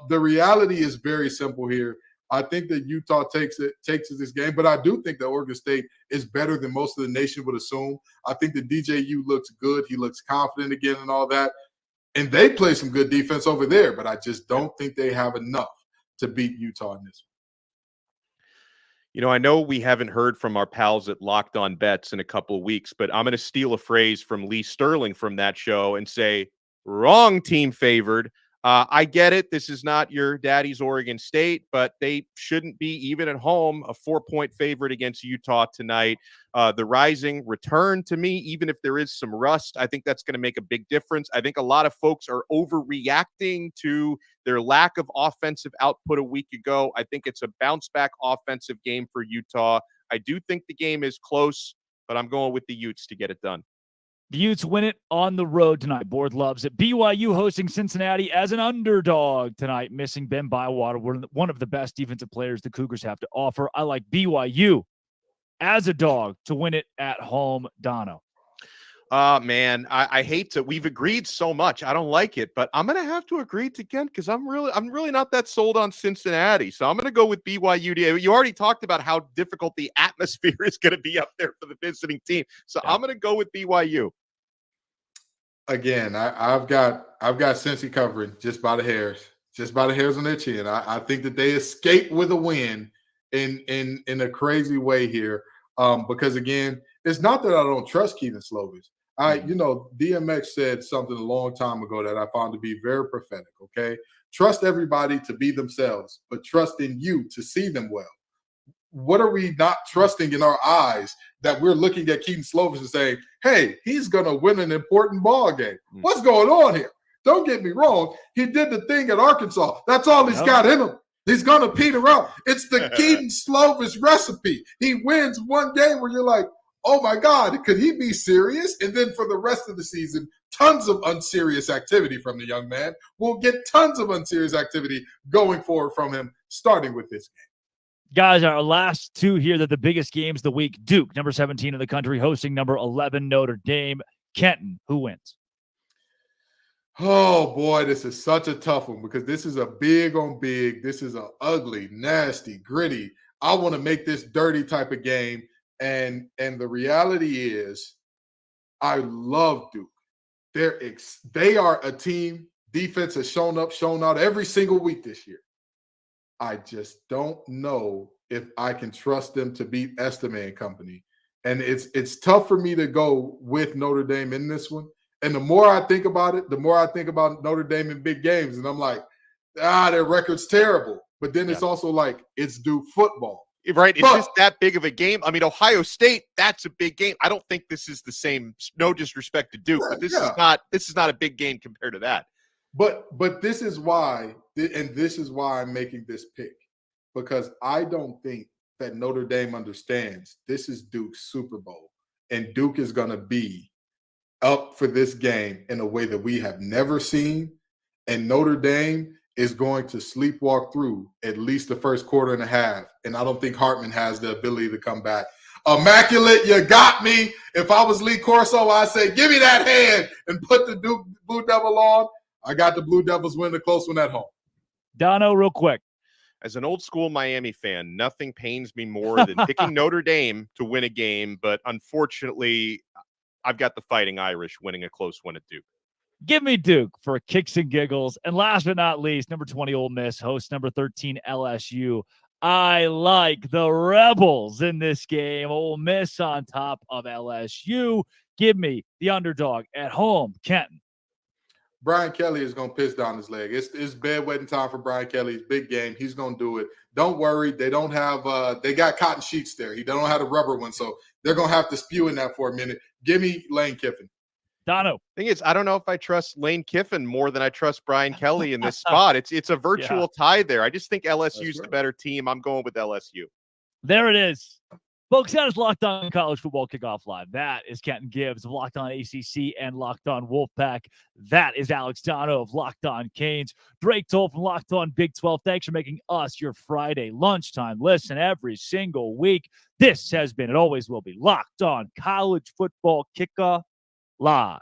The reality is very simple here. I think that Utah takes this game, but I do think that Oregon State is better than most of the nation would assume. I think that DJU looks good. He looks confident again and all that. And they play some good defense over there, but I just don't think they have enough to beat Utah in this one. I know we haven't heard from our pals at Locked On Bets in a couple of weeks, but I'm going to steal a phrase from Lee Sterling from that show and say, wrong team favored. I get it. This is not your daddy's Oregon State, but they shouldn't be, even at home, a 4-point favorite against Utah tonight. The Rising return to me, even if there is some rust, I think that's going to make a big difference. I think a lot of folks are overreacting to their lack of offensive output a week ago. I think it's a bounce-back offensive game for Utah. I do think the game is close, but I'm going with the Utes to get it done. The Utes win it on the road tonight. Board loves it. BYU hosting Cincinnati as an underdog tonight, missing Ben Bywater, one of the best defensive players the Cougars have to offer. I like BYU as a dog to win it at home. Dono. Man, I hate to. We've agreed so much. I don't like it, but I'm going to have to agree again because I'm really not that sold on Cincinnati. So I'm going to go with BYU. You already talked about how difficult the atmosphere is going to be up there for the visiting team. So I'm going to go with BYU. Again, I've got Cincy covering just by the hairs on their chin. I think that they escape with a win in a crazy way here. Because again, it's not that I don't trust Keaton Slovis. DMX said something a long time ago that I found to be very prophetic. Okay, trust everybody to be themselves, but trust in you to see them well. What are we not trusting in our eyes that we're looking at Keaton Slovis and saying, hey, he's going to win an important ball game? What's going on here? Don't get me wrong. He did the thing at Arkansas. That's all he's got in him. He's going to peter out. It's the Keaton Slovis recipe. He wins one game where you're like, oh, my God, could he be serious? And then for the rest of the season, tons of unserious activity from the young man. We'll get tons of unserious activity going forward from him, starting with this game. Guys, our last two here, they're the biggest games of the week. Duke, number 17 in the country, hosting number 11 Notre Dame. Kenton, who wins? Oh, boy, this is such a tough one because this is a big on big. This is an ugly, nasty, gritty. I want to make this dirty type of game. And the reality is I love Duke. They are a team. Defense has shown out every single week this year. I just don't know if I can trust them to beat Estime and company. And it's tough for me to go with Notre Dame in this one. And the more I think about it, the more I think about Notre Dame in big games. And I'm like, their record's terrible. But then it's also like, it's Duke football. Right. It's just that big of a game. I mean, Ohio State, that's a big game. I don't think this is the same. No disrespect to Duke, but this is not a big game compared to that. But this is why, and this is why I'm making this pick, because I don't think that Notre Dame understands this is Duke's Super Bowl, and Duke is going to be up for this game in a way that we have never seen, and Notre Dame is going to sleepwalk through at least the first quarter and a half, and I don't think Hartman has the ability to come back. Immaculate, you got me. If I was Lee Corso, I'd say, give me that hand and put the Duke Blue Devil on. I got the Blue Devils win the close one at home. Dono, real quick. As an old school Miami fan, nothing pains me more than picking Notre Dame to win a game. But unfortunately, I've got the Fighting Irish winning a close one at Duke. Give me Duke for kicks and giggles. And last but not least, number 20 Ole Miss hosts number 13 LSU. I like the Rebels in this game. Ole Miss on top of LSU. Give me the underdog at home, Kenton. Brian Kelly is going to piss down his leg. It's bedwetting time for Brian Kelly. It's big game. He's going to do it. Don't worry. They don't have they got cotton sheets there. They don't have a rubber one, so they're going to have to spew in that for a minute. Give me Lane Kiffin. Dono. Thing is, I don't know if I trust Lane Kiffin more than I trust Brian Kelly in this spot. It's a virtual tie there. I just think LSU's the better team. I'm going with LSU. There it is. Folks, that is Locked On College Football Kickoff Live. That is Kenton Gibbs of Locked On ACC and Locked On Wolfpack. That is Alex Dono of Locked On Canes. Drake Toll from Locked On Big 12. Thanks for making us your Friday lunchtime listen every single week. This has been, it always will be, Locked On College Football Kickoff Live.